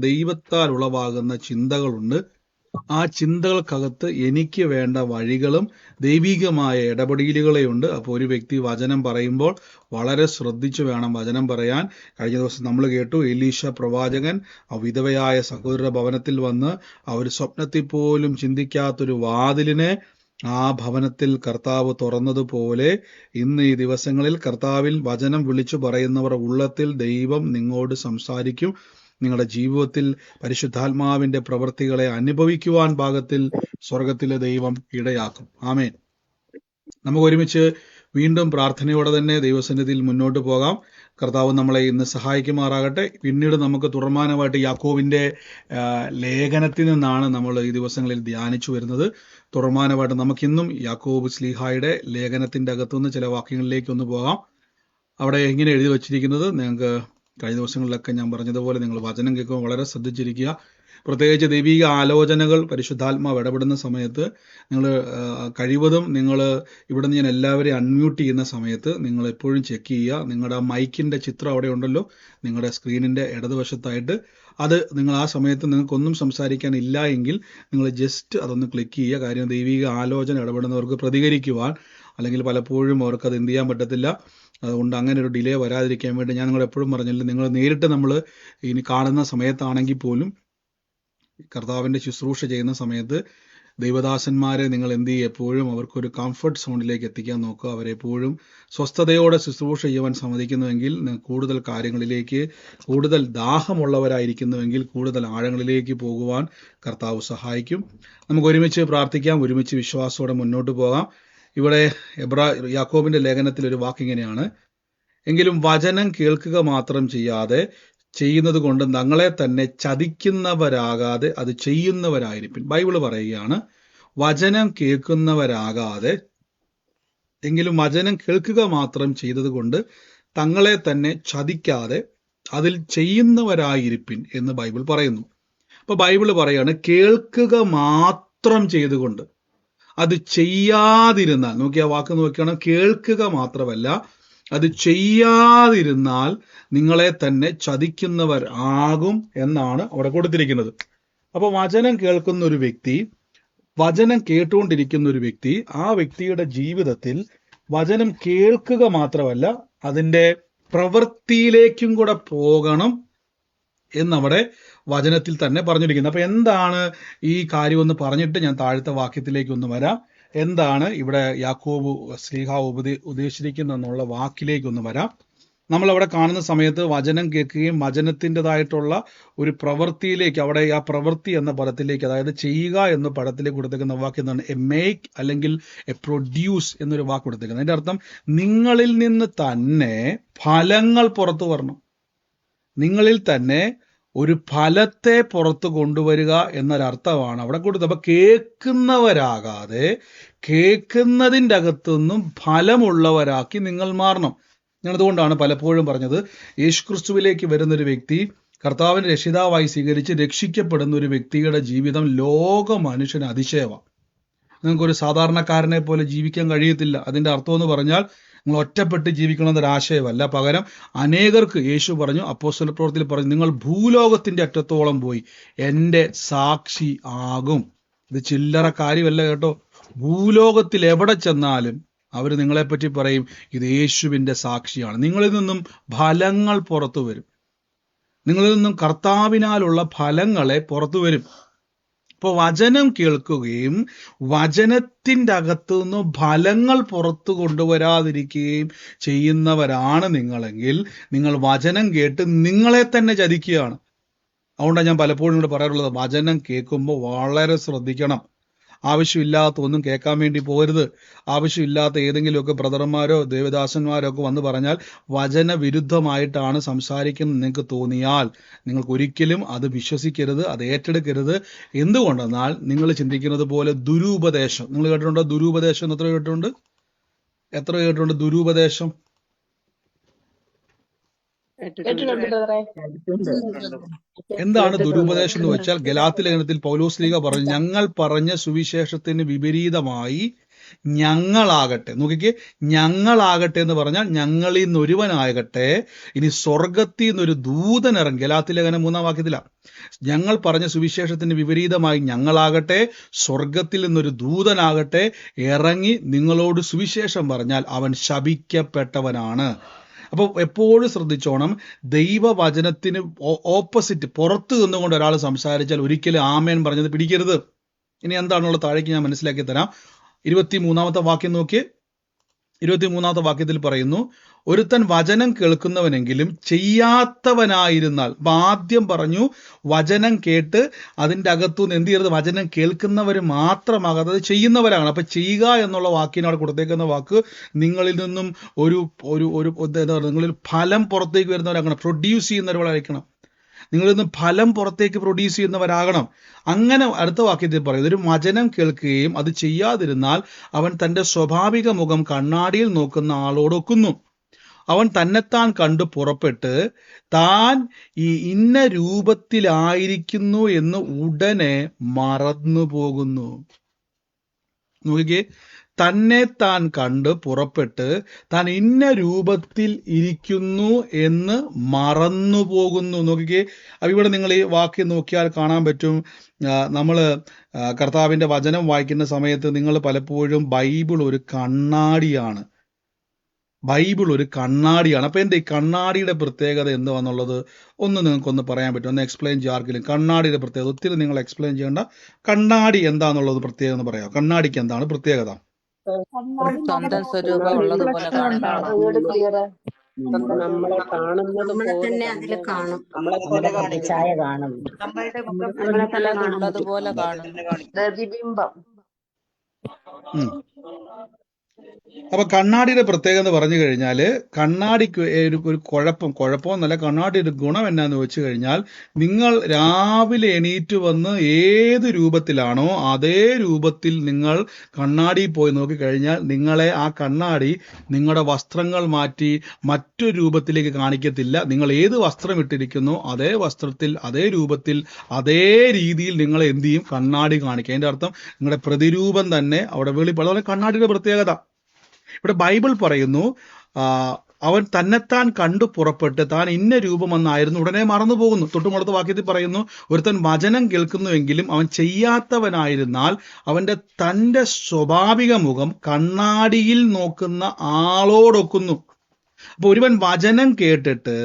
ദൈവത്താൽ ഉളവാകുന്ന ചിന്തകളുണ്ട്. ആ ചിന്തകൾക്കകത്ത് എനിക്ക് വേണ്ട വഴികളും ദൈവികമായ ഇടപെടലുകളെയുണ്ട്. അപ്പോൾ ഒരു വ്യക്തി വചനം പറയുമ്പോൾ വളരെ ശ്രദ്ധിച്ചു വേണം വചനം പറയാൻ. കഴിഞ്ഞ ദിവസം നമ്മൾ കേട്ടു, എലീശ പ്രവാചകൻ ആ വിധവയായ സഹോദര ഭവനത്തിൽ വന്ന് അവർ സ്വപ്നത്തിൽ പോലും ചിന്തിക്കാത്തൊരു വാതിലിനെ ആ ഭവനത്തിൽ കർത്താവ് തുറന്നതുപോലെ ഇന്ന് ഈ ദിവസങ്ങളിൽ കർത്താവിൽ വചനം വിളിച്ചു പറയുന്നവർ ഉള്ളത്തിൽ ദൈവം നിങ്ങളോട് സംസാരിക്കും. നിങ്ങളുടെ ജീവിതത്തിൽ പരിശുദ്ധാത്മാവിന്റെ പ്രവൃത്തികളെ അനുഭവിക്കുവാൻ പാകത്തിൽ സ്വർഗത്തിലെ ദൈവം ഇടയാക്കും. ആമേൻ. നമുക്ക് ഒരുമിച്ച് വീണ്ടും പ്രാർത്ഥനയോടെ തന്നെ ദൈവസന്നിധിയിൽ മുന്നോട്ട് പോകാം. കർത്താവ് നമ്മളെ ഇന്ന് സഹായിക്കുമാറാകട്ടെ. പിന്നീട് നമുക്ക് തുടർമാനമായിട്ട് യാക്കോബിന്റെ ലേഖനത്തിൽ നിന്നാണ് നമ്മൾ ഈ ദിവസങ്ങളിൽ ധ്യാനിച്ചു വരുന്നത്. തുടർമാനമായിട്ട് നമുക്കിന്നും യാക്കോബ് ശ്ലീഹായുടെ ലേഖനത്തിന്റെ അകത്തുനിന്ന് ചില വാക്യങ്ങളിലേക്ക് ഒന്ന് പോകാം. അവിടെ ഇങ്ങനെ എഴുതി വച്ചിരിക്കുന്നത്, നിങ്ങൾക്ക് കഴിഞ്ഞ ദിവസങ്ങളിലൊക്കെ ഞാൻ പറഞ്ഞതുപോലെ നിങ്ങൾ വചനം കേൾക്കുമ്പോൾ വളരെ ശ്രദ്ധിച്ചിരിക്കുക. പ്രത്യേകിച്ച് ദൈവിക ആലോചനകൾ പരിശുദ്ധാത്മാവ് ഇടപെടുന്ന സമയത്ത് നിങ്ങൾ കഴിവതും നിങ്ങൾ ഇവിടെ നിന്ന് ഞാൻ എല്ലാവരെയും അൺമ്യൂട്ട് ചെയ്യുന്ന സമയത്ത് നിങ്ങൾ എപ്പോഴും ചെക്ക് ചെയ്യുക. നിങ്ങളുടെ മൈക്കിന്റെ ചിത്രം അവിടെ ഉണ്ടല്ലോ, നിങ്ങളുടെ സ്ക്രീനിന്റെ ഇടതുവശത്തായിട്ട്. അത് നിങ്ങൾ ആ സമയത്ത് നിങ്ങൾക്കൊന്നും സംസാരിക്കാൻ ഇല്ല എങ്കിൽ നിങ്ങൾ ജസ്റ്റ് അതൊന്ന് ക്ലിക്ക് ചെയ്യുക. കാര്യം ദൈവിക ആലോചന ഇടപെടുന്നവർക്ക് പ്രതികരിക്കുവാൻ, അല്ലെങ്കിൽ പലപ്പോഴും അവർക്ക് അത് എന്ത് ചെയ്യാൻ പറ്റത്തില്ല. അതുകൊണ്ട് അങ്ങനെ ഒരു ഡിലേ വരാതിരിക്കാൻ വേണ്ടി ഞാൻ നിങ്ങൾ എപ്പോഴും പറഞ്ഞില്ല, നിങ്ങൾ നേരിട്ട് നമ്മൾ ഇനി കാണുന്ന സമയത്താണെങ്കിൽ പോലും കർത്താവിന്റെ ശുശ്രൂഷ ചെയ്യുന്ന സമയത്ത് ദൈവദാസന്മാരെ നിങ്ങൾ എന്ത് ചെയ്യുക, എപ്പോഴും അവർക്കൊരു കംഫർട്ട് സോണിലേക്ക് എത്തിക്കാൻ നോക്കുക. അവരെപ്പോഴും സ്വസ്ഥതയോടെ ശുശ്രൂഷ ചെയ്യുവാൻ സമ്മതിക്കുന്നുവെങ്കിൽ കൂടുതൽ കാര്യങ്ങളിലേക്ക്, കൂടുതൽ ദാഹമുള്ളവരായിരിക്കുന്നുവെങ്കിൽ കൂടുതൽ ആഴങ്ങളിലേക്ക് പോകുവാൻ കർത്താവ് സഹായിക്കും. നമുക്ക് ഒരുമിച്ച് പ്രാർത്ഥിക്കാം, ഒരുമിച്ച് വിശ്വാസത്തോടെ മുന്നോട്ട് പോകാം. ഇവിടെ യാക്കോബിന്റെ ലേഖനത്തിൽ ഒരു വാക്കിങ്ങനെയാണ്, എങ്കിലും വചനം കേൾക്കുക മാത്രം ചെയ്യാതെ ചെയ്യുന്നത് കൊണ്ട് ഞങ്ങളെ തന്നെ ചതിക്കുന്നവരാകാതെ അത് ചെയ്യുന്നവരായിരിക്കും. ബൈബിള് പറയുകയാണ്, വചനം കേൾക്കുന്നവരാകാതെ, എങ്കിലും വചനം കേൾക്കുക മാത്രം ചെയ്തത് കൊണ്ട് തങ്ങളെ തന്നെ ചതിക്കാതെ അതിൽ ചെയ്യുന്നവരായിരിപ്പിൻ എന്ന് ബൈബിൾ പറയുന്നു. അപ്പൊ ബൈബിള് പറയാണ്, കേൾക്കുക മാത്രം ചെയ്തുകൊണ്ട് അത് ചെയ്യാതിരുന്നാൽ, നോക്കി ആ വാക്ക് നോക്കിയാണ്, കേൾക്കുക മാത്രമല്ല അത് ചെയ്യാതിരുന്നാൽ നിങ്ങളെ തന്നെ ചതിക്കുന്നവർ ആകും എന്നാണ് അവിടെ കൊടുത്തിരിക്കുന്നത്. അപ്പൊ വചനം കേൾക്കുന്ന ഒരു വ്യക്തി, വചനം കേട്ടുകൊണ്ടിരിക്കുന്ന ഒരു വ്യക്തി, ആ വ്യക്തിയുടെ ജീവിതത്തിൽ വചനം കേൾക്കുക മാത്രമല്ല അതിന്റെ പ്രവൃത്തിയിലേക്കും കൂടെ പോകണം എന്നവിടെ വചനത്തിൽ തന്നെ പറഞ്ഞിരിക്കുന്നത്. അപ്പൊ എന്താണ് ഈ കാര്യം എന്ന് പറഞ്ഞിട്ട് ഞാൻ താഴത്തെ വാക്യത്തിലേക്ക് ഒന്ന് വരാം. എന്താണ് ഇവിടെ യാക്കോബ് ശ്ലീഹ ഉദ്ദേശിച്ചിരിക്കുന്ന എന്നുള്ള വാക്കിലേക്ക് ഒന്ന് വരാം. നമ്മളവിടെ കാണുന്ന സമയത്ത് വചനം കേൾക്കുകയും വചനത്തിൻ്റെതായിട്ടുള്ള ഒരു പ്രവൃത്തിയിലേക്ക്, അവിടെ ആ പ്രവൃത്തി എന്ന പദത്തിലേക്ക്, അതായത് ചെയ്യുക എന്ന പദത്തിലേക്ക് കൊടുത്തേക്കുന്ന വാക്ക് എന്താണ്, എ മേക്ക് അല്ലെങ്കിൽ എ പ്രൊഡ്യൂസ് എന്നൊരു വാക്ക് കൊടുത്തേക്കുന്നത്. അതിന്റെ അർത്ഥം നിങ്ങളിൽ നിന്ന് തന്നെ ഫലങ്ങൾ പുറത്തു വരണം, നിങ്ങളിൽ തന്നെ ഒരു ഫലത്തെ പുറത്തു കൊണ്ടുവരിക എന്നൊരർത്ഥമാണ് അവിടെ കൊടുത്തത്. അപ്പൊ കേൾക്കുന്നവരാകാതെ കേൾക്കുന്നതിൻ്റെ അകത്തുനിന്നും ഫലമുള്ളവരാക്കി നിങ്ങൾ മാറണം. ഞാനതുകൊണ്ടാണ് പലപ്പോഴും പറഞ്ഞത്, യേശുക്രിസ്തുവിലേക്ക് വരുന്നൊരു വ്യക്തി കർത്താവിനെ രക്ഷിതാവായി സ്വീകരിച്ച് രക്ഷിക്കപ്പെടുന്ന ഒരു വ്യക്തിയുടെ ജീവിതം ലോക മനുഷ്യന് അതിശയമാണ്. നിങ്ങൾക്കൊരു സാധാരണക്കാരനെ പോലെ ജീവിക്കാൻ കഴിയത്തില്ല. അതിന്റെ അർത്ഥം എന്ന് പറഞ്ഞാൽ നിങ്ങൾ ഒറ്റപ്പെട്ട് ജീവിക്കണമെന്നൊരാശയമല്ല, പകരം അനേകർക്ക് യേശു പറഞ്ഞു, അപ്പോസ്തല പ്രവൃത്തിയിൽ പറഞ്ഞു, നിങ്ങൾ ഭൂലോകത്തിന്റെ അറ്റത്തോളം പോയി എൻ്റെ സാക്ഷി ആകും. ഇത് ചില്ലറ കാര്യമല്ല കേട്ടോ. ഭൂലോകത്തിൽ എവിടെ ചെന്നാലും അവർ നിങ്ങളെപ്പറ്റി പറയും, ഇത് യേശുവിൻ്റെ സാക്ഷിയാണ്. നിങ്ങളിൽ നിന്നും ഫലങ്ങൾ പുറത്തു വരും, നിങ്ങളിൽ നിന്നും കർത്താവിനാലുള്ള ഫലങ്ങളെ പുറത്തു വരും. അപ്പോൾ വചനം കേൾക്കുകയും വചനത്തിൻ്റെ അകത്തു നിന്ന് ഫലങ്ങൾ പുറത്തു കൊണ്ടുവരാതിരിക്കുകയും ചെയ്യുന്നവരാണ് നിങ്ങളെങ്കിൽ നിങ്ങൾ വചനം കേട്ട് നിങ്ങളെ തന്നെ ചതിക്കുകയാണ്. അതുകൊണ്ടാണ് ഞാൻ പലപ്പോഴും ഇവിടെ പറയാറുള്ളത്, വചനം കേൾക്കുമ്പോൾ വളരെ ശ്രദ്ധിക്കണം. ആവശ്യമില്ലാത്ത ഒന്നും കേൾക്കാൻ വേണ്ടി പോകരുത്. ആവശ്യമില്ലാത്ത ഏതെങ്കിലുമൊക്കെ ബ്രദർമാരോ ദേവദാസന്മാരോ ഒക്കെ വന്ന് പറഞ്ഞാൽ വചന വിരുദ്ധമായിട്ടാണ് സംസാരിക്കുന്നത് നിങ്ങൾക്ക് തോന്നിയാൽ നിങ്ങൾക്ക് ഒരിക്കലും അത് വിശ്വസിക്കരുത്, അത് ഏറ്റെടുക്കരുത്. എന്തുകൊണ്ടെന്നാൽ നിങ്ങൾ ചിന്തിക്കുന്നത് പോലെ ദുരുപദേശം, നിങ്ങൾ കേട്ടിട്ടുണ്ടോ? ദുരുപദേശം എത്ര കേട്ടിട്ടുണ്ട്? ദുരുപദേശം എന്താണ് ദുരുപദേശം എന്ന് വെച്ചാൽ, ഗലാത്യ ലേഖനത്തിൽ പൗലോസ് ലീഗ പറഞ്ഞു, ഞങ്ങൾ പറഞ്ഞ സുവിശേഷത്തിന് വിപരീതമായി ഞങ്ങളാകട്ടെ, നോക്കിക്കേ, ഞങ്ങളാകട്ടെ എന്ന് പറഞ്ഞാൽ ഞങ്ങളിൽ നിന്ന് ഒരുവനാകട്ടെ. ഇനി സ്വർഗത്തിൽ നിന്നൊരു ദൂതൻ ഇറങ്ങി, ഗലാത്യ ലേഖനം 3-ാം വാക്യത്തിലാണ്, ഞങ്ങൾ പറഞ്ഞ സുവിശേഷത്തിന് വിപരീതമായി ഞങ്ങളാകട്ടെ, സ്വർഗത്തിൽ നിന്നൊരു ദൂതനാകട്ടെ ഇറങ്ങി നിങ്ങളോട് സുവിശേഷം പറഞ്ഞാൽ അവൻ ശപിക്കപ്പെട്ടവനാണ്. അപ്പോൾ എപ്പോഴും ശ്രദ്ധിച്ചോണം, ദൈവവചനത്തിന് ഓപ്പോസിറ്റ് പുറത്തു നിന്നുകൊണ്ട് ഒരാൾ സംസാരിച്ചാൽ ഒരിക്കലും ആമേൻ പറഞ്ഞത് പിടിക്കരുത്. ഇനി എന്താണുള്ള താഴേക്ക് ഞാൻ മനസ്സിലാക്കി തരാം. 23-ാമത്തെ വാക്യം നോക്കിയേ. 23-ാമത്തെ വാക്യത്തിൽ പറയുന്നു, ഒരുത്തൻ വചനം കേൾക്കുന്നവനെങ്കിലും ചെയ്യാത്തവനായിരുന്നാൽ. അപ്പൊ ആദ്യം പറഞ്ഞു വചനം കേട്ട് അതിൻ്റെ അകത്തുനിന്ന് എന്ത് ചെയ്യരുത്, വചനം കേൾക്കുന്നവർ മാത്രമാകാതെ അത് ചെയ്യുന്നവരാണ്. അപ്പൊ ചെയ്യുക എന്നുള്ള വാക്കിനോട് കൊടുത്തേക്കുന്ന വാക്ക് നിങ്ങളിൽ നിന്നും ഒരു ഒരു ഒരു എന്താ പറയുക, നിങ്ങളിൽ ഫലം പുറത്തേക്ക് വരുന്നവരാകണം, പ്രൊഡ്യൂസ് ചെയ്യുന്നവരായിരിക്കണം, നിങ്ങളിൽ നിന്ന് ഫലം പുറത്തേക്ക് പ്രൊഡ്യൂസ് ചെയ്യുന്നവരാകണം. അങ്ങനെ അടുത്ത വാക്യത്തിൽ പറയും, ഒരു വചനം കേൾക്കുകയും അത് ചെയ്യാതിരുന്നാൽ അവൻ തൻ്റെ സ്വാഭാവിക മുഖം കണ്ണാടിയിൽ നോക്കുന്ന ആളോട് ഒക്കുന്നു. അവൻ തന്നെത്താൻ കണ്ടു പുറപ്പെട്ട് താൻ ഈ ഇന്ന രൂപത്തിലായിരിക്കുന്നു എന്ന് ഉടനെ മറന്നു പോകുന്നു. നോക്കിക്കേ, തന്നെ താൻ കണ്ട് പുറപ്പെട്ട് താൻ ഇന്ന രൂപത്തിൽ ഇരിക്കുന്നു എന്ന് മറന്നു പോകുന്നു. നോക്കിക്കേ, ഇവിടെ നിങ്ങൾ ഈ വാക്യം നോക്കിയാൽ കാണാൻ പറ്റും, നമ്മൾ കർത്താവിൻ്റെ വചനം വായിക്കുന്ന സമയത്ത് നിങ്ങൾ പലപ്പോഴും ബൈബിൾ ഒരു കണ്ണാടിയാണ്, ബൈബിൾ ഒരു കണ്ണാടിയാണ്. അപ്പൊ എൻ്റെ ഈ കണ്ണാടിയുടെ പ്രത്യേകത എന്താണെന്നുള്ളത് ഒന്ന് നിങ്ങൾക്കൊന്ന് പറയാൻ പറ്റും, ഒന്ന് എക്സ്പ്ലെയിൻ ചെയ്യാം ആർക്കെങ്കിലും. കണ്ണാടിയുടെ പ്രത്യേകത ഒത്തിരി നിങ്ങൾ എക്സ്പ്ലെയിൻ ചെയ്യേണ്ട, കണ്ണാടി എന്താണെന്നുള്ളത് പ്രത്യേകം എന്ന് പറയാം. കണ്ണാടിക്ക് എന്താണ് പ്രത്യേകത? സ്വന്തം സ്വരൂപം ഉള്ളതുപോലെ നമ്മളെ കാണുന്നത് തന്നെ അതിൽ കാണും, നമ്മളെ പ്രതിച്ഛായ കാണും, ഉള്ളതുപോലെ കാണും, പ്രതിബിംബം. അപ്പൊ കണ്ണാടിയുടെ പ്രത്യേകത എന്ന് പറഞ്ഞു കഴിഞ്ഞാല്, കണ്ണാടിക്ക് ഒരു കുഴപ്പമെന്നല്ല, കണ്ണാടി ഒരു ഗുണം എന്നാന്ന് വെച്ച് കഴിഞ്ഞാൽ, നിങ്ങൾ രാവിലെ എണീറ്റ് വന്ന് ഏത് രൂപത്തിലാണോ അതേ രൂപത്തിൽ നിങ്ങൾ കണ്ണാടി പോയി നോക്കിക്കഴിഞ്ഞാൽ നിങ്ങളെ ആ കണ്ണാടി നിങ്ങളുടെ വസ്ത്രങ്ങൾ മാറ്റി മറ്റൊരു രൂപത്തിലേക്ക് കാണിക്കത്തില്ല. നിങ്ങൾ ഏത് വസ്ത്രം ഇട്ടിരിക്കുന്നോ അതേ വസ്ത്രത്തിൽ അതേ രൂപത്തിൽ അതേ രീതിയിൽ നിങ്ങൾ എന്ത് ചെയ്യും, കണ്ണാടി കാണിക്കുക. അതിന്റെ അർത്ഥം നിങ്ങളുടെ പ്രതിരൂപം തന്നെ അവിടെ വെളിപ്പെടും. അതുപോലെ കണ്ണാടിയുടെ പ്രത്യേകത ഇവിടെ ബൈബിൾ പറയുന്നു, അവൻ തന്നെത്താൻ കണ്ടു പുറപ്പെട്ട് താൻ ഇന്ന രൂപമെന്നായിരുന്നു ഉടനെ മറന്നു പോകുന്നു. തൊട്ടുമുടത്ത വാക്യത്തിൽ പറയുന്നു, ഒരുത്തൻ വചനം കേൾക്കുന്നുവെങ്കിലും അവൻ ചെയ്യാത്തവനായിരുന്നാൽ അവന്റെ തൻ്റെ സ്വാഭാവിക മുഖം കണ്ണാടിയിൽ നോക്കുന്ന ആളോടൊക്കുന്നു. അപ്പൊ ഒരുവൻ വചനം കേട്ടിട്ട്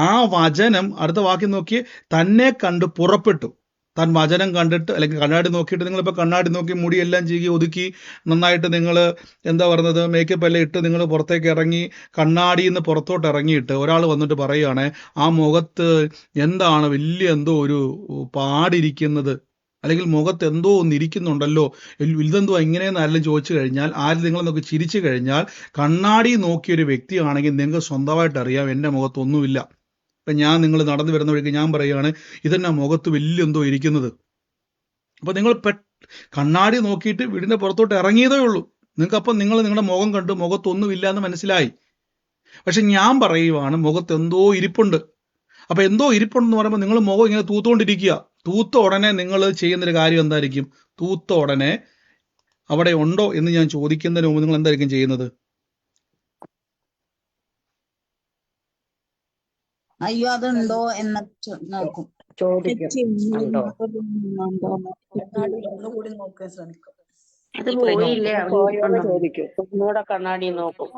ആ വചനം, അടുത്ത വാക്യം നോക്കി, തന്നെ കണ്ടു പുറപ്പെട്ടു. താൻ വചനം കണ്ടിട്ട് അല്ലെങ്കിൽ കണ്ണാടി നോക്കിയിട്ട്, നിങ്ങളിപ്പോൾ കണ്ണാടി നോക്കി മുടിയെല്ലാം ചീകി ഒതുക്കി നന്നായിട്ട് നിങ്ങൾ എന്താ പറയുന്നത്, മേക്കപ്പ് എല്ലാം ഇട്ട് നിങ്ങൾ പുറത്തേക്ക് ഇറങ്ങി, കണ്ണാടിയിൽ നിന്ന് പുറത്തോട്ട് ഇറങ്ങിയിട്ട് ഒരാൾ വന്നിട്ട് പറയുകയാണ്, ആ മുഖത്ത് എന്താണ് വലിയ എന്തോ ഒരു പാടിരിക്കുന്നത്, അല്ലെങ്കിൽ മുഖത്ത് എന്തോ ഒന്നിരിക്കുന്നുണ്ടല്ലോ, ഇതെന്തോ ഇങ്ങനെയെന്നാരെങ്കിലും ചോദിച്ചു കഴിഞ്ഞാൽ, ആരും നിങ്ങളെ നോക്കി ചിരിച്ചു കഴിഞ്ഞാൽ, കണ്ണാടി നോക്കിയൊരു വ്യക്തിയാണെങ്കിൽ നിങ്ങൾക്ക് സ്വന്തമായിട്ട് അറിയാം എൻ്റെ മുഖത്തൊന്നുമില്ല. ഇപ്പം ഞാൻ നിങ്ങൾ നടന്നു വരുന്ന വഴിക്ക് ഞാൻ പറയുകയാണ്, ഇതെന്നാ മുഖത്ത് വലിയ എന്തോ ഇരിക്കുന്നത്. അപ്പം നിങ്ങൾ കണ്ണാടി നോക്കിയിട്ട് വീടിൻ്റെ പുറത്തോട്ട് ഇറങ്ങിയതേ ഉള്ളൂ, നിങ്ങൾക്കപ്പം നിങ്ങളുടെ മുഖം കണ്ട് മുഖത്തൊന്നുമില്ല എന്ന് മനസ്സിലായി. പക്ഷെ ഞാൻ പറയുവാണ്, മുഖത്ത് എന്തോ ഇരിപ്പുണ്ട്. അപ്പം എന്തോ ഇരിപ്പുണ്ടെന്ന് പറയുമ്പോൾ നിങ്ങൾ മുഖം ഇങ്ങനെ തൂത്തുകൊണ്ടിരിക്കുക. തൂത്ത ഉടനെ നിങ്ങൾ ചെയ്യുന്നൊരു കാര്യം എന്തായിരിക്കും? തൂത്ത ഉടനെ അവിടെ ഉണ്ടോ എന്ന് ഞാൻ ചോദിക്കുന്നതിന് മുമ്പ് നിങ്ങൾ എന്തായിരിക്കും ചെയ്യുന്നത്? അയ്യോ അതുണ്ടോ എന്ന് നോക്കും, ഒന്നുകൂടി നോക്കാൻ ശ്രമിക്കും. അത് പോയില്ലേ, ഒന്നുകൂടെ കണ്ണാടി നോക്കും.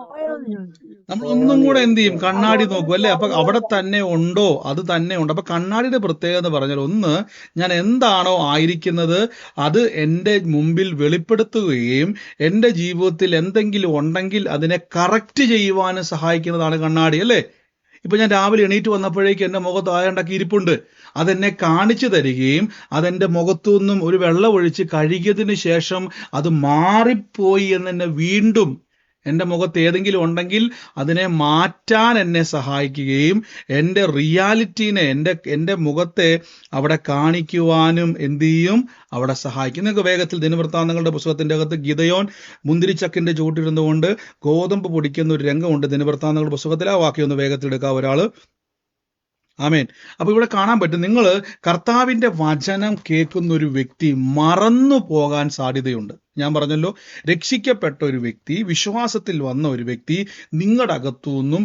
നമ്മൾ ഒന്നും കൂടെ എന്ത് ചെയ്യും, കണ്ണാടി നോക്കും അല്ലേ. അപ്പൊ അവിടെ തന്നെ ഉണ്ടോ, അത് തന്നെ ഉണ്ട്. അപ്പൊ കണ്ണാടിയുടെ പ്രത്യേകത എന്ന് പറഞ്ഞാൽ, ഒന്ന്, ഞാൻ എന്താണോ ആയിരിക്കുന്നത് അത് എൻ്റെ മുമ്പിൽ വെളിപ്പെടുത്തുകയും എൻ്റെ ജീവിതത്തിൽ എന്തെങ്കിലും ഉണ്ടെങ്കിൽ അതിനെ കറക്റ്റ് ചെയ്യുവാനും സഹായിക്കുന്നതാണ് കണ്ണാടി അല്ലേ. ഇപ്പൊ ഞാൻ രാവിലെ എണീറ്റ് വന്നപ്പോഴേക്ക് എൻ്റെ മുഖത്ത് ആയണ്ടാക്കി ഇരിപ്പുണ്ട്, അതെന്നെ കാണിച്ചു തരികയും അതെൻ്റെ മുഖത്തു നിന്നും ഒരു വെള്ളം ഒഴിച്ച് കഴുകിയതിന് ശേഷം അത് മാറിപ്പോയി എന്നെ വീണ്ടും എൻ്റെ മുഖത്ത് ഏതെങ്കിലും ഉണ്ടെങ്കിൽ അതിനെ മാറ്റാൻ എന്നെ സഹായിക്കുകയും എൻ്റെ റിയാലിറ്റീനെ, എൻ്റെ മുഖത്തെ അവിടെ കാണിക്കുവാനും എന്ത് ചെയ്യും, അവിടെ സഹായിക്കും. നിങ്ങൾക്ക് വേഗത്തിൽ ദിനവൃത്താന്തങ്ങളുടെ പുസ്തകത്തിൻ്റെ അകത്ത് ഗിദയോൻ മുന്തിരിച്ചക്കിൻ്റെ ചൂട്ടിരുന്നുകൊണ്ട് ഗോതമ്പ് പൊടിക്കുന്ന ഒരു രംഗമുണ്ട് ദിനവൃത്താന്തങ്ങളുടെ പുസ്തകത്തിൽ. ആ വാക്യം ഒന്ന് വേഗത്തിൽ എടുക്കാം ഒരാൾ. ആമേൻ. അപ്പൊ ഇവിടെ കാണാൻ പറ്റും, നിങ്ങൾ കർത്താവിൻ്റെ വചനം കേൾക്കുന്ന ഒരു വ്യക്തി മറന്നു പോകാൻ സാധ്യതയുണ്ട്. ഞാൻ പറഞ്ഞല്ലോ, രക്ഷിക്കപ്പെട്ട ഒരു വ്യക്തി, വിശ്വാസത്തിൽ വന്ന ഒരു വ്യക്തി, നിങ്ങളുടെ അകത്തുനിന്നും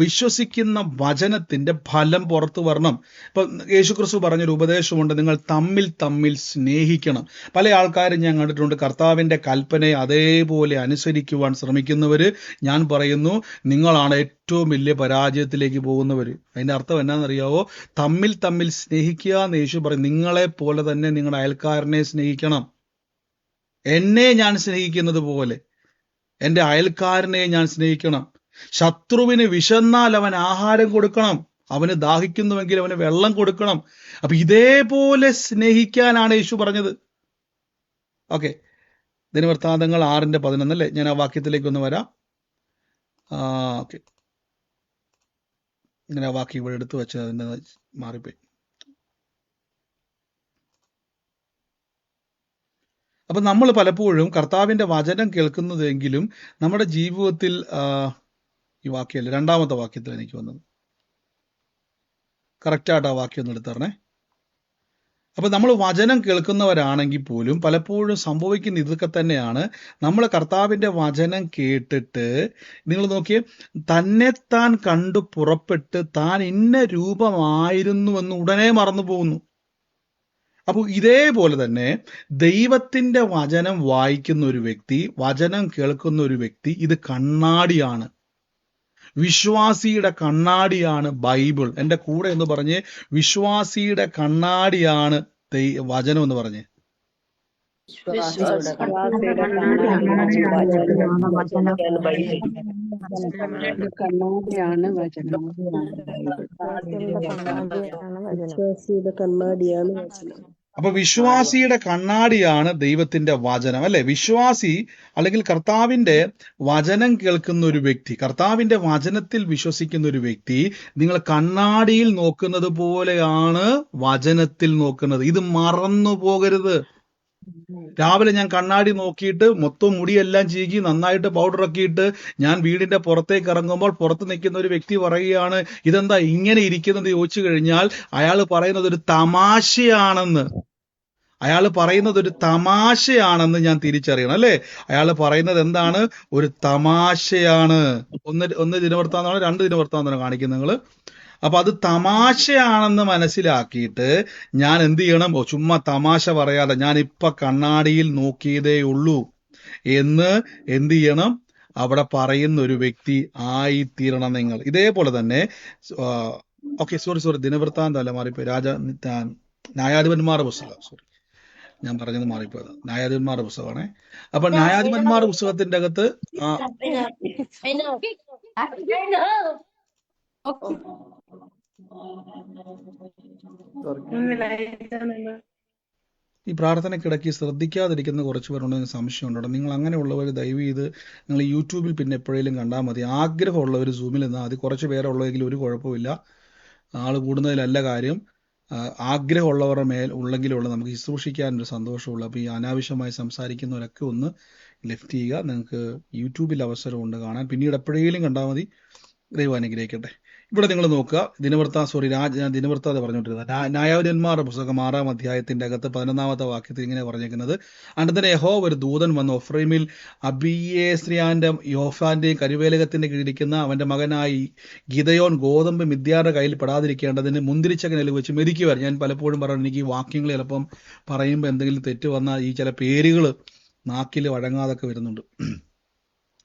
വിശ്വസിക്കുന്ന വചനത്തിന്റെ ഫലം പുറത്തു വരണം. ഇപ്പൊ യേശുക്രിസ്തു പറഞ്ഞൊരു ഉപദേശമുണ്ട്, നിങ്ങൾ തമ്മിൽ തമ്മിൽ സ്നേഹിക്കണം. പല ആൾക്കാരും ഞാൻ കണ്ടിട്ടുണ്ട്, കർത്താവിന്റെ കൽപ്പനയെ അതേപോലെ അനുസരിക്കുവാൻ ശ്രമിക്കുന്നവര്. ഞാൻ പറയുന്നു, നിങ്ങളാണ് ഏറ്റവും വലിയ പരാജയത്തിലേക്ക് പോകുന്നവർ. അതിന്റെ അർത്ഥം എന്നാണെന്നറിയാവോ? തമ്മിൽ തമ്മിൽ സ്നേഹിക്കുക എന്ന് യേശു പറയും. നിങ്ങളെ പോലെ തന്നെ നിങ്ങളുടെ അയൽക്കാരനെ സ്നേഹിക്കണം. എന്നെ ഞാൻ സ്നേഹിക്കുന്നത് പോലെ എൻ്റെ അയൽക്കാരനെ ഞാൻ സ്നേഹിക്കണം. ശത്രുവിന് വിശന്നാൽ അവൻ ആഹാരം കൊടുക്കണം, അവന് ദാഹിക്കുന്നുവെങ്കിൽ അവന് വെള്ളം കൊടുക്കണം. അപ്പൊ ഇതേപോലെ സ്നേഹിക്കാനാണ് യേശു പറഞ്ഞത്. ഓക്കെ, ദിനവൃത്താന്തങ്ങൾ 6:11 അല്ലേ? ഞാൻ ആ വാക്യത്തിലേക്ക് ഒന്ന് വരാം. ഓക്കെ, ഇങ്ങനെ ആ വാക്യം ഇവിടെ എടുത്തു വെച്ചത് അതിൻ്റെ മാറിപ്പോയി. അപ്പൊ നമ്മൾ പലപ്പോഴും കർത്താവിന്റെ വചനം കേൾക്കുന്നതെങ്കിലും നമ്മുടെ ജീവിതത്തിൽ ഈ വാക്യമല്ല, 2ാമത്തെ വാക്യത്തിൽ എനിക്ക് വന്നത് കറക്റ്റായിട്ട് ആ വാക്യം ഒന്ന് എടുത്തരണേ. അപ്പൊ നമ്മൾ വചനം കേൾക്കുന്നവരാണെങ്കിൽ പോലും പലപ്പോഴും സംഭവിക്കുന്ന ഇതൊക്കെ തന്നെയാണ്. നമ്മൾ കർത്താവിന്റെ വചനം കേട്ടിട്ട്, നിങ്ങൾ നോക്കിയേ, തന്നെത്താൻ കണ്ടു പുറപ്പെട്ട് താൻ ഇന്ന രൂപമായിരുന്നുവെന്ന് ഉടനെ മറന്നു പോകുന്നു. അപ്പോൾ ഇതേപോലെ തന്നെ ദൈവത്തിന്റെ വചനം വായിക്കുന്ന ഒരു വ്യക്തി, വചനം കേൾക്കുന്ന ഒരു വ്യക്തി, ഇത് കണ്ണാടിയാണ്. വിശ്വാസിയുടെ കണ്ണാടിയാണ് ബൈബിൾ. എൻ്റെ കൂടെ എന്ന് പറഞ്ഞ്, വിശ്വാസിയുടെ കണ്ണാടിയാണ് വചനം എന്ന് പറഞ്ഞ്. കണ്ണാടിയാണ് വചനം. വിശ്വാസിയുടെ കണ്ണാടിയാണ് വചനം. അപ്പൊ വിശ്വാസിയുടെ കണ്ണാടിയാണ് ദൈവത്തിന്റെ വചനം, അല്ലെ? വിശ്വാസി അല്ലെങ്കിൽ കർത്താവിന്റെ വചനം കേൾക്കുന്ന ഒരു വ്യക്തി, കർത്താവിന്റെ വചനത്തിൽ വിശ്വസിക്കുന്ന ഒരു വ്യക്തി, നിങ്ങൾ കണ്ണാടിയിൽ നോക്കുന്നത് പോലെയാണ് വചനത്തിൽ നോക്കുന്നത്. ഇത് മറന്നു പോകരുത്. രാവിലെ ഞാൻ കണ്ണാടി നോക്കിയിട്ട് മൊത്തം മുടിയെല്ലാം ചീകി നന്നായിട്ട് പൗഡറൊക്കെ ഇട്ട് ഞാൻ വീടിന്റെ പുറത്തേക്ക് ഇറങ്ങുമ്പോൾ പുറത്ത് നിൽക്കുന്ന ഒരു വ്യക്തി പറയുകയാണ്, ഇതെന്താ ഇങ്ങനെ ഇരിക്കുന്നത് ചോദിച്ചു കഴിഞ്ഞാൽ അയാൾ പറയുന്നത് ഒരു തമാശയാണെന്ന്. അയാൾ പറയുന്നത് ഒരു തമാശയാണെന്ന് ഞാൻ തിരിച്ചറിയണം, അല്ലേ? അയാൾ പറയുന്നത് എന്താണ്? ഒരു തമാശയാണ്. ഒന്ന് ദിനവൃത്താന്തമാണ്, 2 ദിനവൃത്താന്തമാണ് കാണിക്കുന്നത് നിങ്ങൾ. അപ്പൊ അത് തമാശയാണെന്ന് മനസ്സിലാക്കിയിട്ട് ഞാൻ എന്ത് ചെയ്യണം? ചുമ്മാ തമാശ പറയാതെ ഞാൻ ഇപ്പൊ കണ്ണാടിയിൽ നോക്കിയതേ ഉള്ളൂ എന്ന് എന്ത് ചെയ്യണം? അവിടെ പറയുന്ന ഒരു വ്യക്തി ആയിത്തീരണം നിങ്ങൾ. ഇതേപോലെ തന്നെ ഓക്കെ, സോറി, ദിനവൃത്താന്തം അല്ല, മാറിപ്പോയി. ന്യായാധിപന്മാരുടെ പുസ്തകം, സോറി, ഞാൻ പറഞ്ഞത് മാറിപ്പോയത്. ന്യായാധിപന്മാരുടെ പുസ്തകമാണേ. അപ്പൊ ന്യായാധിപന്മാരുടെ പുസ്തകത്തിന്റെ അകത്ത് ഈ പ്രാർത്ഥനയ്ക്കിടയ്ക്ക് ശ്രദ്ധിക്കാതിരിക്കുന്ന കുറച്ച് പേരുണ്ടെന്ന് സംശയമുണ്ടോ? നിങ്ങൾ അങ്ങനെയുള്ളവർ ദയവ് ചെയ്ത് നിങ്ങൾ യൂട്യൂബിൽ പിന്നെ എപ്പോഴേലും കണ്ടാൽ മതി. ആഗ്രഹമുള്ളവർ സൂമിൽ നിന്നാൽ മതി. കുറച്ച് പേരുള്ളതെങ്കിൽ ഒരു കുഴപ്പമില്ല, ആൾ കൂടുന്നതിലല്ല കാര്യം. ആഗ്രഹമുള്ളവരുടെ മേൽ ഉള്ളെങ്കിലുള്ള നമുക്ക് ശുശ്രൂഷിക്കാനൊരു സന്തോഷമുള്ളൂ. അപ്പോൾ ഈ അനാവശ്യമായി സംസാരിക്കുന്നവരൊക്കെ ഒന്ന് ലെഫ്റ്റ് ചെയ്യുക. നിങ്ങൾക്ക് യൂട്യൂബിൽ അവസരമുണ്ട് കാണാൻ. പിന്നീട് എപ്പോഴേലും കണ്ടാൽ മതി. ദൈവം അനുഗ്രഹിക്കട്ടെ. ഇവിടെ നിങ്ങൾ നോക്കുക, ദിനവൃത്താതെ പറഞ്ഞുകൊണ്ടിരുന്നത് ന്യായാധിപന്മാരുടെ പുസ്തകം 6-ാം അധ്യായത്തിന്റെ അകത്ത് 11ാമത്തെ വാക്യത്തിൽ ഇങ്ങനെ പറഞ്ഞേക്കുന്നത്, അനന്തരം യഹോവ ഒരു ദൂതൻ വന്ന് ഒഫ്രൈമിൽ അബിയേസ്രിയാന്റെ യോഫാന്റെയും കരുവേലകത്തിന്റെ കീഴിരിക്കുന്ന അവന്റെ മകനായി ഗിദയോൻ ഗോതമ്പ് മിദ്യാരുടെ കയ്യിൽ പെടാതിരിക്കേണ്ടതിന് മുന്തിരിച്ചകനിൽ വെച്ച് മെതിക്കുവാൻ. ഞാൻ പലപ്പോഴും പറഞ്ഞു, എനിക്ക് ഈ വാക്യങ്ങൾ ചിലപ്പം പറയുമ്പോൾ എന്തെങ്കിലും തെറ്റ് വന്നാൽ ഈ ചില പേരുകൾ നാക്കിൽ വഴങ്ങാതൊക്കെ വരുന്നുണ്ട്.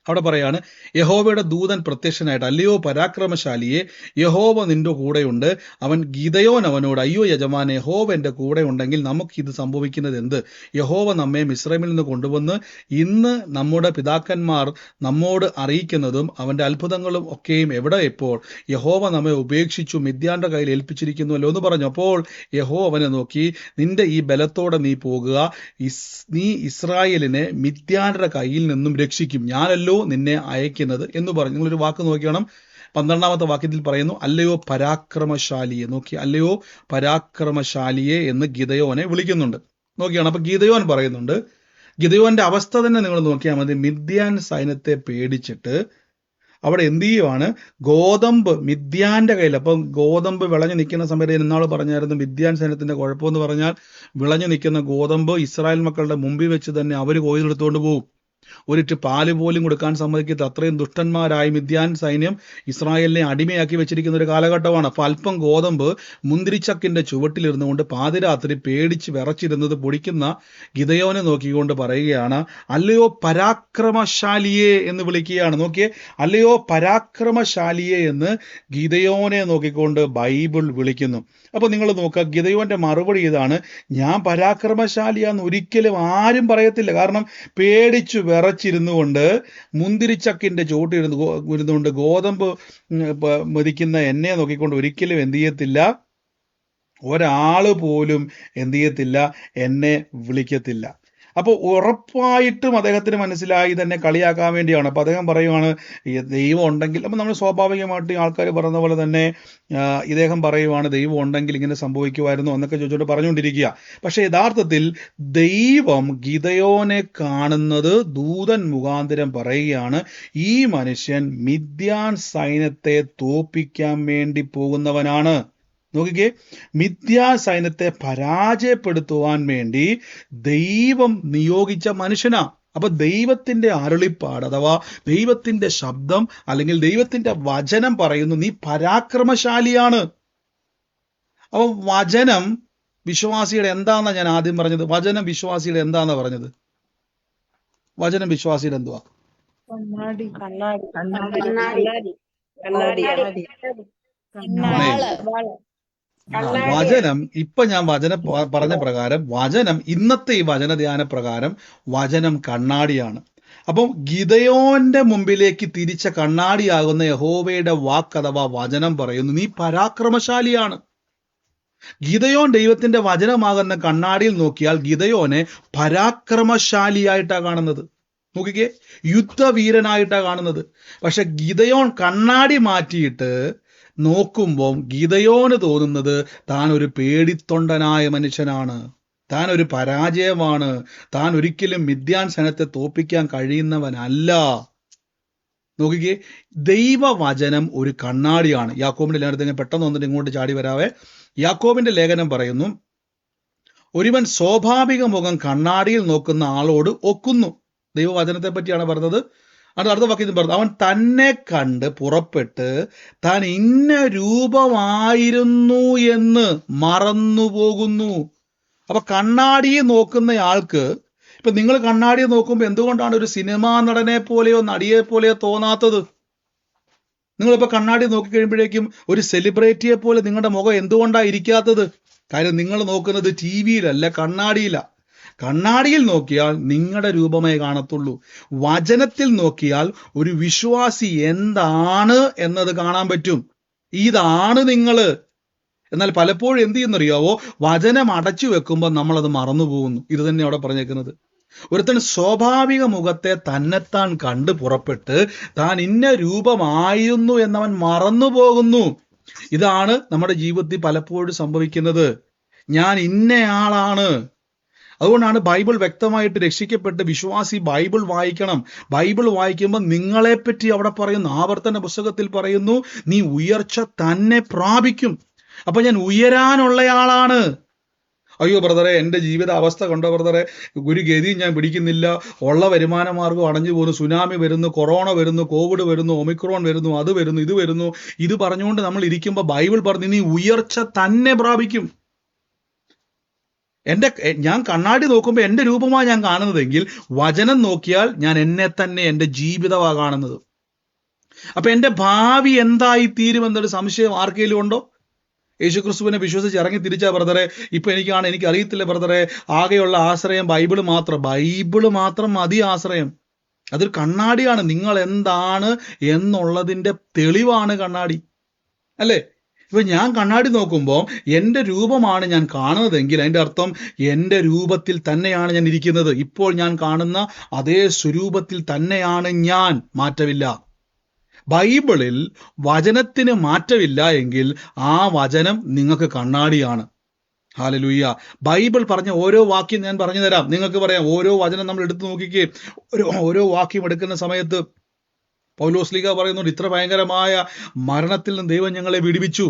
അവിടെ പറയാണ്, യഹോവയുടെ ദൂതൻ പ്രത്യക്ഷനായിട്ട്, അല്ലയോ പരാക്രമശാലിയെ, യഹോവ നിന്റെ കൂടെയുണ്ട്. അവൻ ഗിദയോൻ അവനോട്, അയ്യോ യജമാനെ, യഹോവ എൻ്റെ കൂടെ ഉണ്ടെങ്കിൽ നമുക്കിത് സംഭവിക്കുന്നത് എന്ത്? യഹോവ നമ്മെ മിസ്രൈമിൽ നിന്ന് കൊണ്ടുവന്ന് ഇന്ന് നമ്മുടെ പിതാക്കന്മാർ നമ്മോട് അറിയിക്കുന്നതും അവന്റെ അത്ഭുതങ്ങളും ഒക്കെയും എവിടെ ഇപ്പോൾ? യഹോവ നമ്മെ ഉപേക്ഷിച്ചു മിദ്യാന്റെ കയ്യിൽ ഏൽപ്പിച്ചിരിക്കുന്നുവല്ലോ എന്ന് പറഞ്ഞു. അപ്പോൾ യഹോവ അവനെ നോക്കി, നിന്റെ ഈ ബലത്തോടെ നീ പോകുക, നീ ഇസ്രായേലിനെ മിദ്യാന്റെ കയ്യിൽ നിന്നും രക്ഷിക്കും, ഞാനല്ലോ നിന്നെ അയക്കുന്നത് എന്ന് പറഞ്ഞു. നിങ്ങളൊരു വാക്ക് നോക്കണം, 12ാമത്തെ വാക്യത്തിൽ പറയുന്നു, അല്ലയോ പരാക്രമശാലിയെ. നോക്കി, അല്ലയോ പരാക്രമശാലിയെ എന്ന് ഗിദയോനെ വിളിക്കുന്നുണ്ട്. നോക്കിയാണ്. അപ്പൊ ഗിദയോൻ പറയുന്നുണ്ട്, ഗിദയോന്റെ അവസ്ഥ തന്നെ നിങ്ങൾ നോക്കിയാൽ മതി. മിദ്യാൻ സൈന്യത്തെ പേടിച്ചിട്ട് അവിടെ എന്ത് ചെയ്യുവാണ്, ഗോതമ്പ് മിദ്യാന്റെ കയ്യിൽ. അപ്പം ഗോതമ്പ് വിളഞ്ഞു നിൽക്കുന്ന സമയത്ത് ഇന്നാൾ പറഞ്ഞായിരുന്നു, മിദ്യാൻ സൈന്യത്തിന്റെ കുഴപ്പമെന്ന് പറഞ്ഞാൽ വിളഞ്ഞു നിൽക്കുന്ന ഗോതമ്പ് ഇസ്രായേൽ മക്കളുടെ മുമ്പിൽ വെച്ച് തന്നെ അവർ കൊയ്തെടുത്തുകൊണ്ട് പോകും. ഒരിറ്റ് പാല് പോലും കൊടുക്കാൻ സമ്മതിക്കത്ത അത്രയും ദുഷ്ടന്മാരായി മിദ്യാൻ സൈന്യം ഇസ്രായേലിനെ അടിമയാക്കി വെച്ചിരിക്കുന്ന ഒരു കാലഘട്ടമാണ്. അപ്പൊ അല്പം ഗോതമ്പ് മുന്തിരിച്ചക്കിന്റെ ചുവട്ടിലിരുന്നുകൊണ്ട് പാതിരാത്രി പേടിച്ച് വിറച്ചിരുന്നത് പൊടിക്കുന്ന ഗിദെയോനെ നോക്കിക്കൊണ്ട് പറയുകയാണ്, അല്ലയോ പരാക്രമശാലിയെ എന്ന് വിളിക്കുകയാണ്. നോക്കിയേ, അല്ലയോ പരാക്രമശാലിയെ എന്ന് ഗിദെയോനെ നോക്കിക്കൊണ്ട് ബൈബിൾ വിളിക്കുന്നു. അപ്പൊ നിങ്ങൾ നോക്കുക, ഗിദെയോന്റെ മറുപടി ഇതാണ്, ഞാൻ പരാക്രമശാലിയാന്ന് ഒരിക്കലും ആരും പറയത്തില്ല. കാരണം പേടിച്ചു വിറച്ചിരുന്നു കൊണ്ട് മുന്തിരിച്ചക്കിന്റെ ചോട്ടിരുന്നുകൊണ്ട് ഗോതമ്പ് മെതിക്കുന്ന എന്നെ നോക്കിക്കൊണ്ട് ഒരിക്കലും എന്ത് ചെയ്യത്തില്ല, ഒരാള് പോലും എന്ത് ചെയ്യത്തില്ല, എന്നെ വിളിക്കത്തില്ല. അപ്പോൾ ഉറപ്പായിട്ടും അദ്ദേഹത്തിന് മനസ്സിലായി തന്നെ കളിയാക്കാൻ വേണ്ടിയാണ്. അപ്പൊ അദ്ദേഹം പറയുവാണ്, ദൈവം ഉണ്ടെങ്കിൽ, അപ്പൊ നമ്മൾ സ്വാഭാവികമായിട്ട് ആൾക്കാർ പറയുന്ന പോലെ തന്നെ ഇദ്ദേഹം പറയുവാണ്, ദൈവം ഉണ്ടെങ്കിൽ ഇങ്ങനെ സംഭവിക്കുമായിരുന്നു എന്നൊക്കെ ചോദിച്ചുകൊണ്ട് പറഞ്ഞുകൊണ്ടിരിക്കുക. പക്ഷെ യഥാർത്ഥത്തിൽ ദൈവം ഗിദെയോനെ കാണുന്നത് ദൂതൻ മുഖാന്തരം പറയുകയാണ്, ഈ മനുഷ്യൻ മിദ്യാൻ സൈന്യത്തെ തോൽപ്പിക്കാൻ വേണ്ടി പോകുന്നവനാണ്. നോക്കിക്കേ, മിഥ്യാ സൈന്യത്തെ പരാജയപ്പെടുത്തുവാൻ വേണ്ടി ദൈവം നിയോഗിച്ച മനുഷ്യനാ. അപ്പൊ ദൈവത്തിന്റെ അരുളിപ്പാട് അഥവാ ദൈവത്തിന്റെ ശബ്ദം അല്ലെങ്കിൽ ദൈവത്തിന്റെ വചനം പറയുന്നു, നീ പരാക്രമശാലിയാണ്. അപ്പൊ വചനം വിശ്വാസിയുടെ എന്താന്നാ ഞാൻ ആദ്യം പറഞ്ഞത്? വചനം വിശ്വാസിയുടെ എന്താന്നാ പറഞ്ഞത്? വചനം വിശ്വാസിയുടെ എന്തുവാ? വചനം ഇപ്പൊ ഞാൻ പറഞ്ഞ പ്രകാരം വചനം, ഇന്നത്തെ ഈ വചന ധ്യാന പ്രകാരം വചനം കണ്ണാടിയാണ്. അപ്പം ഗിദെയോന്റെ മുമ്പിലേക്ക് തിരിച്ച കണ്ണാടിയാകുന്ന യഹോവയുടെ വാക്ക് അഥവാ വചനം പറയുന്നു, നീ പരാക്രമശാലിയാണ്. ഗിദെയോൻ ദൈവത്തിന്റെ വചനമാകുന്ന കണ്ണാടിയിൽ നോക്കിയാൽ ഗിദെയോനെ പരാക്രമശാലിയായിട്ടാണ് കാണുന്നത്. നോക്കിക്കേ, യുദ്ധവീരനായിട്ടാണ് കാണുന്നത്. പക്ഷെ ഗിദെയോൻ കണ്ണാടി മാറ്റിയിട്ട് നോക്കുമ്പോൾ ഗിദെയോന് തോന്നുന്നത് താൻ ഒരു പേടിത്തൊണ്ടനായ മനുഷ്യനാണ്, താൻ ഒരു പരാജയമാണ്, താൻ ഒരിക്കലും മിദ്യാൻ സൈന്യത്തെ തോൽപ്പിക്കാൻ കഴിയുന്നവനല്ല. നോക്കിക്കേ, ദൈവവചനം ഒരു കണ്ണാടിയാണ്. യാക്കോബിന്റെ ലേഖനത്തിൽ പെട്ടെന്ന് വന്നിട്ട് ഇങ്ങോട്ട് ചാടി വരാവേ. യാക്കോബിന്റെ ലേഖനം പറയുന്നു, ഒരുവൻ സ്വാഭാവിക മുഖം കണ്ണാടിയിൽ നോക്കുന്ന ആളോട് ഒക്കുന്നു. ദൈവവചനത്തെ പറ്റിയാണ് പറഞ്ഞത്. അടുത്ത വാക്യത്തിൽ പറഞ്ഞു, അവൻ തന്നെ കണ്ട് പുറപ്പെട്ട് താൻ ഇന്ന രൂപമായിരുന്നു എന്ന് മറന്നുപോകുന്നു. അപ്പൊ കണ്ണാടിയെ നോക്കുന്ന ആൾക്ക്, ഇപ്പൊ നിങ്ങൾ കണ്ണാടിയെ നോക്കുമ്പോൾ എന്തുകൊണ്ടാണ് ഒരു സിനിമാ നടനെ പോലെയോ നടിയെ പോലെയോ തോന്നാത്തത്? നിങ്ങളിപ്പോ കണ്ണാടി നോക്കിക്കഴിയുമ്പോഴേക്കും ഒരു സെലിബ്രിറ്റിയെ പോലെ നിങ്ങളുടെ മുഖം എന്തുകൊണ്ടാണ് ഇരിക്കാത്തത്? കാര്യം നിങ്ങൾ നോക്കുന്നത് TV-യിലല്ല, കണ്ണാടിയിലാണ്. കണ്ണാടിയിൽ നോക്കിയാൽ നിങ്ങളുടെ രൂപമേ കാണത്തുള്ളൂ. വചനത്തിൽ നോക്കിയാൽ ഒരു വിശ്വാസി എന്താണ് എന്നത് കാണാൻ പറ്റും. ഇതാണ് നിങ്ങള്. എന്നാൽ പലപ്പോഴും എന്ത് ചെയ്യുന്നറിയാവോ, വചനം അടച്ചു വെക്കുമ്പോൾ നമ്മളത് മറന്നു പോകുന്നു. ഇത് തന്നെ അവിടെ പറഞ്ഞേക്കുന്നത്. ഒരുത്തൻ സ്വാഭാവിക മുഖത്തെ തന്നെത്താൻ കണ്ട് പുറപ്പെട്ട് താൻ ഇന്ന രൂപമായിരുന്നു എന്നവൻ മറന്നു പോകുന്നു. ഇതാണ് നമ്മുടെ ജീവിതത്തിൽ പലപ്പോഴും സംഭവിക്കുന്നത്. ഞാൻ ഇന്നയാളാണ്. അതുകൊണ്ടാണ് ബൈബിൾ വ്യക്തമായിട്ട് രക്ഷിക്കപ്പെട്ട് വിശ്വാസി ബൈബിൾ വായിക്കണം. ബൈബിൾ വായിക്കുമ്പോൾ നിങ്ങളെപ്പറ്റി അവിടെ പറയുന്നു, ആവർത്തന പുസ്തകത്തിൽ പറയുന്നു, നീ ഉയർച്ച തന്നെ പ്രാപിക്കും. അപ്പൊ ഞാൻ ഉയരാനുള്ളയാളാണ്. അയ്യോ ബ്രദറെ, എൻ്റെ ജീവിത അവസ്ഥ കണ്ടോ ബ്രദറെ, ഒരു ഗതിയും ഞാൻ പിടിക്കുന്നില്ല, ഉള്ള വരുമാന മാർഗം അടഞ്ഞു പോകുന്നു, സുനാമി വരുന്നു, കൊറോണ വരുന്നു, കോവിഡ് വരുന്നു, ഒമിക്രോൺ വരുന്നു, അത് വരുന്നു, ഇത് വരുന്നു. ഇത് പറഞ്ഞുകൊണ്ട് നമ്മൾ ഇരിക്കുമ്പോൾ ബൈബിൾ പറഞ്ഞു, നീ ഉയർച്ച തന്നെ പ്രാപിക്കും. ഞാൻ കണ്ണാടി നോക്കുമ്പോൾ എൻ്റെ രൂപമാണ് ഞാൻ കാണുന്നതെങ്കിൽ വചനം നോക്കിയാൽ ഞാൻ എന്നെ തന്നെ, എൻ്റെ ജീവിതമാണ് കാണുന്നത്. അപ്പൊ എൻ്റെ ഭാവി എന്തായി തീരുമെന്നൊരു സംശയം ആർക്കെങ്കിലും ഉണ്ടോ? യേശുക്രിസ്തുവിനെ വിശ്വസിച്ച് ഇറങ്ങി തിരിച്ചാ ബ്രദറെ, ഇപ്പൊ എനിക്ക് അറിയത്തില്ല ബ്രദറെ, ആകെയുള്ള ആശ്രയം ബൈബിള് മാത്രം മതി ആശ്രയം. അതൊരു കണ്ണാടിയാണ്. നിങ്ങൾ എന്താണ് എന്നുള്ളതിന്റെ തെളിവാണ് കണ്ണാടി, അല്ലേ? ഇപ്പൊ ഞാൻ കണ്ണാടി നോക്കുമ്പോൾ എൻ്റെ രൂപമാണ് ഞാൻ കാണുന്നതെങ്കിൽ അതിൻ്റെ അർത്ഥം എൻ്റെ രൂപത്തിൽ തന്നെയാണ് ഞാൻ ഇരിക്കുന്നത്. ഇപ്പോൾ ഞാൻ കാണുന്ന അതേ സ്വരൂപത്തിൽ തന്നെയാണ് ഞാൻ, മാറ്റമില്ല. ബൈബിളിൽ വചനത്തിന് മാറ്റമില്ല എങ്കിൽ ആ വചനം നിങ്ങൾക്ക് കണ്ണാടിയാണ്. ഹല്ലേലൂയ. ബൈബിൾ പറഞ്ഞ ഓരോ വാക്യം ഞാൻ പറഞ്ഞു തരാം. നിങ്ങൾക്ക് പറയാം, ഓരോ വചനം നമ്മൾ എടുത്തു നോക്കിക്കേ. ഓരോ വാക്യം എടുക്കുന്ന സമയത്ത് പൗലോസ്ലീഹ പറയുന്നുണ്ട്, ഇത്ര ഭയങ്കരമായ മരണത്തിൽ നിന്ന് ദൈവം ഞങ്ങളെ വിടുവിച്ചു,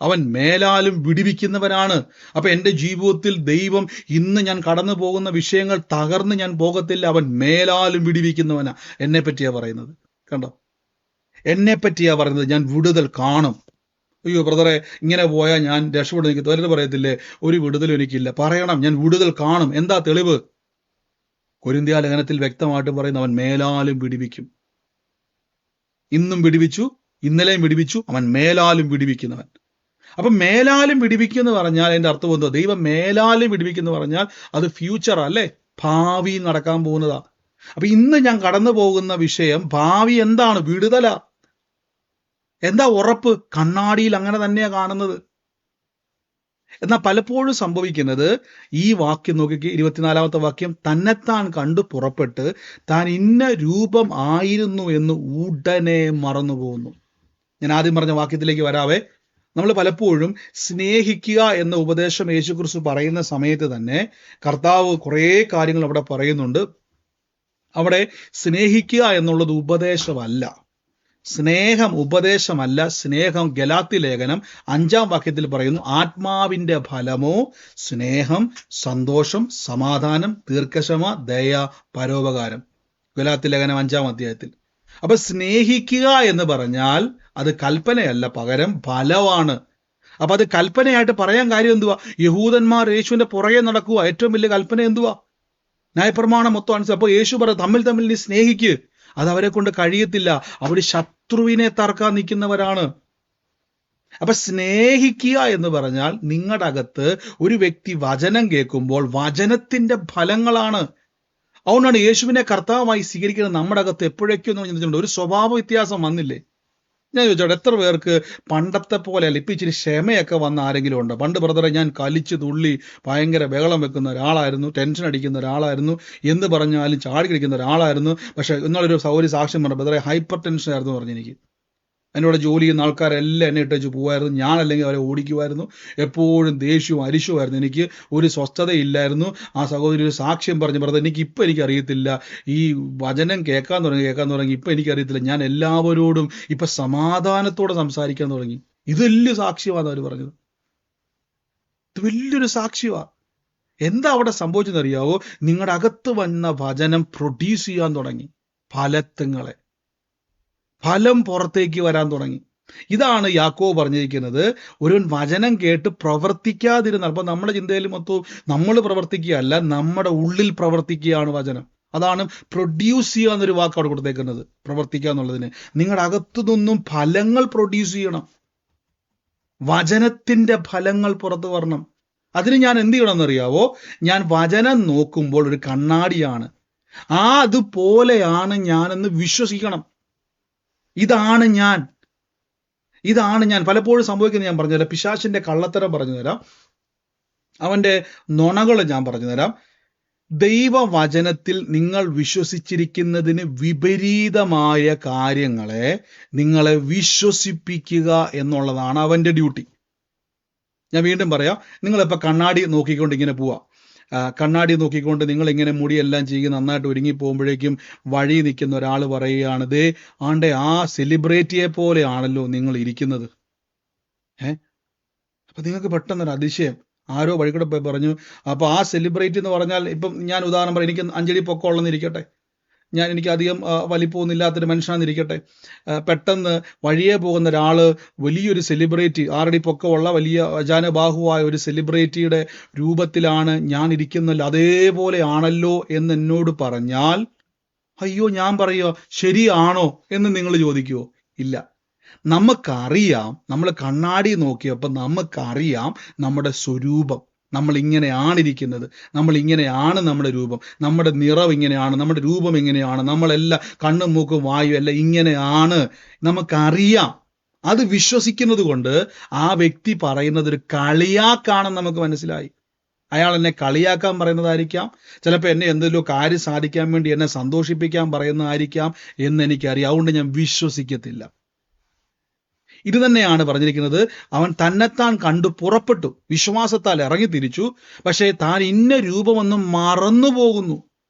അവൻ മേലാലും വിടുവിക്കുന്നവനാണ്. അപ്പൊ എൻ്റെ ജീവിതത്തിൽ ദൈവം ഇന്ന് ഞാൻ കടന്നു പോകുന്ന വിഷയങ്ങൾ തകർന്ന് ഞാൻ പോകത്തില്ല, അവൻ മേലാലും വിടുവിക്കുന്നവനാ. എന്നെ പറ്റിയാ പറയുന്നത്. കണ്ടോ, എന്നെ പറ്റിയാ പറയുന്നത്. ഞാൻ വിടുതൽ കാണും. അയ്യോ ബ്രദറെ, ഇങ്ങനെ പോയാൽ ഞാൻ രക്ഷപ്പെടും. എനിക്ക് തോന്നൽ പറയത്തില്ലേ, ഒരു വിടുതലും എനിക്കില്ല. പറയണം, ഞാൻ വിടുതൽ കാണും. എന്താ തെളിവ്? കൊരിന്ത്യ ലേഖനത്തിൽ വ്യക്തമായിട്ട് പറയുന്നു, അവൻ മേലാലും വിടുവിക്കും. ഇന്നും വിടുവിച്ചു, ഇന്നലെയും വിടുവിച്ചു, അവൻ മേലാലും വിടുവിക്കുന്നവൻ. അപ്പൊ മേലാലും വിടുവിക്കുന്ന പറഞ്ഞാൽ അതിന്റെ അർത്ഥം എന്തോ? ദൈവം മേലാലും വിടുവിക്കുന്ന പറഞ്ഞാൽ അത് ഫ്യൂച്ചർ അല്ലേ, ഭാവി നടക്കാൻ പോകുന്നതാ. അപ്പൊ ഇന്ന് ഞാൻ കടന്നു പോകുന്ന വിഷയം ഭാവി എന്താണ്? വിടുതല. എന്താ ഉറപ്പ്? കണ്ണാടിയിൽ അങ്ങനെ തന്നെയാ കാണുന്നത്. എന്നാൽ പലപ്പോഴും സംഭവിക്കുന്നത്, ഈ വാക്യം നോക്കിക്ക്, 24-ാമത്തെ വാക്യം, തന്നെത്താൻ കണ്ടു പുറപ്പെട്ട് താൻ ഇന്ന രൂപം ആയിരുന്നു എന്ന് ഉടനെ മറന്നു പോകുന്നു. ഞാൻ ആദ്യം പറഞ്ഞ വാക്യത്തിലേക്ക് വരാവേ. നമ്മൾ പലപ്പോഴും സ്നേഹിക്കുക എന്ന ഉപദേശം യേശുക്രിസ്തു പറയുന്ന സമയത്ത് തന്നെ കർത്താവ് കുറേ കാര്യങ്ങൾ അവിടെ പറയുന്നുണ്ട്. അവിടെ സ്നേഹിക്കുക എന്നുള്ളത് ഉപദേശമല്ല, സ്നേഹം ഉപദേശമല്ല. സ്നേഹം, ഗലാത്യ ലേഖനം 5-ാം വാക്യത്തിൽ പറയുന്നു, ആത്മാവിന്റെ ഫലമോ സ്നേഹം, സന്തോഷം, സമാധാനം, ദീർഘക്ഷമ, ദയ, പരോപകാരം. ഗലാത്യ ലേഖനം 5-ാം അധ്യായത്തിൽ. അപ്പൊ സ്നേഹിക്കുക എന്ന് പറഞ്ഞാൽ അത് കൽപ്പനയല്ല, പകരം ഫലമാണ്. അപ്പൊ അത് കൽപ്പനയായിട്ട് പറയാൻ കാര്യം എന്തുവാ? യഹൂദന്മാർ യേശുവിന്റെ പുറകെ നടക്കുക. ഏറ്റവും വലിയ കൽപ്പന എന്തുവാ? ന്യായപ്രമാണം മൊത്തം അനുസരിച്ച്. അപ്പൊ യേശു പറ, തമ്മിൽ നീ സ്നേഹിക്ക്. അത് അവരെ കൊണ്ട് കഴിയത്തില്ല. അവർ ശത്രുവിനെ തർക്കാൻ നിൽക്കുന്നവരാണ്. അപ്പൊ സ്നേഹിക്കുക എന്ന് പറഞ്ഞാൽ നിങ്ങളുടെ അകത്ത് ഒരു വ്യക്തി വചനം കേൾക്കുമ്പോൾ വചനത്തിന്റെ ഫലങ്ങളാണ്. അതുകൊണ്ടാണ് യേശുവിനെ കർത്താവായി സ്വീകരിക്കുന്നത്. നമ്മുടെ അകത്ത് എപ്പോഴൊക്കെയോ ചിന്തിച്ചിട്ടുണ്ട്, ഒരു സ്വഭാവ വ്യത്യാസം വന്നില്ലേ? ഞാൻ ചോദിച്ചോട്ടെ, എത്ര പേർക്ക് പണ്ടത്തെ പോലെ അല്ല, ഇപ്പം ഇച്ചിരി ക്ഷമയൊക്കെ വന്ന ആരെങ്കിലും ഉണ്ടോ? പണ്ട് ബ്രദറെ ഞാൻ കലിച്ച് തുള്ളി ഭയങ്കര ബഹളം വെക്കുന്ന ഒരാളായിരുന്നു, ടെൻഷൻ അടിക്കുന്ന ഒരാളായിരുന്നു, എന്ത് പറഞ്ഞാലും ചാടി കളിക്കുന്ന ഒരാളായിരുന്നു. പക്ഷെ ഇന്നൊരു സാക്ഷ്യം പറഞ്ഞു, ബ്രദറെ ഹൈപ്പർ ടെൻഷൻ ആയിരുന്നു പറഞ്ഞു. എനിക്ക് എന്നോട് ജോലി ചെയ്യുന്ന ആൾക്കാരെല്ലാം എന്നെ ഇട്ടേച്ച് പോവായിരുന്നു. ഞാനല്ലെങ്കിൽ അവരെ ഓടിക്കുമായിരുന്നു. എപ്പോഴും ദേഷ്യവും അരിശുമായിരുന്നു. എനിക്ക് ഒരു സ്വസ്ഥതയില്ലായിരുന്നു. ആ സഹോദരി ഒരു സാക്ഷ്യം പറഞ്ഞു, ബ്രദർ എനിക്ക് അറിയത്തില്ല, ഈ വചനം കേൾക്കാൻ തുടങ്ങി ഇപ്പം എനിക്കറിയത്തില്ല, ഞാൻ എല്ലാവരോടും ഇപ്പം സമാധാനത്തോടെ സംസാരിക്കാൻ തുടങ്ങി. ഇത് വലിയ സാക്ഷ്യമാണ് അവർ പറഞ്ഞത്. ഇത് വലിയൊരു സാക്ഷ്യമാണ്. എന്താ അവിടെ സംഭവിച്ചെന്നറിയാവോ? നിങ്ങളുടെ അകത്ത് വന്ന വചനം പ്രൊഡ്യൂസ് ചെയ്യാൻ തുടങ്ങി. ഫലത്തുങ്ങളെ, ഫലം പുറത്തേക്ക് വരാൻ തുടങ്ങി. ഇതാണ് യാക്കോബ് പറഞ്ഞിരിക്കുന്നത്, ഒരുവൻ വചനം കേട്ട് പ്രവർത്തിക്കാതിരുന്നാൽ. അപ്പൊ നമ്മുടെ ചിന്തയിൽ മൊത്തവും നമ്മൾ പ്രവർത്തിക്കുകയല്ല, നമ്മുടെ ഉള്ളിൽ പ്രവർത്തിക്കുകയാണ് വചനം. അതാണ് പ്രൊഡ്യൂസ് ചെയ്യുക എന്നൊരു വാക്ക് അവിടെ കൊടുത്തേക്കുന്നത്. പ്രവർത്തിക്കുക എന്നുള്ളതിന് നിങ്ങളുടെ അകത്തു നിന്നും ഫലങ്ങൾ പ്രൊഡ്യൂസ് ചെയ്യണം. വചനത്തിന്റെ ഫലങ്ങൾ പുറത്തു വരണം. അതിന് ഞാൻ എന്ത് ചെയ്യണമെന്നറിയാവോ? ഞാൻ വചനം നോക്കുമ്പോൾ ഒരു കണ്ണാടിയാണ്, അതുപോലെയാണ് ഞാനെന്ന് വിശ്വസിക്കണം. ഇതാണ് ഞാൻ. പലപ്പോഴും സംഭവിക്കുന്നത് ഞാൻ പറഞ്ഞുതരാം. പിശാചിന്റെ കള്ളത്തരം പറഞ്ഞു തരാം, അവന്റെ നുണകൾ ഞാൻ പറഞ്ഞു തരാം. ദൈവവചനത്തിൽ നിങ്ങൾ വിശ്വസിച്ചിരിക്കുന്നതിന് വിപരീതമായ കാര്യങ്ങളെ നിങ്ങളെ വിശ്വസിപ്പിക്കുക എന്നുള്ളതാണ് അവന്റെ ഡ്യൂട്ടി. ഞാൻ വീണ്ടും പറയാം, നിങ്ങളിപ്പോൾ കണ്ണാടി നോക്കിക്കൊണ്ട് ഇങ്ങനെ പോവാ, കണ്ണാടി നോക്കിക്കൊണ്ട് നിങ്ങൾ ഇങ്ങനെ മുടിയെല്ലാം ചെയ്ത് നന്നായിട്ട് ഒരുങ്ങി പോകുമ്പോഴേക്കും വഴി നിൽക്കുന്ന ഒരാൾ പറയുകയാണ്, ദേ ആണ്ടെ ആ സെലിബ്രിറ്റിയെ പോലെ ആണല്ലോ നിങ്ങൾ ഇരിക്കുന്നത്. അപ്പൊ നിങ്ങൾക്ക് പെട്ടെന്നൊരു അതിശയം. ആരോ വഴി കൂടെ പോയി പറഞ്ഞു, അപ്പൊ ആ സെലിബ്രിറ്റി എന്ന് പറഞ്ഞാൽ, ഇപ്പം ഞാൻ ഉദാഹരണം പറയാം, എനിക്ക് 5 അടി പൊക്കം ഉള്ളെന്നിരിക്കട്ടെ, എനിക്ക് അധികം വലിപ്പമൊന്നും ഇല്ലാത്തൊരു മനുഷ്യനാന്നിരിക്കട്ടെ. പെട്ടെന്ന് വഴിയെ പോകുന്ന ഒരാള് വലിയൊരു സെലിബ്രിറ്റി, 6 അടി പൊക്കമുള്ള വലിയ അജാനബാഹുവായ ഒരു സെലിബ്രിറ്റിയുടെ രൂപത്തിലാണ് ഞാൻ ഇരിക്കുന്നല്ലോ, അതേപോലെ ആണല്ലോ എന്ന് എന്നോട് പറഞ്ഞാൽ, അയ്യോ ഞാൻ പറയുക ശരിയാണോ എന്ന് നിങ്ങൾ ചോദിക്കുവോ? ഇല്ല. നമുക്കറിയാം, നമ്മൾ കണ്ണാടി നോക്കിയപ്പോൾ നമുക്കറിയാം നമ്മുടെ സ്വരൂപം, നമ്മൾ ഇങ്ങനെയാണ് ഇരിക്കുന്നത്, നമ്മൾ ഇങ്ങനെയാണ് നമ്മുടെ രൂപം, നമ്മുടെ നിറം ഇങ്ങനെയാണ്, നമ്മുടെ രൂപം ഇങ്ങനെയാണ്, നമ്മളെല്ലാം കണ്ണും മൂക്കും വായു എല്ലാം ഇങ്ങനെയാണ്, നമുക്കറിയാം. അത് വിശ്വസിക്കുന്നത് കൊണ്ട് ആ വ്യക്തി പറയുന്നത് ഒരു കളിയാക്കാണെന്ന് നമുക്ക് മനസ്സിലായി. അയാൾ എന്നെ കളിയാക്കാൻ പറയുന്നതായിരിക്കാം, ചിലപ്പോൾ എന്നെ എന്തെങ്കിലും കാര്യം സാധിക്കാൻ വേണ്ടി എന്നെ സന്തോഷിപ്പിക്കാൻ പറയുന്നതായിരിക്കാം എന്ന് എനിക്കറിയാം. അതുകൊണ്ട് ഞാൻ വിശ്വസിക്കത്തില്ല. ഇത് തന്നെയാണ് പറഞ്ഞിരിക്കുന്നത്, അവൻ തന്നെത്താൻ കണ്ടു പുറപ്പെട്ടു, വിശ്വാസത്താൽ ഇറങ്ങി തിരിച്ചു, പക്ഷേ താൻ ഇന്ന രൂപമൊന്നും മറന്നു പോകുന്നു.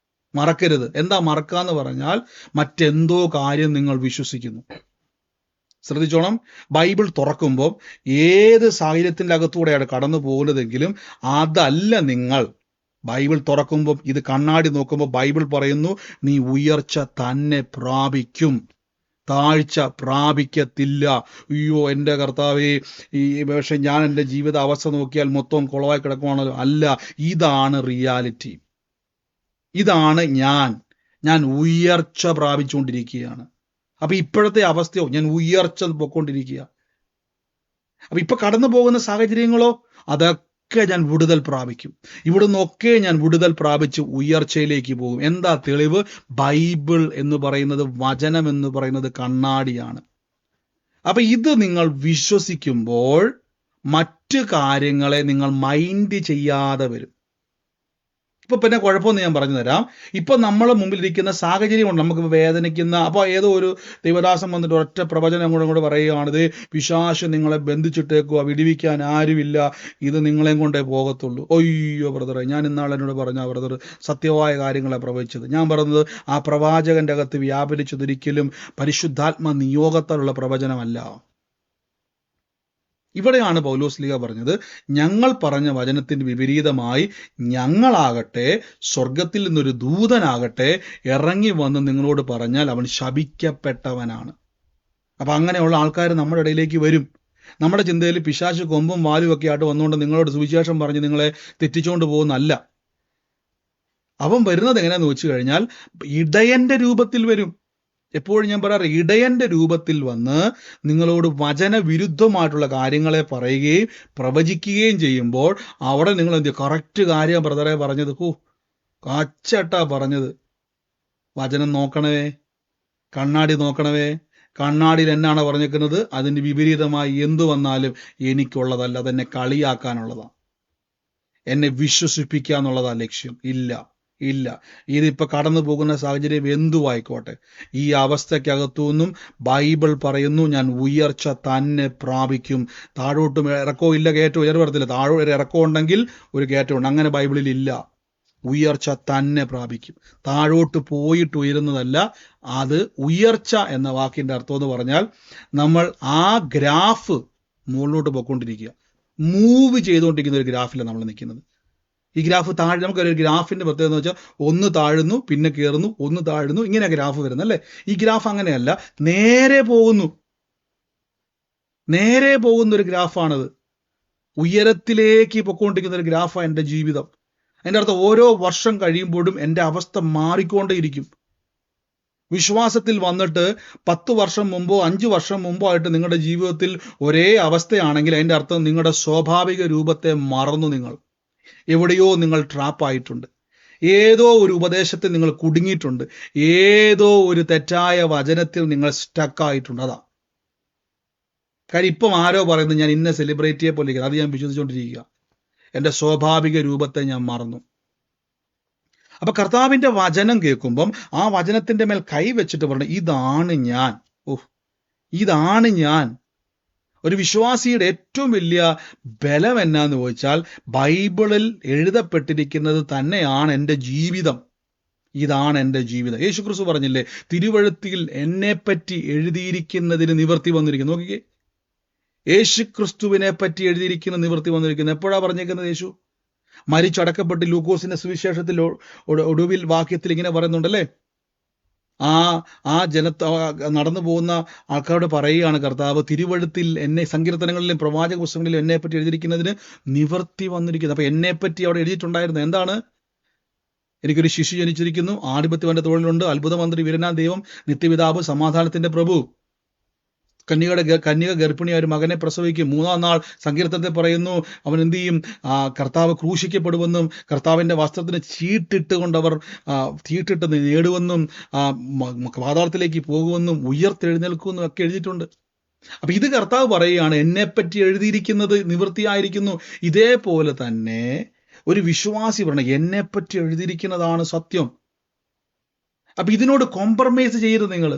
മറക്കരുത്. എന്താ മറക്കാന്ന് പറഞ്ഞാൽ മറ്റെന്തോ കാര്യം നിങ്ങൾ വിശ്വസിക്കുന്നു. ശ്രദ്ധിച്ചോണം, ബൈബിൾ തുറക്കുമ്പോൾ ഏത് സാഹചര്യത്തിൻ്റെ അകത്തൂടെയാണ് കടന്നു പോകുന്നതെങ്കിലും അതല്ല നിങ്ങൾ. ബൈബിൾ തുറക്കുമ്പോൾ ഇത് കണ്ണാടി നോക്കുമ്പോൾ ബൈബിൾ പറയുന്നു, നീ ഉയർച്ച തന്നെ പ്രാപിക്കും, താഴ്ച പ്രാപിക്കത്തില്ല. അയ്യോ എൻ്റെ കർത്താവേ, പക്ഷെ ഞാൻ എൻ്റെ ജീവിത അവസ്ഥ നോക്കിയാൽ മൊത്തം കുളമായി കിടക്കുവാണല്ലോ. അല്ല, ഇതാണ് റിയാലിറ്റി. ഇതാണ് ഞാൻ ഉയർച്ച പ്രാപിച്ചുകൊണ്ടിരിക്കുകയാണ്. അപ്പൊ ഇപ്പോഴത്തെ അവസ്ഥയോ ഞാൻ ഉയർച്ച പൊക്കൊണ്ടിരിക്കുക. അപ്പൊ ഇപ്പൊ കടന്നു പോകുന്ന സാഹചര്യങ്ങളോ അതൊക്കെ ഞാൻ വിടുതൽ പ്രാപിക്കും. ഇവിടുന്നൊക്കെ ഞാൻ വിടുതൽ പ്രാപിച്ച് ഉയർച്ചയിലേക്ക് പോകും. എന്താ തെളിവ്? ബൈബിൾ എന്ന് പറയുന്നത്, വചനം എന്ന് പറയുന്നത് കണ്ണാടിയാണ്. അപ്പൊ ഇത് നിങ്ങൾ വിശ്വസിക്കുമ്പോൾ മറ്റു കാര്യങ്ങളെ നിങ്ങൾ മൈൻഡ് ചെയ്യാതെ വരും. ഇപ്പൊ പിന്നെ കുഴപ്പമൊന്നും ഞാൻ പറഞ്ഞു തരാം. ഇപ്പൊ നമ്മളെ മുമ്പിലിരിക്കുന്ന സാഹചര്യം കൊണ്ട് നമുക്ക് വേദനിക്കുന്ന, അപ്പൊ ഏതോ ഒരു ദൈവദാസൻ വന്നിട്ട് ഒറ്റ പ്രവചനം കൂടെ പറയുകയാണിത്, പിശാച് നിങ്ങളെ ബന്ധിച്ചിട്ടേക്കുക, വിടുവിക്കാൻ ആരുമില്ല, ഇത് നിങ്ങളെയും കൊണ്ടേ പോകത്തുള്ളൂ. ഒയ്യോ ബ്രദറെ, ഞാൻ ഇന്നാൾ എന്നോട് പറഞ്ഞ ബ്രദർ സത്യമായ കാര്യങ്ങളെ പ്രവചിച്ചത്. ഞാൻ പറഞ്ഞത് ആ പ്രവാചകന്റെ അകത്ത് വ്യാപരിച്ചതൊരിക്കലും പരിശുദ്ധാത്മ നിയോഗത്താലുള്ള പ്രവചനമല്ല. ഇവിടെയാണ് പൗലോസ്ലീഹ പറഞ്ഞത്, ഞങ്ങൾ പറഞ്ഞ വചനത്തിന് വിപരീതമായി ഞങ്ങളാകട്ടെ, സ്വർഗത്തിൽ നിന്നൊരു ദൂതനാകട്ടെ ഇറങ്ങി വന്ന് നിങ്ങളോട് പറഞ്ഞാൽ അവൻ ശപിക്കപ്പെട്ടവനാണ്. അപ്പൊ അങ്ങനെയുള്ള ആൾക്കാർ നമ്മുടെ ഇടയിലേക്ക് വരും. നമ്മുടെ ചിന്തയിൽ പിശാച് കൊമ്പും വാലും ഒക്കെ ആയിട്ട് വന്നുകൊണ്ട് നിങ്ങളോട് സുവിശേഷം പറഞ്ഞ് നിങ്ങളെ തെറ്റിച്ചുകൊണ്ട് പോകുന്നല്ല. അവൻ വരുന്നത് എങ്ങനെയാന്ന് വെച്ച് കഴിഞ്ഞാൽ ഇടയന്റെ രൂപത്തിൽ വരും. എപ്പോഴും ഞാൻ പറയാറ്, ഇടയന്റെ രൂപത്തിൽ വന്ന് നിങ്ങളോട് വചനവിരുദ്ധമായിട്ടുള്ള കാര്യങ്ങളെ പറയുകയും പ്രവചിക്കുകയും ചെയ്യുമ്പോൾ അവിടെ നിങ്ങൾ എന്ത്, കറക്റ്റ് കാര്യം ബ്രദറെ പറഞ്ഞത്, കാച്ചട്ടാ പറഞ്ഞത്. വചനം നോക്കണവേ, കണ്ണാടി നോക്കണവേ. കണ്ണാടിയിൽ എന്നാണ് പറഞ്ഞേക്കുന്നത്? അതിന് വിപരീതമായി എന്തു വന്നാലും എനിക്കുള്ളതല്ല, അതെന്നെ കളിയാക്കാനുള്ളതാണ്, എന്നെ വിശ്വസിപ്പിക്കുക എന്നുള്ളതാ ലക്ഷ്യം. ഇല്ല, ഇതിപ്പോ കടന്നു പോകുന്ന സാഹചര്യം എന്തുവായിക്കോട്ടെ, ഈ അവസ്ഥക്കകത്തുനിന്നും ബൈബിൾ പറയുന്നു, ഞാൻ ഉയർച്ച തന്നെ പ്രാപിക്കും. താഴോട്ടും ഇറക്കവും ഇല്ല, കയറ്റവും ഉയർവരത്തില്ല. താഴോട്ട് ഇറക്കം ഉണ്ടെങ്കിൽ ഒരു കയറ്റമുണ്ട്, അങ്ങനെ ബൈബിളിൽ ഇല്ല. ഉയർച്ച തന്നെ പ്രാപിക്കും. താഴോട്ട് പോയിട്ട് ഉയരുന്നതല്ല. അത് ഉയർച്ച എന്ന വാക്കിന്റെ അർത്ഥം എന്ന് പറഞ്ഞാൽ നമ്മൾ ആ ഗ്രാഫ് മുകളിലോട്ട് പോയിക്കൊണ്ടിരിക്കുക, മൂവ് ചെയ്തുകൊണ്ടിരിക്കുന്ന ഒരു ഗ്രാഫിലാണ് നമ്മൾ നിൽക്കുന്നത്. ഈ ഗ്രാഫ് താഴെ, നമുക്കൊരു ഗ്രാഫിന്റെ പ്രത്യേകത എന്ന് വെച്ചാൽ ഒന്ന് താഴുന്നു പിന്നെ കയറുന്നു, ഒന്ന് താഴുന്നു, ഇങ്ങനെ ഗ്രാഫ് വരുന്നത് അല്ലേ. ഈ ഗ്രാഫ് അങ്ങനെയല്ല, നേരെ പോകുന്ന ഒരു ഗ്രാഫാണത്. ഉയരത്തിലേക്ക് പൊക്കോണ്ടിരിക്കുന്ന ഒരു ഗ്രാഫാണ് എൻ്റെ ജീവിതം. അതിൻ്റെ അർത്ഥം ഓരോ വർഷം കഴിയുമ്പോഴും എൻ്റെ അവസ്ഥ മാറിക്കൊണ്ടേയിരിക്കും. വിശ്വാസത്തിൽ വന്നിട്ട് 10 വർഷം മുമ്പോ 5 വർഷം മുമ്പോ ആയിട്ട് നിങ്ങളുടെ ജീവിതത്തിൽ ഒരേ അവസ്ഥയാണെങ്കിൽ അതിൻ്റെ അർത്ഥം നിങ്ങളുടെ സ്വാഭാവിക രൂപത്തെ മറന്നു. നിങ്ങൾ എവിടെയോ നിങ്ങൾ ട്രാപ്പായിട്ടുണ്ട്, ഏതോ ഒരു ഉപദേശത്തിൽ നിങ്ങൾ കുടുങ്ങിയിട്ടുണ്ട്, ഏതോ ഒരു തെറ്റായ വചനത്തിൽ നിങ്ങൾ സ്റ്റക്കായിട്ടുണ്ട്. അതാ കാര്യം. ഇപ്പം ആരോ പറയുന്നത് ഞാൻ ഇന്ന സെലിബ്രിറ്റിയെ പോലെ, അത് ഞാൻ വിശ്വസിച്ചുകൊണ്ടിരിക്കുക, എൻ്റെ സ്വാഭാവിക രൂപത്തെ ഞാൻ മറന്നു. അപ്പൊ കർത്താവിന്റെ വചനം കേൾക്കുമ്പം ആ വചനത്തിന്റെ മേൽ കൈവച്ചിട്ട് പറഞ്ഞു, ഇതാണ് ഞാൻ. ഒരു വിശ്വാസിയുടെ ഏറ്റവും വലിയ ബലം എന്നാന്ന് ചോദിച്ചാൽ ബൈബിളിൽ എഴുതപ്പെട്ടിരിക്കുന്നത് തന്നെയാണ് എൻ്റെ ജീവിതം. ഇതാണ് എൻ്റെ ജീവിതം. യേശുക്രിസ്തു പറഞ്ഞില്ലേ, തിരുവഴുത്തിൽ എന്നെപ്പറ്റി എഴുതിയിരിക്കുന്നതിന് നിവർത്തി വന്നിരിക്കുന്നു. നോക്കിക്കേ, യേശുക്രിസ്തുവിനെ പറ്റി എഴുതിയിരിക്കുന്ന നിവർത്തി വന്നിരിക്കുന്നു. എപ്പോഴാ പറഞ്ഞേക്കുന്നത്? യേശു മരിച്ചടക്കപ്പെട്ട് ലൂക്കോസിന്റെ സുവിശേഷത്തിൽ ഒടുവിൽ വാക്യത്തിൽ ഇങ്ങനെ പറയുന്നുണ്ടല്ലേ, ആ നടന്നു പോകുന്ന ആൾക്കാരോട് പറയുകയാണ് കർത്താവ്, തിരുവഴുത്തിൽ എന്നെ, സങ്കീർത്തനങ്ങളിലും പ്രവാചക പുസ്തകങ്ങളിലും എന്നെപ്പറ്റി എഴുതിയിരിക്കുന്നതിന് നിവർത്തി വന്നിരിക്കുന്നു. അപ്പൊ എന്നെപ്പറ്റി അവിടെ എഴുതിയിട്ടുണ്ടായിരുന്നു. എന്താണ്? എനിക്കൊരു ശിശു ജനിച്ചിരിക്കുന്നു, ആധിപത്യം എൻ്റെ തോളിലുണ്ട്, അത്ഭുത മന്ത്രി, വീരനാം ദൈവം, നിത്യപിതാവ്, സമാധാനത്തിന്റെ പ്രഭു. കന്യക ഗർഭിണിയായ ഒരു മകനെ പ്രസവിക്കും. 3-ാം നാൾ സങ്കീർത്തനത്തെ പറയുന്നു, അവൻ എന്ത് ചെയ്യും? കർത്താവ് ക്രൂശിക്കപ്പെടുമെന്നും കർത്താവിന്റെ വസ്ത്രത്തിന് ചീട്ടിട്ട് നേടുമെന്നും പാതാളത്തിലേക്ക് പോകുമെന്നും ഉയർത്തെഴുന്നേൽക്കുമെന്നും ഒക്കെ എഴുതിയിട്ടുണ്ട്. അപ്പൊ ഇത് കർത്താവ് പറയുകയാണ്, എന്നെപ്പറ്റി എഴുതിയിരിക്കുന്നത് നിവൃത്തിയായിരിക്കുന്നു. ഇതേപോലെ തന്നെ ഒരു വിശ്വാസി പറഞ്ഞു, എന്നെപ്പറ്റി എഴുതിയിരിക്കുന്നതാണ് സത്യം. അപ്പൊ ഇതിനോട് കോംപ്രമൈസ് ചെയ്യരുത്. നിങ്ങൾ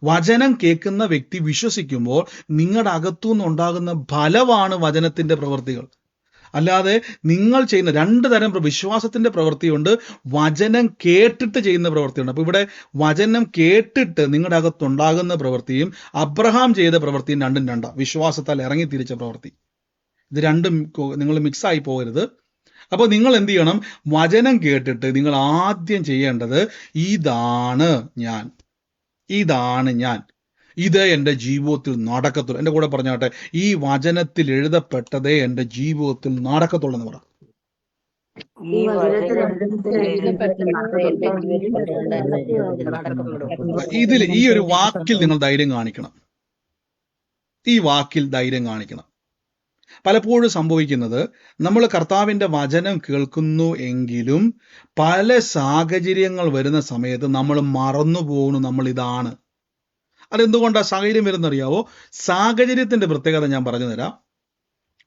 വചനം കേൾക്കുന്ന വ്യക്തി വിശ്വസിക്കുമ്പോൾ നിങ്ങളുടെ അകത്തുനിന്ന് ഉണ്ടാകുന്ന ഫലമാണ് വചനത്തിന്റെ പ്രവൃത്തികൾ. അല്ലാതെ നിങ്ങൾ ചെയ്യുന്ന രണ്ട് തരം വിശ്വാസത്തിന്റെ പ്രവൃത്തിയുണ്ട്, വചനം കേട്ടിട്ട് ചെയ്യുന്ന പ്രവൃത്തിയുണ്ട്. അപ്പൊ ഇവിടെ വചനം കേട്ടിട്ട് നിങ്ങളുടെ അകത്തുണ്ടാകുന്ന പ്രവൃത്തിയും അബ്രഹാം ചെയ്ത പ്രവൃത്തിയും രണ്ടും രണ്ടാം. വിശ്വാസത്താൽ ഇറങ്ങി തിരിച്ച പ്രവൃത്തി, ഇത് രണ്ടും നിങ്ങൾ മിക്സ് ആയി പോകരുത്. അപ്പൊ നിങ്ങൾ എന്ത് ചെയ്യണം? വചനം കേട്ടിട്ട് നിങ്ങൾ ആദ്യം ചെയ്യേണ്ടത് ഇതാണ് ഞാൻ, ഇതാണ് ഞാൻ, ഇത് എൻ്റെ ജീവിതത്തിൽ നടക്കത്തുള്ളൂ. എൻ്റെ കൂടെ പറഞ്ഞാട്ടെ, ഈ വചനത്തിൽ എഴുതപ്പെട്ടതേ എൻ്റെ ജീവിതത്തിൽ നടക്കത്തുള്ളൂ എന്ന് പറ. ഈ വചനത്തിൽ നടക്കത്തുള്ളൂ. ഇതിൽ ഈ ഒരു വാക്കിൽ നിങ്ങൾ ധൈര്യം കാണിക്കണം, ഈ വാക്കിൽ ധൈര്യം കാണിക്കണം. പലപ്പോഴും സംഭവിക്കുന്നത്, നമ്മൾ കർത്താവിന്റെ വചനം കേൾക്കുന്നു എങ്കിലും പല സാഹചര്യങ്ങൾ വരുന്ന സമയത്ത് നമ്മൾ മറന്നു പോകുന്നു നമ്മൾ ഇതാണ്. അതെന്തുകൊണ്ടാണ് സാഹചര്യം വരുന്നറിയാവോ? സാഹചര്യത്തിന്റെ പ്രത്യേകത ഞാൻ പറഞ്ഞു തരാം.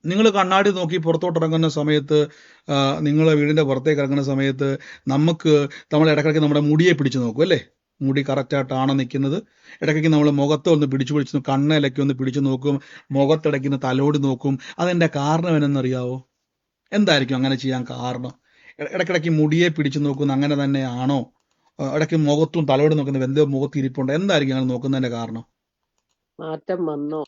നിങ്ങൾ കണ്ണാടി നോക്കി പുറത്തോട്ട് ഇറങ്ങുന്ന സമയത്ത്, നിങ്ങൾ വീടിന്റെ പുറത്തേക്ക് ഇറങ്ങുന്ന സമയത്ത് നമ്മൾ ഇടയ്ക്കിടയ്ക്ക് നമ്മുടെ മുടിയെ പിടിച്ചു നോക്കും അല്ലേ? മുടി കറക്റ്റായിട്ടാണോ നിൽക്കുന്നത്? ഇടയ്ക്ക് നമ്മൾ മുഖത്തെ ഒന്ന് പിടിച്ചു നോക്കും, കണ്ണിലൊക്കെ ഒന്ന് പിടിച്ചു നോക്കും, മുഖത്തിടയ്ക്കുന്ന തലോടി നോക്കും. അതെന്റെ കാരണം എന്നറിയാവോ? എന്തായിരിക്കും അങ്ങനെ ചെയ്യാൻ കാരണം? ഇടയ്ക്കിടയ്ക്ക് മുടിയെ പിടിച്ചു നോക്കുന്ന അങ്ങനെ തന്നെയാണോ? ഇടയ്ക്ക് മുഖത്തും തലോടി നോക്കുന്ന എന്തോ മുഖത്ത് ഇരിപ്പുണ്ട്, എന്തായിരിക്കും അങ്ങനെ നോക്കുന്നതിന്റെ കാരണം? മാറ്റം വന്നോ?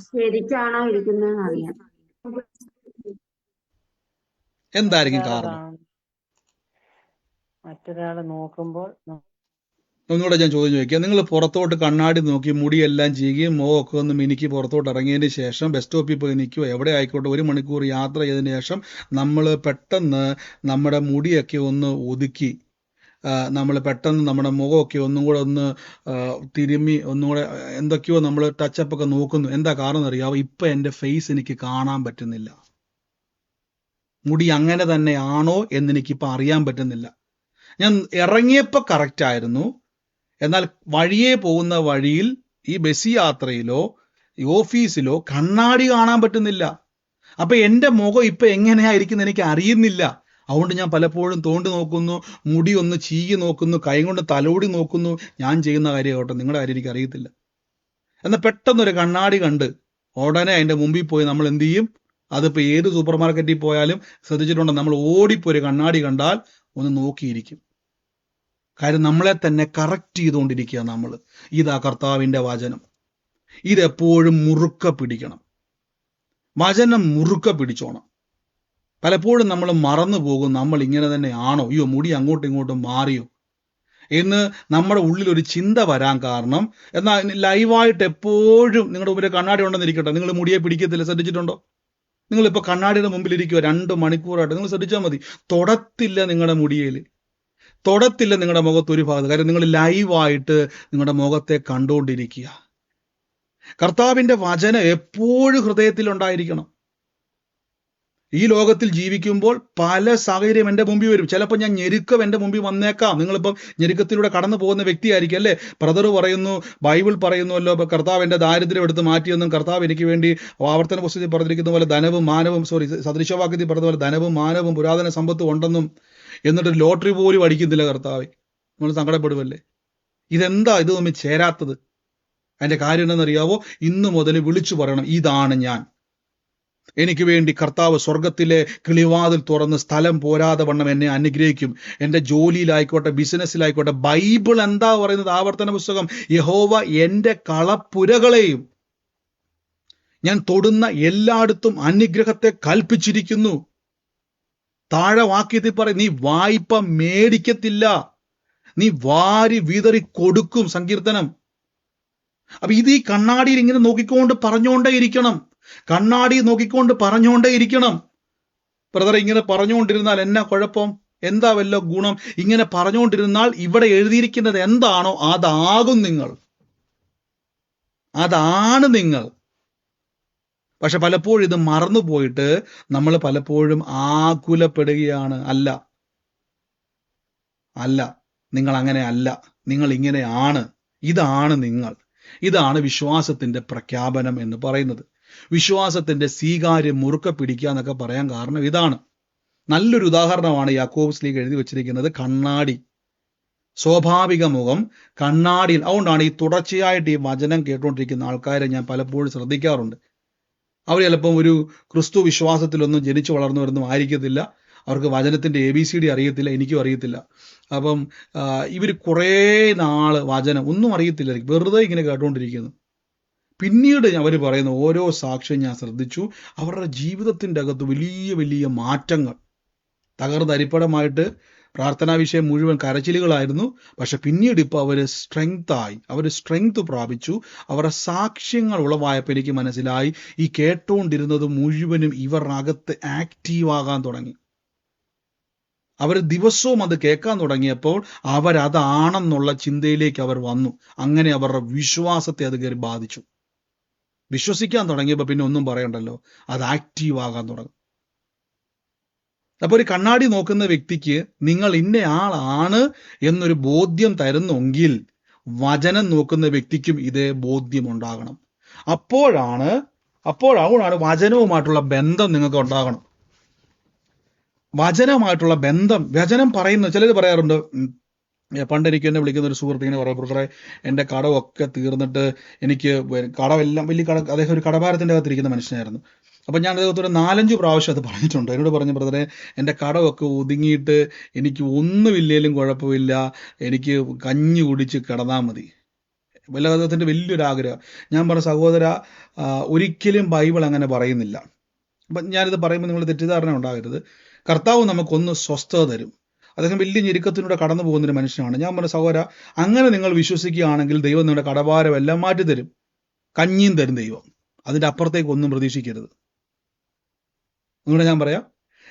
ശരിക്കാണോ ഇരിക്കുന്നതെന്ന് അറിയാം. എന്തായിരിക്കും കാരണം? മറ്റൊരാള് നോക്കുമ്പോൾ ഒന്നുകൂടെ ഞാൻ ചോദ്യം ചോദിക്കാം. നിങ്ങൾ പുറത്തോട്ട് കണ്ണാടി നോക്കി മുടിയെല്ലാം ചെയ്യുകയും മുഖമൊക്കെ ഒന്ന് മിനുക്കി പുറത്തോട്ട് ഇറങ്ങിയതിന് ശേഷം ബസ് സ്റ്റോപ്പിൽ പോയി നിൽക്കുമോ, എവിടെ ആയിക്കോട്ടെ, 1 മണിക്കൂർ യാത്ര ചെയ്തതിന് ശേഷം നമ്മൾ പെട്ടെന്ന് നമ്മുടെ മുടിയൊക്കെ ഒന്ന് ഒതുക്കി, നമ്മൾ പെട്ടെന്ന് നമ്മുടെ മുഖമൊക്കെ ഒന്നും കൂടെ ഒന്ന് തിരുമ്മി ഒന്നും കൂടെ എന്തൊക്കെയോ നമ്മൾ ടച്ചപ്പ് ഒക്കെ നോക്കുന്നു. എന്താ കാരണം എന്നറിയാവോ? ഇപ്പം എൻ്റെ ഫേസ് എനിക്ക് കാണാൻ പറ്റുന്നില്ല, മുടി അങ്ങനെ തന്നെയാണോ എന്നെനിക്കിപ്പോൾ അറിയാൻ പറ്റുന്നില്ല. ഞാൻ ഇറങ്ങിയപ്പോൾ കറക്റ്റ് ആയിരുന്നു, എന്നാൽ വഴിയെ പോകുന്ന വഴിയിൽ ഈ ബസ് യാത്രയിലോ ഈ ഓഫീസിലോ കണ്ണാടി കാണാൻ പറ്റുന്നില്ല. അപ്പൊ എൻ്റെ മുഖം ഇപ്പൊ എങ്ങനെയായിരിക്കും എനിക്ക് അറിയുന്നില്ല. അതുകൊണ്ട് ഞാൻ പലപ്പോഴും തോണ്ടി നോക്കുന്നു, മുടി ഒന്ന് ചീകി നോക്കുന്നു, കൈ കൊണ്ട് തലോടി നോക്കുന്നു. ഞാൻ ചെയ്യുന്ന കാര്യമാവട്ടെ, നിങ്ങളുടെ കാര്യം എനിക്ക് അറിയത്തില്ല. എന്നാൽ പെട്ടെന്നൊരു കണ്ണാടി കണ്ട് ഉടനെ അതിന്റെ മുമ്പിൽ പോയി നമ്മൾ എന്ത് ചെയ്യും? അതിപ്പോ ഏത് സൂപ്പർ മാർക്കറ്റിൽ പോയാലും ശ്രദ്ധിച്ചിട്ടുണ്ടോ, നമ്മൾ ഓടിപ്പോയി ഒരു കണ്ണാടി കണ്ടാൽ ഒന്ന് നോക്കിയിരിക്കും. കാര്യം നമ്മളെ തന്നെ കറക്റ്റ് ചെയ്തുകൊണ്ടിരിക്കുക നമ്മൾ. ഇതാ കർത്താവിന്റെ വചനം. ഇതെപ്പോഴും മുറുക്ക പിടിക്കണം, വചനം മുറുക്ക പിടിച്ചോണം. പലപ്പോഴും നമ്മൾ മറന്നു പോകും, നമ്മൾ ഇങ്ങനെ തന്നെ ആണോ, അയ്യോ മുടി അങ്ങോട്ടും ഇങ്ങോട്ടും മാറിയോ എന്ന് നമ്മുടെ ഉള്ളിൽ ഒരു ചിന്ത വരാൻ കാരണം. എന്നാൽ ലൈവായിട്ട് എപ്പോഴും നിങ്ങളുടെ മുമ്പിൽ കണ്ണാടി ഉണ്ടെന്നിരിക്കട്ടെ, നിങ്ങൾ മുടിയെ പിടിക്കത്തില്ല, ശ്രദ്ധിച്ചിട്ടുണ്ടോ? നിങ്ങളിപ്പോൾ കണ്ണാടിയുടെ മുമ്പിൽ ഇരിക്കുക 2 മണിക്കൂറായിട്ട്, നിങ്ങൾ ശ്രദ്ധിച്ചാൽ മതി, തൊടത്തില്ല നിങ്ങളുടെ മുടിയിൽ, തൊടത്തില്ല നിങ്ങളുടെ മുഖത്ത് ഒരു ഭാഗത്ത്. കാര്യം നിങ്ങൾ ലൈവായിട്ട് നിങ്ങളുടെ മുഖത്തെ കണ്ടുകൊണ്ടിരിക്കുക. കർത്താവിന്റെ വചനം എപ്പോഴും ഹൃദയത്തിൽ ഉണ്ടായിരിക്കണം. ഈ ലോകത്തിൽ ജീവിക്കുമ്പോൾ പല സാഹചര്യം എൻ്റെ മുമ്പിൽ വരും. ചിലപ്പോൾ ഞാൻ ഞെരുക്കം എൻ്റെ മുമ്പിൽ വന്നേക്കാം. നിങ്ങളിപ്പം ഞെരുക്കത്തിലൂടെ കടന്നു പോകുന്ന വ്യക്തിയായിരിക്കും അല്ലേ? ബ്രദർ പറയുന്നു, ബൈബിൾ പറയുന്നുവല്ലോ, കർത്താവിന്റെ ദാരിദ്ര്യം എടുത്ത് മാറ്റിയെന്നും കർത്താവ് എനിക്ക് വേണ്ടി ആവർത്തന പുസ്തകത്തിൽ പറഞ്ഞിരിക്കുന്ന പോലെ സദൃശവാക്യത്തിൽ പറഞ്ഞ പോലെ ധനവും മാനവും പുരാതന സമ്പത്തും ഉണ്ടെന്നും, എന്നിട്ട് ലോട്ടറി പോലും അടിക്കുന്നില്ല കർത്താവ്. നമ്മൾ സങ്കടപ്പെടുവല്ലേ? ഇതെന്താ ഇത് തമ്മിൽ ചേരാത്തത്? അതിന്റെ കാര്യം എന്താണെന്നറിയാവോ? ഇന്നു മുതൽ വിളിച്ചു പറയണം, ഇതാണ് ഞാൻ. എനിക്ക് വേണ്ടി കർത്താവ് സ്വർഗത്തിലെ കിളിവാതിൽ തുറന്ന് സ്ഥലം പോരാതെ വണ്ണം എന്നെ അനുഗ്രഹിക്കും. എൻ്റെ ജോലിയിലായിക്കോട്ടെ, ബിസിനസ്സിലായിക്കോട്ടെ. ബൈബിൾ എന്താ പറയുന്നത്? ആവർത്തന പുസ്തകം, യഹോവ എൻ്റെ കളപ്പുരകളെയും ഞാൻ തൊടുന്ന എല്ലായിടത്തും അനുഗ്രഹത്തെ കൽപ്പിച്ചിരിക്കുന്നു. താഴെ വാക്യത്തിൽ പറയും, നീ വായ്പ മേടിക്കത്തില്ല, നീ വാരി വിതറി കൊടുക്കും. സങ്കീർത്തനം. അപ്പൊ ഇത് ഈ കണ്ണാടിയിൽ ഇങ്ങനെ നോക്കിക്കൊണ്ട് പറഞ്ഞുകൊണ്ടേ ഇരിക്കണം, കണ്ണാടി നോക്കിക്കൊണ്ട് പറഞ്ഞുകൊണ്ടേ ഇരിക്കണം. ബ്രദർ, ഇങ്ങനെ പറഞ്ഞുകൊണ്ടിരുന്നാൽ എന്നാ കുഴപ്പം? എന്താ വല്ല ഗുണം? ഇങ്ങനെ പറഞ്ഞുകൊണ്ടിരുന്നാൽ ഇവിടെ എഴുതിയിരിക്കുന്നത് എന്താണോ അതാകും നിങ്ങൾ, അതാണ് നിങ്ങൾ. പക്ഷെ പലപ്പോഴും ഇത് മറന്നുപോയിട്ട് നമ്മൾ പലപ്പോഴും ആകുലപ്പെടുകയാണ്. അല്ല അല്ല, നിങ്ങൾ അങ്ങനെ അല്ല, നിങ്ങൾ ഇങ്ങനെയാണ്, ഇതാണ് നിങ്ങൾ. ഇതാണ് വിശ്വാസത്തിന്റെ പ്രഖ്യാപനം എന്ന് പറയുന്നത്. വിശ്വാസത്തിന്റെ സ്വീകാര്യം മുറുക്ക പിടിക്കുക എന്നൊക്കെ പറയാൻ കാരണം ഇതാണ്. നല്ലൊരു ഉദാഹരണമാണ് യാക്കോബ് ശ്ലീഹ എഴുതി വെച്ചിരിക്കുന്നത്. കണ്ണാടി, സ്വാഭാവിക മുഖം കണ്ണാടിയിൽ. അതുകൊണ്ടാണ് ഈ തുടർച്ചയായിട്ട് ഈ വചനം കേട്ടുകൊണ്ടിരിക്കുന്ന ആൾക്കാരെ ഞാൻ പലപ്പോഴും ശ്രദ്ധിക്കാറുണ്ട്. അവർ ചിലപ്പം ഒരു ക്രിസ്തു വിശ്വാസത്തിലൊന്നും ജനിച്ചു വളർന്നവരൊന്നും ആയിരിക്കത്തില്ല. അവർക്ക് വചനത്തിന്റെ ABCD അറിയത്തില്ല, എനിക്കും അറിയത്തില്ല. അപ്പം ഇവർ കുറേ നാള് വചനം ഒന്നും അറിയത്തില്ലായിരിക്കും, വെറുതെ ഇങ്ങനെ കേട്ടുകൊണ്ടിരിക്കുന്നു. പിന്നീട് അവർ പറയുന്ന ഓരോ സാക്ഷ്യം ഞാൻ ശ്രദ്ധിച്ചു. അവരുടെ ജീവിതത്തിൻ്റെ അകത്ത് വലിയ വലിയ മാറ്റങ്ങൾ, തകർന്നരിപ്പടമായിട്ട് പ്രാർത്ഥനാ വിഷയം മുഴുവൻ കരച്ചിലുകളായിരുന്നു. പക്ഷെ പിന്നീട് ഇപ്പോൾ അവർ സ്ട്രെങ്ത് പ്രാപിച്ചു. അവരുടെ സാക്ഷ്യങ്ങൾ ഉളവായപ്പോൾ എനിക്ക് മനസ്സിലായി, ഈ കേട്ടുകൊണ്ടിരുന്നത് മുഴുവനും ഇവരുടെ ആക്റ്റീവാകാൻ തുടങ്ങി. അവർ ദിവസവും അത് കേൾക്കാൻ തുടങ്ങിയപ്പോൾ അവരതാണെന്നുള്ള ചിന്തയിലേക്ക് അവർ വന്നു. അങ്ങനെ അവരുടെ വിശ്വാസത്തെ അത് കയറി ബാധിച്ചു. വിശ്വസിക്കാൻ തുടങ്ങിയപ്പോൾ പിന്നെ ഒന്നും പറയണ്ടല്ലോ, അത് ആക്റ്റീവ് ആകാൻ തുടങ്ങും. അപ്പോൾ ഒരു കണ്ണാടി നോക്കുന്ന വ്യക്തിക്ക് നിങ്ങൾ ഇന്ന ആളാണ് എന്നൊരു ബോധ്യം തരുന്നെങ്കിൽ വചനം നോക്കുന്ന വ്യക്തിക്കും ഇതേ ബോധ്യം ഉണ്ടാകണം. അപ്പോഴാണ് വചനവുമായിട്ടുള്ള ബന്ധം നിങ്ങൾക്ക് ഉണ്ടാകണം. വചനമായിട്ടുള്ള ബന്ധം, വചനം പറയുന്നു. ചിലർ പറയാറുണ്ട്, പണ്ട് എനിക്ക് എന്നെ വിളിക്കുന്ന ഒരു സുഹൃത്ത് ഇങ്ങനെ പറയാം, ബ്രദറെ എൻ്റെ കടമൊക്കെ തീർന്നിട്ട് എനിക്ക് കടമെല്ലാം വലിയ അദ്ദേഹം ഒരു കടഭാരത്തിൻ്റെ അകത്തിരിക്കുന്ന മനുഷ്യനായിരുന്നു. അപ്പം ഞാൻ അദ്ദേഹത്തോട് 4-5 പ്രാവശ്യം അത് പറഞ്ഞിട്ടുണ്ട്. എന്നോട് പറഞ്ഞു, ബ്രദറെ എൻ്റെ കടമൊക്കെ ഒതുങ്ങിയിട്ട് എനിക്ക് ഒന്നുമില്ലേലും കുഴപ്പമില്ല, എനിക്ക് കഞ്ഞി കുടിച്ച് കിടന്നാൽ മതി. അദ്ദേഹത്തിൻ്റെ വലിയൊരു ആഗ്രഹം. ഞാൻ പറഞ്ഞ, സഹോദര, ഒരിക്കലും ബൈബിൾ അങ്ങനെ പറയുന്നില്ല. അപ്പം ഞാനിത് പറയുമ്പോൾ നിങ്ങൾ തെറ്റിദ്ധാരണ ഉണ്ടാകരുത്. കർത്താവ് നമുക്കൊന്ന് സ്വസ്ഥത തരും. അദ്ദേഹം വലിയ ഞെരുക്കത്തിലൂടെ കടന്നു പോകുന്നൊരു മനുഷ്യനാണ്. ഞാൻ പറഞ്ഞ, സഹോദര, അങ്ങനെ നിങ്ങൾ വിശ്വസിക്കുകയാണെങ്കിൽ ദൈവം നിങ്ങളുടെ കടഭാരം എല്ലാം മാറ്റിത്തരും, കഞ്ഞിയും തരും ദൈവം. അതിൻ്റെ അപ്പുറത്തേക്ക് ഒന്നും പ്രതീക്ഷിക്കരുത്. നിങ്ങളോട് ഞാൻ പറയാം,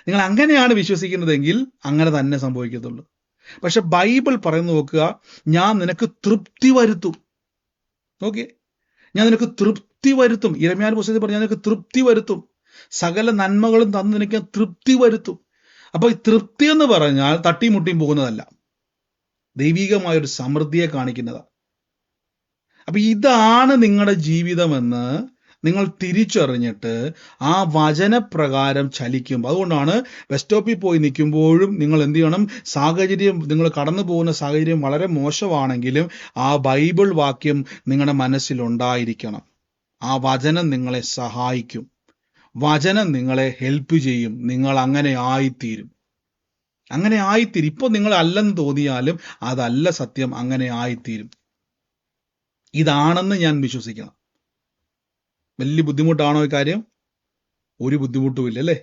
നിങ്ങൾ അങ്ങനെയാണ് വിശ്വസിക്കുന്നതെങ്കിൽ അങ്ങനെ തന്നെ സംഭവിക്കത്തുള്ളൂ. പക്ഷെ ബൈബിൾ പറയുന്നു നോക്കുക, ഞാൻ നിനക്ക് തൃപ്തി വരുത്തും. ഓക്കെ, ഞാൻ നിനക്ക് തൃപ്തി വരുത്തും. യിരെമ്യാവിന്റെ പുസ്തകത്തിൽ പറഞ്ഞു, ഞാൻ നിനക്ക് തൃപ്തി വരുത്തും, സകല നന്മകളും തന്ന് നിനക്ക് തൃപ്തി വരുത്തും. അപ്പൊ ഈ തൃപ്തി എന്ന് പറഞ്ഞാൽ തട്ടിമുട്ടിയും പോകുന്നതല്ല, ദൈവികമായൊരു സമൃദ്ധിയെ കാണിക്കുന്നതാണ്. അപ്പൊ ഇതാണ് നിങ്ങളുടെ ജീവിതമെന്ന് നിങ്ങൾ തിരിച്ചറിഞ്ഞിട്ട് ആ വചനപ്രകാരം ചലിക്കും. അതുകൊണ്ടാണ് ബസ് സ്റ്റോപ്പിൽ പോയി നിൽക്കുമ്പോഴും നിങ്ങൾ എന്ത് ചെയ്യണം, സാഹചര്യം, നിങ്ങൾ കടന്നു പോകുന്ന സാഹചര്യം വളരെ മോശമാണെങ്കിലും ആ ബൈബിൾ വാക്യം നിങ്ങളുടെ മനസ്സിലുണ്ടായിരിക്കണം. ആ വചനം നിങ്ങളെ സഹായിക്കും, വചനം നിങ്ങളെ ഹെൽപ്പ് ചെയ്യും. നിങ്ങൾ അങ്ങനെ ആയിത്തീരും. ഇപ്പൊ നിങ്ങൾ അല്ലെന്ന് തോന്നിയാലും അതല്ല സത്യം, അങ്ങനെ ആയിത്തീരും. ഇതാണെന്ന് ഞാൻ വിശ്വസിക്കണം. വലിയ ബുദ്ധിമുട്ടാണോ ഈ കാര്യം? ഒരു ബുദ്ധിമുട്ടുമില്ല അല്ലേ?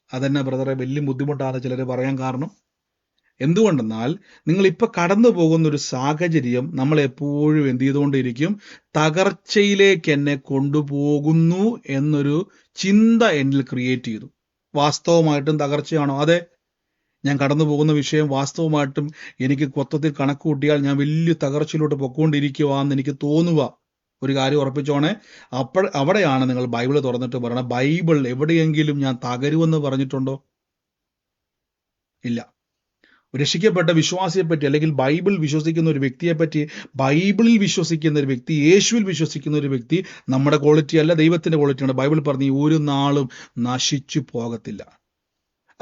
അതെന്നെ ബ്രദറെ വലിയ ബുദ്ധിമുട്ടാണ് ചിലർ പറയാൻ കാരണം. എന്തുകൊണ്ടെന്നാൽ നിങ്ങളിപ്പോൾ കടന്നു പോകുന്ന ഒരു സാഹചര്യം നമ്മൾ എപ്പോഴും എന്ത് ചെയ്തുകൊണ്ടിരിക്കും, തകർച്ചയിലേക്ക് എന്നെ കൊണ്ടുപോകുന്നു എന്നൊരു ചിന്ത എന്നിൽ ക്രിയേറ്റ് ചെയ്തു. വാസ്തവമായിട്ടും തകർച്ചയാണോ? അതെ, ഞാൻ കടന്നു പോകുന്ന വിഷയം വാസ്തവമായിട്ടും എനിക്ക് മൊത്തത്തിൽ കണക്ക് കൂട്ടിയാൽ ഞാൻ വലിയ തകർച്ചയിലോട്ട് പൊക്കോണ്ടിരിക്കുവാന്ന് എനിക്ക് തോന്നുക. ഒരു കാര്യം ഉറപ്പിച്ചോണേ, അവിടെയാണ് നിങ്ങൾ ബൈബിൾ തുറന്നിട്ട് പറയണം, ബൈബിൾ എവിടെയെങ്കിലും ഞാൻ തകരുമെന്ന് പറഞ്ഞിട്ടുണ്ടോ? ഇല്ല. രക്ഷിക്കപ്പെട്ട വിശ്വാസിയെപ്പറ്റി അല്ലെങ്കിൽ ബൈബിൾ വിശ്വസിക്കുന്ന ഒരു വ്യക്തിയെപ്പറ്റി, ബൈബിളിൽ വിശ്വസിക്കുന്ന ഒരു വ്യക്തി, യേശുവിൽ വിശ്വസിക്കുന്ന ഒരു വ്യക്തി നമ്മുടെ ക്വാളിറ്റി അല്ല, ദൈവത്തിന്റെ ക്വാളിറ്റിയാണ്. ബൈബിൾ പറഞ്ഞ് ഒരു നാളും നശിച്ചു പോകത്തില്ല.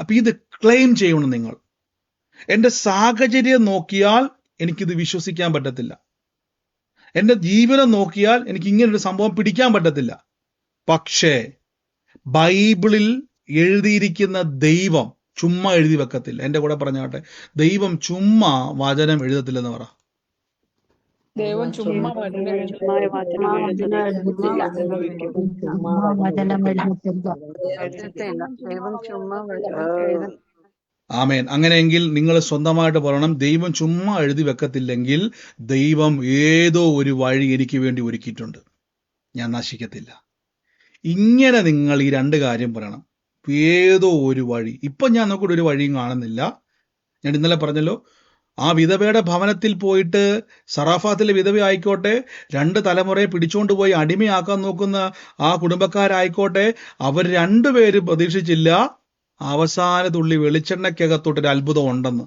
അപ്പൊ ഇത് ക്ലെയിം ചെയ്യണം നിങ്ങൾ. എൻ്റെ സാഹചര്യം നോക്കിയാൽ എനിക്കിത് വിശ്വസിക്കാൻ പറ്റത്തില്ല, എൻ്റെ ജീവിതം നോക്കിയാൽ എനിക്ക് ഇങ്ങനൊരു സംഭവം പിടിക്കാൻ പറ്റത്തില്ല. പക്ഷേ ബൈബിളിൽ എഴുതിയിരിക്കുന്ന ദൈവം ചുമ്മാ എഴുതി വെക്കത്തില്ല. എൻ്റെ കൂടെ പറഞ്ഞാട്ടെ, ദൈവം ചുമ്മാ വചനം എഴുതത്തില്ലെന്ന് പറ. ദൈവം ചുമ്മാ വചനം ആമേൻ. അങ്ങനെയെങ്കിൽ നിങ്ങൾ സ്വന്തമായിട്ട് പറയണം, ദൈവം ചുമ്മാ എഴുതി വെക്കത്തില്ലെങ്കിൽ ദൈവം ഏതോ ഒരു വഴി എനിക്ക് വേണ്ടി ഒരുക്കിയിട്ടുണ്ട്, ഞാൻ നശിക്കത്തില്ല. ഇങ്ങനെ നിങ്ങൾ ഈ 2 കാര്യം പറയണം. ഏതോ ഒരു വഴി. ഇപ്പം ഞാൻ നോക്കൂടെ ഒരു വഴിയും കാണുന്നില്ല. ഞാൻ ഇന്നലെ പറഞ്ഞല്ലോ, ആ വിധവയുടെ ഭവനത്തിൽ പോയിട്ട്, സറാഫാത്തിലെ വിധവ ആയിക്കോട്ടെ, 2 തലമുറയെ പിടിച്ചുകൊണ്ട് പോയി അടിമയാക്കാൻ നോക്കുന്ന ആ കുടുംബക്കാരായിക്കോട്ടെ, അവർ 2 പേരും പ്രതീക്ഷിച്ചില്ല അവസാന തുള്ളി വെളിച്ചെണ്ണയ്ക്കകത്തോട്ടൊരു അത്ഭുതം ഉണ്ടെന്ന്.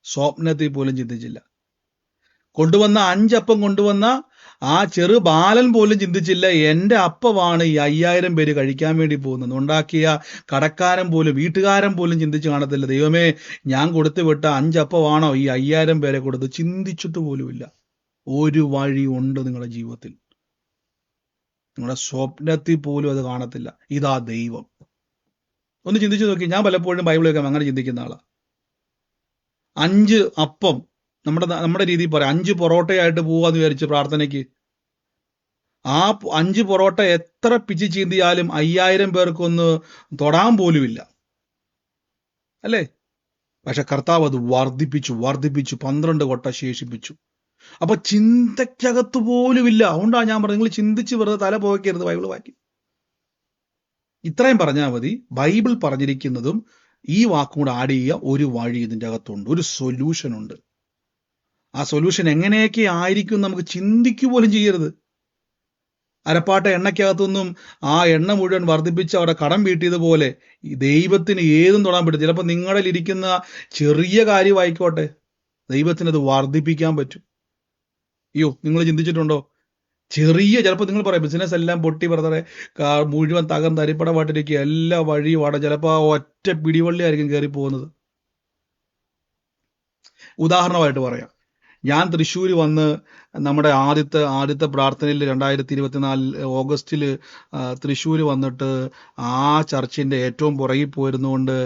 സ്വപ്നത്തിൽ പോലും ചിന്തിച്ചില്ല. കൊണ്ടുവന്ന 5 അപ്പം കൊണ്ടുവന്ന ആ ചെറു ബാലൻ പോലും ചിന്തിച്ചില്ല എൻ്റെ അപ്പമാണ് ഈ 5000 പേര് കഴിക്കാൻ വേണ്ടി പോകുന്നത്. ഉണ്ടാക്കിയ കടക്കാരൻ പോലും, വീട്ടുകാരൻ പോലും ചിന്തിച്ച് കാണത്തില്ല, ദൈവമേ ഞാൻ കൊടുത്തു വിട്ട 5 അപ്പമാണോ ഈ 5000 പേരെ കൊടുത്ത്. ചിന്തിച്ചിട്ട് പോലുമില്ല. ഒരു വഴി ഉണ്ട് നിങ്ങളുടെ ജീവിതത്തിൽ. നിങ്ങളുടെ സ്വപ്നത്തിൽ പോലും അത് കാണത്തില്ല. ഇതാ ദൈവം. ഒന്ന് ചിന്തിച്ചു നോക്കി. ഞാൻ പലപ്പോഴും ബൈബിൾ കേൾക്കാം അങ്ങനെ ചിന്തിക്കുന്ന ആളാ. 5 അപ്പം നമ്മുടെ രീതിയിൽ പറയാം, 5 പൊറോട്ടയായിട്ട് പോവാന്ന് വിചാരിച്ച് പ്രാർത്ഥനയ്ക്ക്. ആ 5 പൊറോട്ട എത്ര പിച്ചി ചീന്തിയാലും 5000 പേർക്കൊന്ന് തൊടാൻ പോലുമില്ല, അല്ലേ? പക്ഷെ കർത്താവ് അത് വർദ്ധിപ്പിച്ചു 12 കൊട്ട ശേഷിപ്പിച്ചു. അപ്പൊ ചിന്തക്കകത്ത് പോലുമില്ല. അതുകൊണ്ടാണ് ഞാൻ പറഞ്ഞത്, നിങ്ങൾ ചിന്തിച്ച് വെറുതെ തല പോകരുത്, ബൈബിൾ വായിക്കും. ഇത്രയും പറഞ്ഞാൽ മതി. ബൈബിൾ പറഞ്ഞിരിക്കുന്നതും ഈ വാക്കും കൂടെ ആഡ് ചെയ്യുക. ഒരു വഴി ഇതിൻ്റെ അകത്തുണ്ട്, ഒരു സൊല്യൂഷൻ ഉണ്ട്. ആ സൊല്യൂഷൻ എങ്ങനെയൊക്കെ ആയിരിക്കും നമുക്ക് ചിന്തിക്കുക പോലും ചെയ്യരുത്. അരപ്പാട്ട എണ്ണയ്ക്കകത്തൊന്നും ആ എണ്ണ മുഴുവൻ വർദ്ധിപ്പിച്ച് അവിടെ കടം വീട്ടിയതുപോലെ ഈ ദൈവത്തിന് ഏതും തൊടാൻ പറ്റും. ചിലപ്പോൾ നിങ്ങളിൽ ഇരിക്കുന്ന ചെറിയ കാര്യമായിക്കോട്ടെ, ദൈവത്തിന് അത് വർദ്ധിപ്പിക്കാൻ പറ്റും. അയ്യോ, നിങ്ങൾ ചിന്തിച്ചിട്ടുണ്ടോ? ചിലപ്പോൾ നിങ്ങൾ പറയാം ബിസിനസ് എല്ലാം പൊട്ടി ബ്രദറെ, മുഴുവൻ തരിപ്പടമായിട്ടിരിക്കുക, എല്ലാ വഴിയും അവിടെ, ചിലപ്പോൾ ആ ഒറ്റ പിടിവള്ളി ആയിരിക്കും കയറി പോകുന്നത്. ഉദാഹരണമായിട്ട് പറയാം, ഞാൻ തൃശ്ശൂർ വന്ന് നമ്മുടെ ആദ്യത്തെ പ്രാർത്ഥനയിൽ 2024 ഓഗസ്റ്റിൽ തൃശ്ശൂർ വന്നിട്ട് ആ ചർച്ചിന്റെ ഏറ്റവും പുറകിൽ പോയിരുന്നുകൊണ്ട്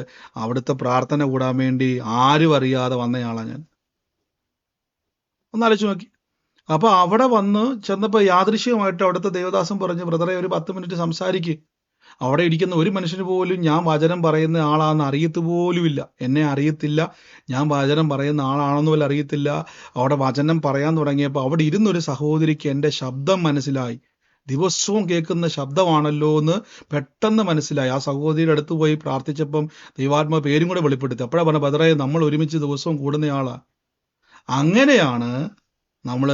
അവിടുത്തെ പ്രാർത്ഥന കൂടാൻ വേണ്ടി ആരും അറിയാതെ വന്നയാളാണ് ഞാൻ. ഒന്നാലോചിച്ച് നോക്കി. അപ്പൊ അവിടെ വന്ന് ചെന്നപ്പോൾ യാദൃശ്യമായിട്ട് അവിടുത്തെ ദേവദാസൻ പറഞ്ഞു, ബ്രദറെ ഒരു 10 മിനിറ്റ് സംസാരിക്ക്. അവിടെ ഇരിക്കുന്ന ഒരു മനുഷ്യന് പോലും ഞാൻ വചനം പറയുന്ന ആളാണെന്ന് അറിയത്ത് പോലുമില്ല. എന്നെ അറിയത്തില്ല, ഞാൻ വചനം പറയുന്ന ആളാണെന്ന് പോലും അറിയത്തില്ല. അവിടെ വചനം പറയാൻ തുടങ്ങിയപ്പോൾ അവിടെ ഇരുന്നൊരു സഹോദരിക്ക് എൻ്റെ ശബ്ദം മനസ്സിലായി. ദിവസവും കേൾക്കുന്ന ശബ്ദമാണല്ലോ എന്ന് പെട്ടെന്ന് മനസ്സിലായി. ആ സഹോദരിയുടെ അടുത്ത് പോയി പ്രാർത്ഥിച്ചപ്പം ദൈവാത്മ പേരും കൂടെ വെളിപ്പെടുത്തി. അപ്പോഴാണ് പറഞ്ഞ, ബ്രദറെ നമ്മൾ ഒരുമിച്ച് ദിവസവും കൂടുന്നയാളാ. അങ്ങനെയാണ് നമ്മൾ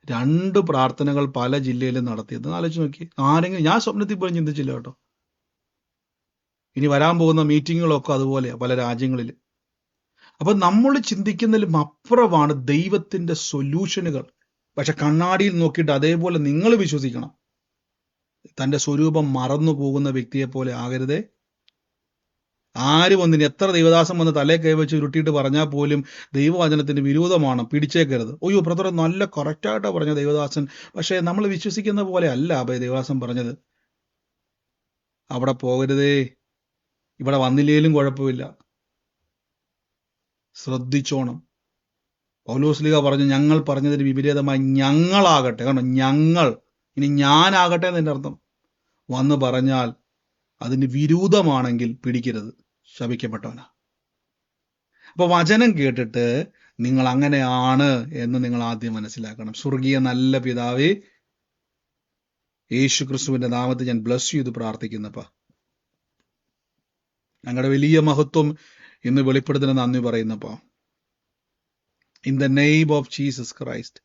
2 പ്രാർത്ഥനകൾ പല ജില്ലയിലും നടത്തിയത്. ആലോചിച്ച് നോക്കി. ആരെങ്കിലും, ഞാൻ സ്വപ്നത്തിൽ പോലും ചിന്തിച്ചില്ല കേട്ടോ. ഇനി വരാൻ പോകുന്ന മീറ്റിങ്ങുകളൊക്കെ അതുപോലെയാണ് പല രാജ്യങ്ങളിൽ. അപ്പൊ നമ്മൾ ചിന്തിക്കുന്നതിലും അപ്പുറമാണ് ദൈവത്തിന്റെ സൊല്യൂഷനുകൾ. പക്ഷെ കണ്ണാടിയിൽ നോക്കിയിട്ട് അതേപോലെ നിങ്ങൾ വിശ്വസിക്കണം. തന്റെ സ്വരൂപം മറന്നു പോകുന്ന വ്യക്തിയെ പോലെ ആകരുതേ. ആര് വന്നിന് എത്ര ദൈവദാസം വന്ന് തലേ കൈവച്ച് ഉരുട്ടിയിട്ട് പറഞ്ഞാൽ പോലും ദൈവവചനത്തിന് വിരോധമാണ്, പിടിച്ചേക്കരുത്. അയ്യോ ബ്രദർ നല്ല കറക്റ്റായിട്ടാണ് പറഞ്ഞ ദൈവദാസൻ, പക്ഷെ നമ്മൾ വിശ്വസിക്കുന്ന പോലെ അല്ല ദൈവദാസൻ പറഞ്ഞത്. അവിടെ പോകരുതേ. ഇവിടെ വന്നില്ലേലും കുഴപ്പമില്ല, ശ്രദ്ധിച്ചോണം. പൗലോസ്ലീഹ പറഞ്ഞു, ഞങ്ങൾ പറഞ്ഞതിന് വിപരീതമായി ഞങ്ങളാകട്ടെ. കാരണം ഞങ്ങൾ, ഇനി ഞാനാകട്ടെ എന്നതിൻ്റെ അർത്ഥം. വന്ന് പറഞ്ഞാൽ അതിന് വിരുദ്ധമാണെങ്കിൽ പിടിക്കരുത്, ശപിക്കപ്പെട്ടവനാ. അപ്പൊ വചനം കേട്ടിട്ട് നിങ്ങൾ അങ്ങനെയാണ് എന്ന് നിങ്ങൾ ആദ്യം മനസ്സിലാക്കണം. സ്വർഗീയ നല്ല പിതാവേ, യേശു ക്രിസ്തുവിന്റെ നാമത്തിൽ ഞാൻ ബ്ലസ് ചെയ്ത് പ്രാർത്ഥിക്കുന്നപ്പാ. ഞങ്ങളുടെ വലിയ മഹത്വം ഇന്ന് വെളിപ്പെടുത്തുന്ന നന്ദി പറയുന്നപ്പാ. In the name of Jesus Christ,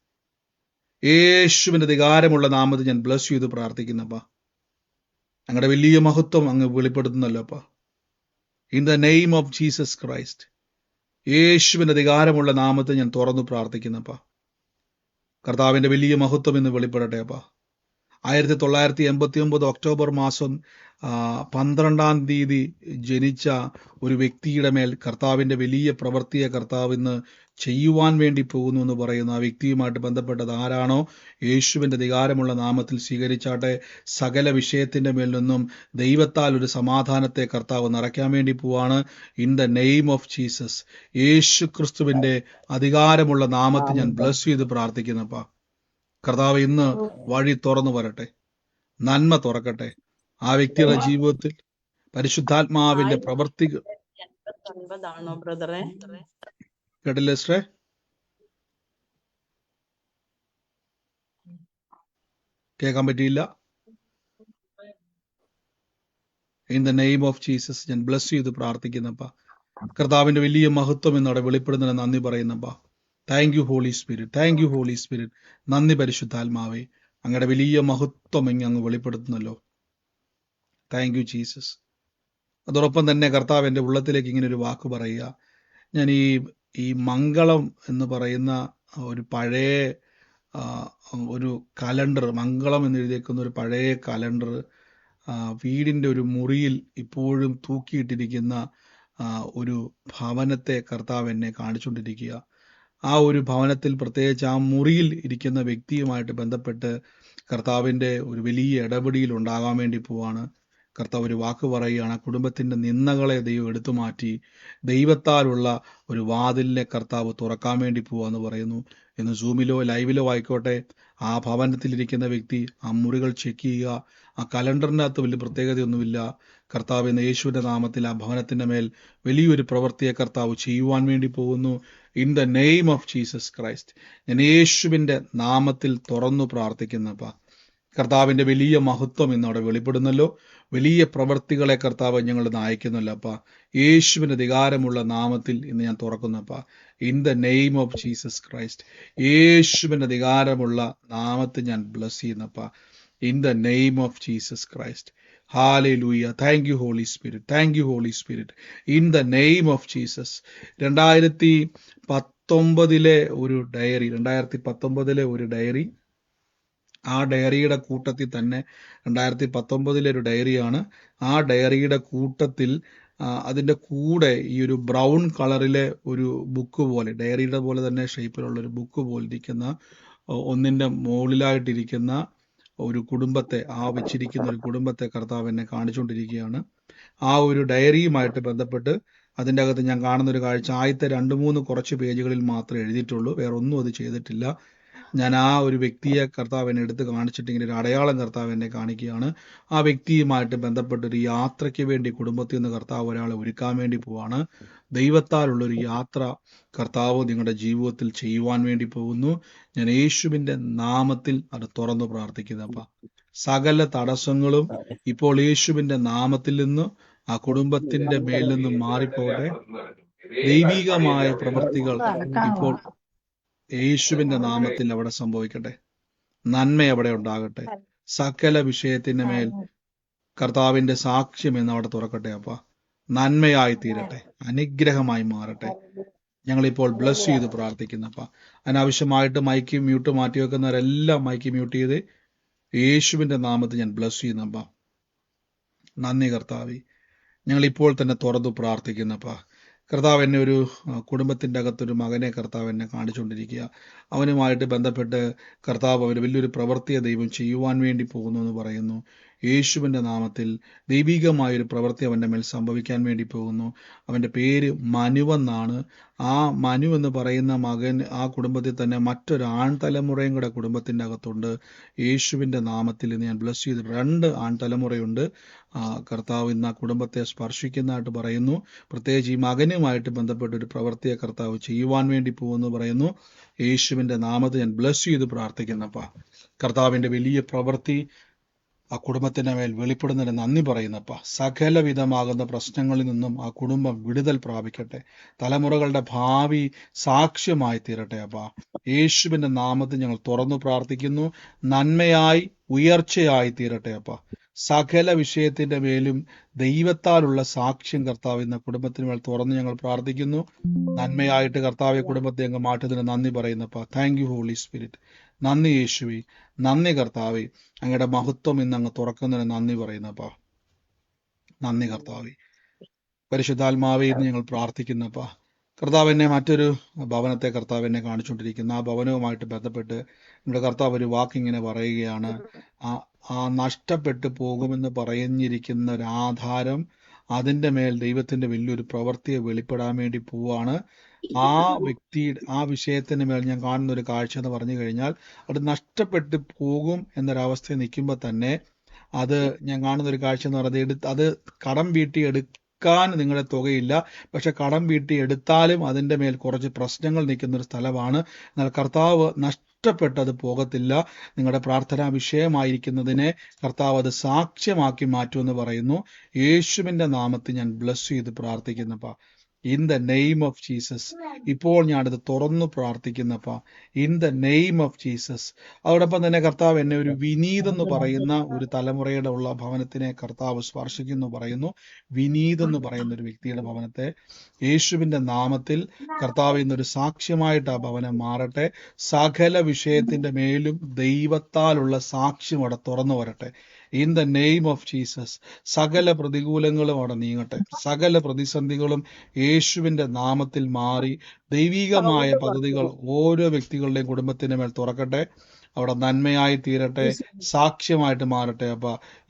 യേശുവിന്റെ അധികാരമുള്ള നാമത്തിൽ ഞാൻ ബ്ലസ് ചെയ്ത് പ്രാർത്ഥിക്കുന്നപ്പാ. ഞങ്ങളുടെ വലിയ മഹത്വം അങ്ങ് വെളിപ്പെടുത്തുന്നല്ലോ അപ്പാ. In the name of Jesus Christ, യേശുവിന്റെ അധികാരമുള്ള നാമത്തിൽ ഞാൻ തുറന്നു പ്രാർത്ഥിക്കുന്നപ്പാ. കർത്താവിന്റെ വലിയ മഹത്വം ഇന്ന് വെളിപ്പെടട്ടെ അപ്പാ. 1989 ഒക്ടോബർ മാസം 12-ാം തീയതി ജനിച്ച ഒരു വ്യക്തിയുടെ മേൽ കർത്താവിന്റെ വലിയ പ്രവൃത്തിയെ കർത്താവ് ഇന്ന് ചെയ്യുവാൻ വേണ്ടി പോകുന്നു എന്ന് പറയുന്നു. ആ വ്യക്തിയുമായിട്ട് ബന്ധപ്പെട്ടത് ആരാണോ യേശുവിന്റെ അധികാരമുള്ള നാമത്തിൽ സ്വീകരിച്ചാട്ടെ. സകല വിഷയത്തിന്റെ മേൽ നിന്നും ദൈവത്താൽ ഒരു സമാധാനത്തെ കർത്താവ് നിറയ്ക്കാൻ വേണ്ടി പോവാണ്. In the name of Jesus, യേശു ക്രിസ്തുവിന്റെ അധികാരമുള്ള നാമത്തിൽ ഞാൻ ബ്ലസ് ചെയ്ത് പ്രാർത്ഥിക്കുന്നപ്പാ. കർത്താവ് ഇന്ന് വഴി തുറന്നു വരട്ടെ, നന്മ തുറക്കട്ടെ. ആ വ്യക്തിയുടെ ജീവിതത്തിൽ പരിശുദ്ധാത്മാവിന്റെ പ്രവർത്തികൾ. കേട്ടില്ലേ സിസ്റ്ററെ? കേൾക്കാൻ പറ്റിയില്ല. In the name of Jesus ഞാൻ ബ്ലസ് ചെയ്ത് പ്രാർത്ഥിക്കുന്നപ്പാ. കർത്താവിന്റെ വലിയ മഹത്വം എന്നവിടെ വെളിപ്പെടുന്നതിന് നന്ദി പറയുന്നപ്പാ. Thank you Holy Spirit, thank you Holy Spirit. നന്ദി പരിശുദ്ധാത്മാവേ, അങ്ങയുടെ വലിയ മഹത്വം അങ്ങ് വെളിപ്പെടുത്തുന്നല്ലോ. Thank you Jesus. അതോടൊപ്പം തന്നെ കർത്താവ് എൻ്റെ ഉള്ളത്തിലേക്ക് ഇങ്ങനെ ഒരു വാക്ക് പറയുക. ഞാൻ ഈ മംഗളം എന്ന് പറയുന്ന ഒരു പഴയ ഒരു കലണ്ടർ, മംഗളം എന്ന് എഴുതിയേക്കുന്ന ഒരു പഴയ കലണ്ടർ വീടിൻ്റെ ഒരു മുറിയിൽ ഇപ്പോഴും തൂക്കിയിട്ടിരിക്കുന്ന ഒരു ഭവനത്തെ കർത്താവ് എന്നെ കാണിച്ചുകൊണ്ടിരിക്കുക. ആ ഒരു ഭവനത്തിൽ, പ്രത്യേകിച്ച് ആ മുറിയിൽ ഇരിക്കുന്ന വ്യക്തിയുമായിട്ട് ബന്ധപ്പെട്ട് കർത്താവിൻ്റെ ഒരു വലിയ ഇടപെടിയിൽ ഉണ്ടാകാൻ വേണ്ടി പോവാണ്. കർത്താവ് ഒരു വാക്ക് പറയുകയാണ്, ആ കുടുംബത്തിൻ്റെ നിന്ദകളെ ദൈവം എടുത്തു മാറ്റി ദൈവത്താലുള്ള ഒരു വാതിലിനെ കർത്താവ് തുറക്കാൻ വേണ്ടി പോവാന്ന് പറയുന്നു. ഇന്ന് സൂമിലോ ലൈവിലോ ആയിക്കോട്ടെ, ആ ഭവനത്തിലിരിക്കുന്ന വ്യക്തി ആ മുറികൾ ചെക്ക് ചെയ്യുക. ആ കലണ്ടറിനകത്ത് വലിയ പ്രത്യേകതയൊന്നുമില്ല. കർത്താവ് എന്ന യേശുവിൻ്റെ നാമത്തിൽ ആ ഭവനത്തിൻ്റെ മേൽ വലിയൊരു പ്രവൃത്തിയെ കർത്താവ് ചെയ്യുവാൻ വേണ്ടി പോകുന്നു. In the name of Jesus Christ, ഞാൻ യേശുവിൻ്റെ നാമത്തിൽ തുറന്നു പ്രാർത്ഥിക്കുന്നപ്പ കർത്താവിൻ്റെ വലിയ മഹത്വം ഇന്ന് അവിടെ വെളിപ്പെടുന്നല്ലോ. വലിയ പ്രവൃത്തികളെ കർത്താവ് ഞങ്ങൾ നയിക്കുന്നല്ലോ അപ്പ. യേശുവിൻ്റെ അധികാരമുള്ള നാമത്തിൽ ഇന്ന് ഞാൻ തുറക്കുന്നപ്പ. In the name of Jesus Christ, യേശുവിൻ്റെ അധികാരമുള്ള നാമത്തിൽ ഞാൻ ബ്ലസ് ചെയ്യുന്നപ്പ. In the name of Jesus Christ. Hallelujah. Thank you Holy Spirit, thank you Holy Spirit. In the name of Jesus. 2019 ഒരു ഡയറി, ആ ഡയറിയുടെ കൂട്ടത്തിൽ തന്നെ 2019 ഒരു ഡയറിയാണ്. ആ ഡയറിയുടെ കൂട്ടത്തിൽ അതിൻ്റെ കൂടെ ഈ ഒരു ബ്രൗൺ കളറിലെ ഒരു ബുക്ക് പോലെ, ഡയറിയുടെ പോലെ തന്നെ ഷേപ്പിലുള്ള ഒരു ബുക്ക് പോലെ ഇരിക്കുന്ന, ഒന്നിൻ്റെ മുകളിലായിട്ടിരിക്കുന്ന ഒരു കുടുംബത്തെ, ആ വെച്ചിരിക്കുന്ന ഒരു കുടുംബത്തെ കർത്താവ് എന്നെ കാണിച്ചുകൊണ്ടിരിക്കുകയാണ്. ആ ഒരു ഡയറിയുമായിട്ട് ബന്ധപ്പെട്ട് അതിൻ്റെ അകത്ത് ഞാൻ കാണുന്ന ഒരു കാഴ്ച, ആദ്യത്തെ 2-3 കുറച്ച് പേജുകളിൽ മാത്രമേ എഴുതിയിട്ടുള്ളൂ, വേറെ ഒന്നും അത് ചെയ്തിട്ടില്ല. ഞാൻ ആ ഒരു വ്യക്തിയെ കർത്താവ് എന്നെ എടുത്ത് കാണിച്ചിട്ട് ഇങ്ങനെ ഒരു അടയാളം കർത്താവ് എന്നെ കാണിക്കുകയാണ്. ആ വ്യക്തിയുമായിട്ട് ബന്ധപ്പെട്ടൊരു യാത്രയ്ക്ക് വേണ്ടി കുടുംബത്തിൽ നിന്ന് കർത്താവ് ഒരാളെ ഒരുക്കാൻ വേണ്ടി പോവാണ്. ദൈവത്താലുള്ളൊരു യാത്ര കർത്താവ് നിങ്ങളുടെ ജീവിതത്തിൽ ചെയ്യുവാൻ വേണ്ടി പോകുന്നു. ഞാൻ യേശുവിൻ്റെ നാമത്തിൽ അത് തുറന്നു പ്രാർത്ഥിക്കുന്നപ്പ. സകല തടസ്സങ്ങളും ഇപ്പോൾ യേശുവിൻ്റെ നാമത്തിൽ നിന്ന് ആ കുടുംബത്തിന്റെ മേൽ നിന്നും മാറിപ്പോകട്ടെ. ദൈവികമായ പ്രവൃത്തികൾ ഇപ്പോൾ യേശുവിന്റെ നാമത്തിൽ അവിടെ സംഭവിക്കട്ടെ. നന്മ അവിടെ ഉണ്ടാകട്ടെ. സകല വിഷയത്തിന്റെ മേൽ കർത്താവിന്റെ സാക്ഷ്യം എന്ന് അവിടെ തുറക്കട്ടെ അപ്പ. നന്മയായി തീരട്ടെ, അനുഗ്രഹമായി മാറട്ടെ. ഞങ്ങളിപ്പോൾ ബ്ലസ് ചെയ്ത് പ്രാർത്ഥിക്കുന്നപ്പ. അനാവശ്യമായിട്ട് മൈക്ക് മ്യൂട്ട് മാറ്റി വെക്കുന്നവരെല്ലാം മൈക്ക് മ്യൂട്ട് ചെയ്ത് യേശുവിന്റെ നാമത്തിൽ ഞാൻ ബ്ലസ് ചെയ്യുന്നപ്പ. നന്ദി കർത്താവേ, ഞങ്ങളിപ്പോൾ തന്നെ തുറന്നു പ്രാർത്ഥിക്കുന്നപ്പ. കർത്താവ് എന്നെ ഒരു കുടുംബത്തിൻ്റെ അകത്തൊരു മകനെ കർത്താവ് എന്നെ കാണിച്ചുകൊണ്ടിരിക്കുക. അവനുമായിട്ട് ബന്ധപ്പെട്ട് കർത്താവ് അവന് വലിയൊരു പ്രവൃത്തിയെ ദൈവം ചെയ്യുവാൻ വേണ്ടി പോകുന്നു എന്ന് പറയുന്നു. യേശുവിൻ്റെ നാമത്തിൽ ദൈവികമായൊരു പ്രവൃത്തി അവൻ്റെ മേൽ സംഭവിക്കാൻ വേണ്ടി പോകുന്നു. അവൻ്റെ പേര് മനുവെന്നാണ്. ആ മനു എന്ന് പറയുന്ന മകൻ ആ കുടുംബത്തിൽ തന്നെ മറ്റൊരു ആൺതലമുറയും കൂടെ കുടുംബത്തിൻ്റെ അകത്തുണ്ട്. യേശുവിൻ്റെ നാമത്തിൽ ഇന്ന് ഞാൻ ബ്ലസ് ചെയ്ത് 2 ആൺതലമുറയുണ്ട്. കർത്താവ് ഇന്ന് ആ കുടുംബത്തെ സ്പർശിക്കുന്നതായിട്ട് പറയുന്നു. പ്രത്യേകിച്ച് ഈ മകനുമായിട്ട് ബന്ധപ്പെട്ട ഒരു പ്രവൃത്തിയെ കർത്താവ് ചെയ്യുവാൻ വേണ്ടി പോകുന്നു പറയുന്നു. യേശുവിൻ്റെ നാമത്തിൽ ഞാൻ ബ്ലസ് ചെയ്ത് പ്രാർത്ഥിക്കുന്നപ്പ. കർത്താവിൻ്റെ വലിയ പ്രവൃത്തി ആ കുടുംബത്തിൻ്റെ മേൽ വെളിപ്പെടുന്നതിന് നന്ദി പറയുന്നപ്പ. സകലവിധമാകുന്ന പ്രശ്നങ്ങളിൽ നിന്നും ആ കുടുംബം വിടുതൽ പ്രാപിക്കട്ടെ. തലമുറകളുടെ ഭാവി സാക്ഷ്യമായി തീരട്ടെ അപ്പ. യേശുവിൻ്റെ നാമത്തിൽ ഞങ്ങൾ തുറന്നു പ്രാർത്ഥിക്കുന്നു. നന്മയായി ഉയർച്ചയായി തീരട്ടെ അപ്പ. സകല വിഷയത്തിന്റെ മേലും ദൈവത്താലുള്ള സാക്ഷ്യം കർത്താവ് എന്ന കുടുംബത്തിന് മേൽ തുറന്ന് ഞങ്ങൾ പ്രാർത്ഥിക്കുന്നു. നന്മയായിട്ട് കർത്താവ് കുടുംബത്തെ അങ്ങ് മാറ്റത്തിന് നന്ദി പറയുന്നപ്പ. Thank you Holy Spirit. നന്ദി യേശുവേ, നന്ദി കർത്താവേ. അങ്ങയുടെ മഹത്വം ഇന്ന് അങ്ങ് തുറക്കുന്നതിന് നന്ദി പറയുന്നപ്പ. നന്ദി കർത്താവേ. പരിശുദ്ധാത്മാവേ എന്ന് ഞങ്ങൾ പ്രാർത്ഥിക്കുന്നപ്പ. കർത്താവ് എന്നെ മറ്റൊരു ഭവനത്തെ കർത്താവ് എന്നെ കാണിച്ചുകൊണ്ടിരിക്കുന്നു. ആ ഭവനവുമായിട്ട് ബന്ധപ്പെട്ട് നമ്മുടെ കർത്താവ് ഒരു വാക്കിങ്ങനെ പറയുകയാണ്. ആ നഷ്ടപ്പെട്ടു പോകുമെന്ന് പറഞ്ഞിരിക്കുന്ന ഒരു ആധാരം, അതിൻ്റെ മേൽ ദൈവത്തിന്റെ വലിയൊരു പ്രവൃത്തിയെ വെളിപ്പെടാൻ വേണ്ടി പോവാണ്. ആ വ്യക്തിയുടെ ആ വിഷയത്തിന് മേൽ ഞാൻ കാണുന്ന ഒരു കാഴ്ച എന്ന് പറഞ്ഞു കഴിഞ്ഞാൽ, അത് നഷ്ടപ്പെട്ടു പോകും എന്നൊരവസ്ഥയിൽ നിൽക്കുമ്പോൾ തന്നെ അത് ഞാൻ കാണുന്ന ഒരു കാഴ്ച എന്ന് പറയുന്നത്, അത് കടം വീട്ടി എടുക്കാൻ നിങ്ങളുടെ തുകയില്ല, പക്ഷെ കടം വീട്ടി എടുത്താലും അതിൻ്റെ മേൽ കുറച്ച് പ്രശ്നങ്ങൾ നിൽക്കുന്ന ഒരു സ്ഥലമാണ്. എന്നാൽ കർത്താവ് നഷ്ടപ്പെട്ടത് പോകത്തില്ല. നിങ്ങളുടെ പ്രാർത്ഥനാ വിഷയമായിരിക്കുന്നതിനെ കർത്താവ് അത് സാക്ഷ്യമാക്കി മാറ്റുമെന്ന് പറയുന്നു. യേശുവിൻ്റെ നാമത്തിൽ ഞാൻ ബ്ലസ് ചെയ്ത് പ്രാർത്ഥിക്കുന്നപ്പ. In the name of Jesus. ഇപ്പോൾ ഞാനത് തുറന്നു പ്രാർത്ഥിക്കുന്നപ്പ. In the name of Jesus. അതോടൊപ്പം തന്നെ കർത്താവ് എന്നെ ഒരു വിനീത് എന്ന് പറയുന്ന ഒരു തലമുറയുടെ ഉള്ള ഭവനത്തിനെ കർത്താവ് സ്പർശിക്കുന്നു പറയുന്നു. വിനീത് എന്ന് പറയുന്ന ഒരു വ്യക്തിയുടെ ഭവനത്തെ യേശുവിൻ്റെ നാമത്തിൽ കർത്താവ് ഇന്നൊരു സാക്ഷ്യമായിട്ട് ആ ഭവനം മാറട്ടെ. സകല വിഷയത്തിന്റെ മേലും ദൈവത്താലുള്ള സാക്ഷ്യം അവിടെ തുറന്നു വരട്ടെ. In the name of Jesus. സകല പ്രതികൂലങ്ങളും അവിടെ നീങ്ങട്ടെ. സകല പ്രതിസന്ധികളും യേശുവിൻ്റെ നാമത്തിൽ മാറി ദൈവികമായ പദ്ധതികൾ ഓരോ വ്യക്തികളുടെയും കുടുംബത്തിന്റെ മേൽ തുറക്കട്ടെ. അവിടെ നന്മയായി തീരട്ടെ, സാക്ഷ്യമായിട്ട് മാറട്ടെ. അപ്പ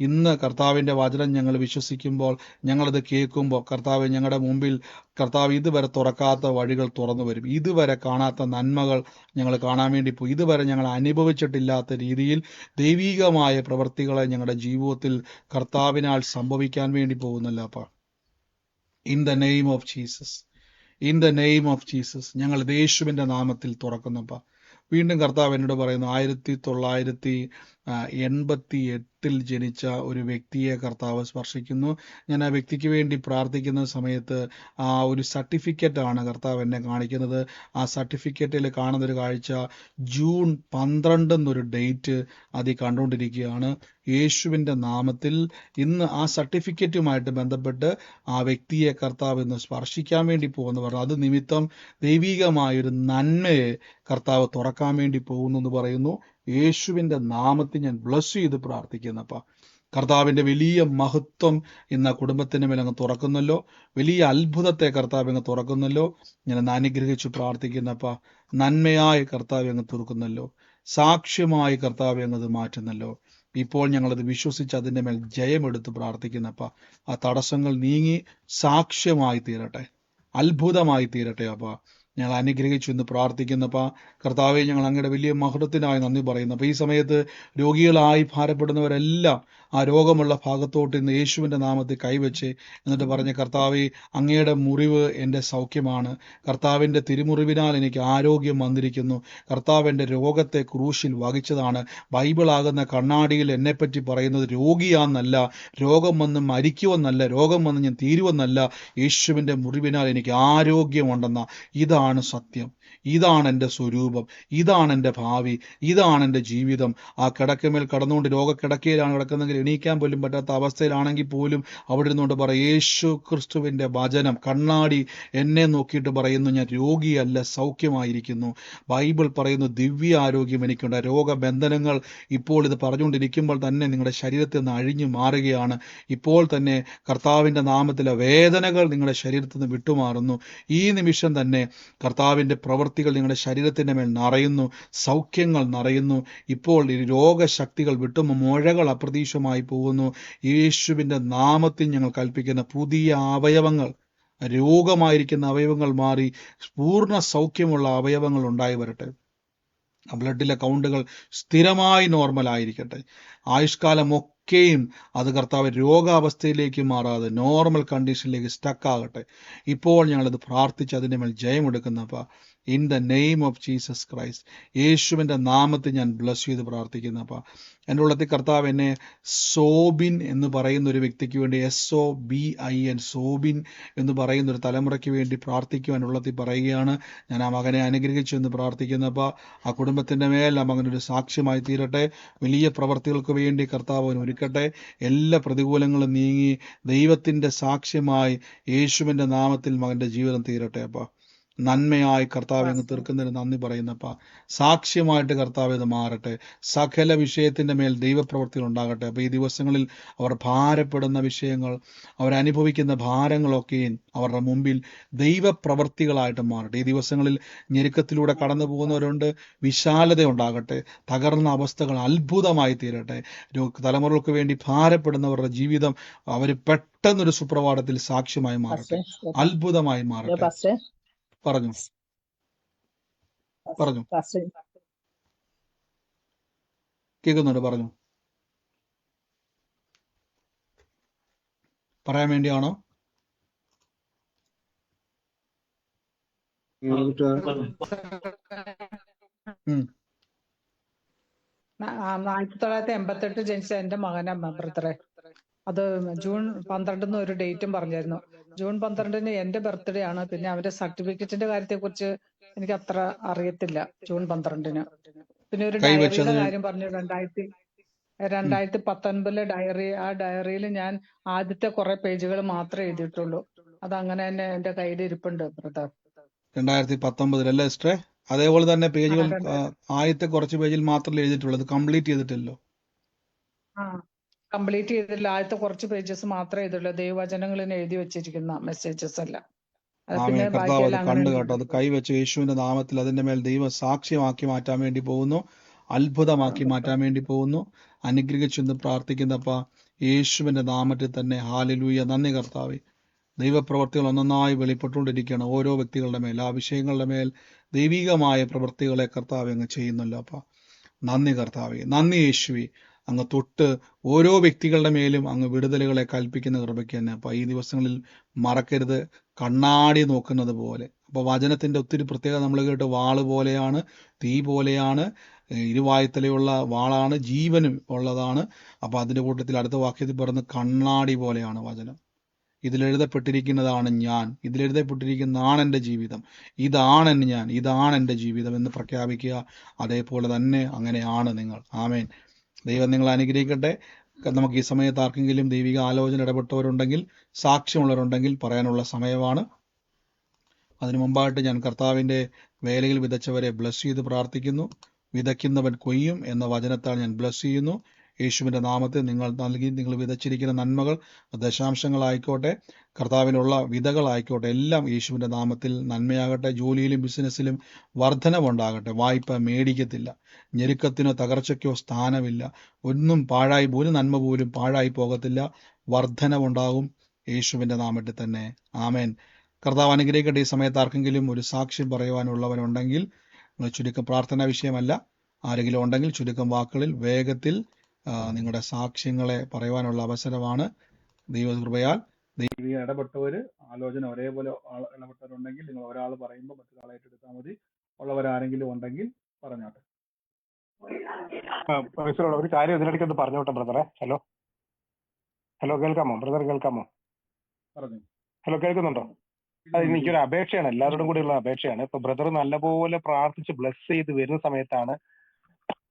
ഇന്ന് കർത്താവിന്റെ വചനം ഞങ്ങൾ വിശ്വസിക്കുമ്പോൾ, ഞങ്ങളത് കേൾക്കുമ്പോൾ, കർത്താവ് ഞങ്ങളുടെ മുമ്പിൽ കർത്താവ് ഇതുവരെ തുറക്കാത്ത വഴികൾ തുറന്നു വരും. ഇതുവരെ കാണാത്ത നന്മകൾ ഞങ്ങൾ കാണാൻ വേണ്ടി പോയി. ഇതുവരെ ഞങ്ങൾ അനുഭവിച്ചിട്ടില്ലാത്ത രീതിയിൽ ദൈവികമായ പ്രവൃത്തികളെ ഞങ്ങളുടെ ജീവിതത്തിൽ കർത്താവിനാൽ സംഭവിക്കാൻ വേണ്ടി പോകുന്നല്ലോ. അപ്പ in the name of Jesus, in the name of Jesus ഞങ്ങൾ യേശുവിന്റെ നാമത്തിൽ തുറക്കുന്നപ്പ. വീണ്ടും കർത്താവ് എന്നോട് പറയുന്നു, 1988 ജനിച്ച ഒരു വ്യക്തിയെ കർത്താവ് സ്പർശിക്കുന്നു. ഞാൻ ആ വ്യക്തിക്ക് വേണ്ടി പ്രാർത്ഥിക്കുന്ന സമയത്ത് ആ ഒരു സർട്ടിഫിക്കറ്റ് ആണ് കർത്താവ് എന്നെ കാണിക്കുന്നത്. ആ സർട്ടിഫിക്കറ്റിൽ കാണുന്നൊരു കാഴ്ച ജൂൺ 12 എന്നൊരു ഡേറ്റ് അതിൽ കണ്ടുകൊണ്ടിരിക്കുകയാണ്. യേശുവിൻ്റെ നാമത്തിൽ ഇന്ന് ആ സർട്ടിഫിക്കറ്റുമായിട്ട് ബന്ധപ്പെട്ട് ആ വ്യക്തിയെ കർത്താവ് ഇന്ന് സ്പർശിക്കാൻ വേണ്ടി പോകുന്നു പറഞ്ഞു. അത് നിമിത്തം ദൈവികമായൊരു നന്മയെ കർത്താവ് തുറക്കാൻ വേണ്ടി പോകുന്നു എന്ന് പറയുന്നു. യേശുവിൻ്റെ നാമത്തിൽ ഞാൻ ബ്ലസ് ചെയ്ത് പ്രാർത്ഥിക്കുന്നപ്പ. കർത്താവിൻ്റെ വലിയ മഹത്വം ഇന്ന് ആ കുടുംബത്തിന് മേൽ അങ്ങ് തുറക്കുന്നല്ലോ. വലിയ അത്ഭുതത്തെ കർത്താവ് അങ്ങ് തുറക്കുന്നല്ലോ. ഞാനൊന്ന് അനുഗ്രഹിച്ച് പ്രാർത്ഥിക്കുന്നപ്പ. നന്മയായ കർത്താവ് അങ്ങ് തുറക്കുന്നല്ലോ. സാക്ഷ്യമായി കർത്താവ് അങ്ങത് മാറ്റുന്നല്ലോ. ഇപ്പോൾ ഞങ്ങളത് വിശ്വസിച്ച് അതിൻ്റെ മേൽ ജയമെടുത്ത് പ്രാർത്ഥിക്കുന്നപ്പ. ആ തടസ്സങ്ങൾ നീങ്ങി സാക്ഷ്യമായി തീരട്ടെ, അത്ഭുതമായി തീരട്ടെ. അപ്പ ഞങ്ങൾ അനുഗ്രഹിച്ചു എന്ന് പ്രാർത്ഥിക്കുന്നപ്പ. കർത്താവെ, ഞങ്ങൾ അങ്ങയുടെ വലിയ മഹത്വത്തിനായി നന്ദി പറയുന്നു. അപ്പോൾ ഈ സമയത്ത് രോഗികളായി ഭാരപ്പെടുന്നവരെല്ലാം ആ രോഗമുള്ള ഭാഗത്തോട്ട് ഇന്ന് യേശുവിൻ്റെ നാമത്തിൽ കൈവച്ച് എന്നിട്ട് പറഞ്ഞ, കർത്താവെ, അങ്ങയുടെ മുറിവ് എൻ്റെ സൗഖ്യമാണ്. കർത്താവിൻ്റെ തിരുമുറിവിനാൽ എനിക്ക് ആരോഗ്യം വന്നിരിക്കുന്നു. കർത്താവ് എൻ്റെ രോഗത്തെ ക്രൂശിൽ വഹിച്ചതാണ്. ബൈബിളാകുന്ന കണ്ണാടിയിൽ എന്നെപ്പറ്റി പറയുന്നത് രോഗിയാന്നല്ല, രോഗം വന്ന് മരിക്കുമെന്നല്ല, രോഗം വന്ന് ഞാൻ തീരുവെന്നല്ല, യേശുവിൻ്റെ മുറിവിനാൽ എനിക്ക് ആരോഗ്യമുണ്ടെന്ന. ഇതാണ് സത്യം, ഇതാണ് എൻ്റെ സ്വരൂപം, ഇതാണ് എൻ്റെ ഭാവി, ഇതാണ് എൻ്റെ ജീവിതം. ആ കിടക്കമേൽ കടന്നുകൊണ്ട് രോഗക്കിടക്കയിലാണ് കിടക്കുന്നെങ്കിൽ എണീക്കാൻ പോലും പറ്റാത്ത അവസ്ഥയിലാണെങ്കിൽ പോലും അവിടെ ഇരുന്നുകൊണ്ട് പറയും, യേശു ക്രിസ്തുവിൻ്റെ വചനം കണ്ണാടി എന്നെ നോക്കിയിട്ട് പറയുന്നു, ഞാൻ രോഗിയല്ല, സൗഖ്യമായിരിക്കുന്നു. ബൈബിൾ പറയുന്നു ദിവ്യ ആരോഗ്യം എനിക്കുണ്ട്. രോഗബന്ധനങ്ങൾ ഇപ്പോൾ ഇത് പറഞ്ഞുകൊണ്ടിരിക്കുമ്പോൾ തന്നെ നിങ്ങളുടെ ശരീരത്തിൽ നിന്ന് അഴിഞ്ഞു മാറുകയാണ്. ഇപ്പോൾ തന്നെ കർത്താവിൻ്റെ നാമത്തിലെ വേദനകൾ നിങ്ങളുടെ ശരീരത്തിൽ നിന്ന് വിട്ടുമാറുന്നു. ഈ നിമിഷം തന്നെ കർത്താവിൻ്റെ പ്രവൃത്തികൾ നിങ്ങളുടെ ശരീരത്തിൻ്റെ മേൽ നിറയുന്നു, സൗഖ്യങ്ങൾ നിറയുന്നു. ഇപ്പോൾ ഈ രോഗശക്തികൾ വിട്ടും മുഴകൾ അപ്രതീക്ഷിതമായി പോകുന്നു. യേശുവിൻ്റെ നാമത്തിൽ ഞങ്ങൾ കൽപ്പിക്കുന്ന പുതിയ അവയവങ്ങൾ, രോഗമായിരിക്കുന്ന അവയവങ്ങൾ മാറി പൂർണ്ണ സൗഖ്യമുള്ള അവയവങ്ങൾ ഉണ്ടായി വരട്ടെ. ബ്ലഡിലെ കൗണ്ടുകൾ സ്ഥിരമായി നോർമലായിരിക്കട്ടെ. ആയുഷ്കാലമൊക്കെയും അത് കർത്താവ് രോഗാവസ്ഥയിലേക്ക് മാറാതെ നോർമൽ കണ്ടീഷനിലേക്ക് സ്റ്റക്കാകട്ടെ. ഇപ്പോൾ ഞങ്ങളത് പ്രാർത്ഥിച്ച് അതിൻ്റെ മേൽ ജയമെടുക്കുന്നപ്പ. In the name of Jesus Christ, യേശുവിൻ്റെ നാമത്തിൽ ഞാൻ ബ്ലസ് ചെയ്ത് പ്രാർത്ഥിക്കുന്നപ്പ. എൻ്റെ ഉള്ളത്തിൽ കർത്താവ് എന്നെ സോബിൻ എന്ന് പറയുന്ന ഒരു വ്യക്തിക്ക് വേണ്ടി, SOBIN, സോബിൻ എന്ന് പറയുന്ന ഒരു തലമുറയ്ക്ക് വേണ്ടി പ്രാർത്ഥിക്കുവാൻ ഉള്ളത്തിൽ പറയുകയാണ്. ഞാൻ ആ മകനെ അനുഗ്രഹിച്ചു എന്ന് പ്രാർത്ഥിക്കുന്നപ്പോൾ ആ കുടുംബത്തിൻ്റെ മേൽ ആ മകനൊരു സാക്ഷ്യമായി തീരട്ടെ. വലിയ പ്രവർത്തികൾക്ക് വേണ്ടി കർത്താവ് അവൻ ഒരുക്കട്ടെ. എല്ലാ പ്രതികൂലങ്ങളും നീങ്ങി ദൈവത്തിൻ്റെ സാക്ഷ്യമായി യേശുവിൻ്റെ നാമത്തിൽ മകൻ്റെ ജീവിതം തീരട്ടെ. അപ്പോൾ നന്മയായി കർത്താവ് അങ്ങ് തീർക്കുന്നതിന് നന്ദി പറയുന്നപ്പ. സാക്ഷ്യമായിട്ട് കർത്താവ് ഇത് മാറട്ടെ. സകല വിഷയത്തിൻ്റെ മേൽ ദൈവപ്രവൃത്തികൾ ഉണ്ടാകട്ടെ. അപ്പോൾ ഈ ദിവസങ്ങളിൽ അവർ ഭാരപ്പെടുന്ന വിഷയങ്ങൾ, അവരനുഭവിക്കുന്ന ഭാരങ്ങളൊക്കെയും അവരുടെ മുമ്പിൽ ദൈവപ്രവൃത്തികളായിട്ട് മാറട്ടെ. ഈ ദിവസങ്ങളിൽ ഞെരുക്കത്തിലൂടെ കടന്നു പോകുന്നവരുണ്ട്, വിശാലത ഉണ്ടാകട്ടെ. തകർന്ന അവസ്ഥകൾ അത്ഭുതമായി തീരട്ടെ. തലമുറകൾക്ക് വേണ്ടി ഭാരപ്പെടുന്നവരുടെ ജീവിതം അവർ പെട്ടെന്നൊരു സുപ്രഭാതത്തിൽ സാക്ഷ്യമായി മാറട്ടെ, അത്ഭുതമായി മാറട്ടെ. പറഞ്ഞു കേൾക്കുന്നുണ്ട്, പറഞ്ഞു. പറയാൻ വേണ്ടിയാണോ? ഉം 1988 ജനിച്ച എന്റെ മകനാ ബ്രദറെ. അത് ജൂൺ 12 ഒരു ഡേറ്റും പറഞ്ഞായിരുന്നു. ജൂൺ 12 എന്റെ ബർത്ത്ഡേ ആണ്. പിന്നെ അവന്റെ സർട്ടിഫിക്കറ്റിന്റെ കാര്യത്തെ കുറിച്ച് എനിക്ക് അത്ര അറിയത്തില്ല. ജൂൺ 12 പിന്നെ ഒരു ഡയറിയുടെ കാര്യം പറഞ്ഞു. 2019 ഡയറി. ആ ഡയറിയിൽ ഞാൻ ആദ്യത്തെ കുറെ പേജുകൾ മാത്രമേ എഴുതിയിട്ടുള്ളൂ. അത് അങ്ങനെ തന്നെ എന്റെ കയ്യിൽ ഇരിപ്പുണ്ട് ബ്രദർ. 2019 അല്ലേ സിസ്റ്ററെ? അതേപോലെ തന്നെ പേജുകൾ ആദ്യത്തെ കുറച്ച് പേജിൽ മാത്രമേ എഴുതിയിട്ടുള്ളൂ, കംപ്ലീറ്റ് ചെയ്തിട്ടില്ലല്ലോ. കംപ്ലീറ്റ് ചെയ്തില്ല. ആദ്യത്തെ കുറച്ച് പേജസ് മാത്രമേ എഴുതുള്ളൂ. ദൈവവചനങ്ങൾ എഴുതി വെച്ചിരിക്കുന്ന മെസ്സേജസ് അല്ല. കർത്താവ് അത് കണ്ടു കേട്ടോ. അത് കൈവച്ച് യേശുവിന്റെ നാമത്തിൽ അതിന്റെ മേൽ ദൈവ സാക്ഷ്യമാക്കി മാറ്റാൻ വേണ്ടി പോകുന്നു. അത്ഭുതമാക്കി മാറ്റാൻ വേണ്ടി പോകുന്നു. അനുഗ്രഹിച്ചെന്ന് പ്രാർത്ഥിക്കുന്നപ്പ യേശുവിന്റെ നാമത്തിൽ തന്നെ. ഹാലലൂയ. നന്ദി കർത്താവേ. ദൈവപ്രവർത്തികൾ ഒന്നൊന്നായി വെളിപ്പെട്ടുകൊണ്ടിരിക്കുകയാണ് ഓരോ വ്യക്തികളുടെ മേൽ. ആ വിഷയങ്ങളുടെ മേൽ ദൈവികമായ പ്രവൃത്തികളെ കർത്താവ് അങ്ങ് ചെയ്യുന്നല്ലോ അപ്പ. നന്ദി കർത്താവേ. നന്ദി യേശുവേ. അങ്ങ് തൊട്ട് ഓരോ വ്യക്തികളുടെ മേലും അങ്ങ് വിടുതലുകളെ കൽപ്പിക്കുന്ന കൃപയ്ക്ക് തന്നെ. അപ്പൊ ഈ ദിവസങ്ങളിൽ മറക്കരുത്, കണ്ണാടി നോക്കുന്നത് പോലെ. അപ്പൊ വചനത്തിന്റെ ഒത്തിരി പ്രത്യേകത നമ്മൾ കേട്ട്, വാള് പോലെയാണ്, തീ പോലെയാണ്, ഇരുവായ്ത്തലയുള്ള വാളാണ്, ജീവനും ഉള്ളതാണ്. അപ്പൊ അതിന്റെ കൂട്ടത്തിൽ അടുത്ത വാക്യത്തിൽ പറയുന്നത് കണ്ണാടി പോലെയാണ് വചനം. ഇതിലെഴുതപ്പെട്ടിരിക്കുന്നതാണ് ഞാൻ, ഇതിലെഴുതപ്പെട്ടിരിക്കുന്നതാണ് എൻ്റെ ജീവിതം, ഇതാണ് ഞാൻ, ഇതാണ് എൻ്റെ ജീവിതം എന്ന് പ്രഖ്യാപിക്കുക. അതേപോലെ തന്നെ അങ്ങനെയാണ് നിങ്ങൾ. ആമേൻ. ദൈവം നിങ്ങളെ അനുഗ്രഹിക്കട്ടെ. നമുക്ക് ഈ സമയത്ത് ആർക്കെങ്കിലും ദൈവിക ആലോചന ഇടപെട്ടവരുണ്ടെങ്കിൽ, സാക്ഷ്യമുള്ളവരുണ്ടെങ്കിൽ പറയാനുള്ള സമയമാണ്. അതിനു മുമ്പായിട്ട് ഞാൻ കർത്താവിൻ്റെ വേലയിൽ വിതച്ചവരെ ബ്ലസ് ചെയ്ത് പ്രാർത്ഥിക്കുന്നു. വിതയ്ക്കുന്നവൻ കൊയ്യും എന്ന വചനത്താൽ ഞാൻ ബ്ലസ് ചെയ്യുന്നു. യേശുവിൻ്റെ നാമത്തിൽ നിങ്ങൾ വിതച്ചിരിക്കുന്ന നന്മകൾ ദശാംശങ്ങളായിക്കോട്ടെ, കർത്താവിനുള്ള വിതകളായിക്കോട്ടെ, എല്ലാം യേശുവിൻ്റെ നാമത്തിൽ നന്മയാകട്ടെ. ജോലിയിലും ബിസിനസ്സിലും വർധനവുണ്ടാകട്ടെ. വായ്പ മേടിക്കത്തില്ല. ഞെരുക്കത്തിനോ തകർച്ചയ്ക്കോ സ്ഥാനമില്ല. ഒന്നും പാഴായി, ഒരു നന്മ പോലും പാഴായി പോകത്തില്ല. വർധനവുണ്ടാകും യേശുവിൻ്റെ നാമത്തിൽ തന്നെ. ആമേൻ. കർത്താവ് അനുഗ്രഹിക്കട്ടെ. ഈ സമയത്ത് ആർക്കെങ്കിലും ഒരു സാക്ഷ്യം പറയുവാനുള്ളവരുണ്ടെങ്കിൽ, ചുരുക്കം പ്രാർത്ഥനാ വിഷയമല്ല, ആരെങ്കിലും ഉണ്ടെങ്കിൽ ചുരുക്കം വാക്കുകളിൽ വേഗത്തിൽ നിങ്ങളുടെ സാക്ഷ്യങ്ങളെ പറയുവാനുള്ള അവസരമാണ്. ദൈവകൃപയാൽ ദൈവിക ഇടപെട്ടവര് ആലോചന ഒരേപോലെ ഇടപെട്ടവരുണ്ടെങ്കിൽ നിങ്ങൾ ഒരാൾ പറയുമ്പോൾ മറ്റൊരാളെ ഏറ്റെടുത്താൽ മതി. ഉള്ളവരാരെങ്കിലും ഉണ്ടെങ്കിൽ പറഞ്ഞാട്ടെ. ഒരു കാര്യം ഇതിനിടയ്ക്ക് ഒന്ന് പറഞ്ഞോട്ടെ ബ്രദറെ. ഹലോ കേൾക്കാമോ ബ്രദർ? കേൾക്കാമോ? പറഞ്ഞു. ഹലോ, കേൾക്കുന്നുണ്ടോ? അത് എനിക്കൊരു അപേക്ഷയാണ്, എല്ലാവരോടും കൂടിയുള്ള അപേക്ഷയാണ്. ഇപ്പൊ ബ്രദർ നല്ലപോലെ പ്രാർത്ഥിച്ച് ബ്ലസ് ചെയ്ത് വരുന്ന സമയത്താണ്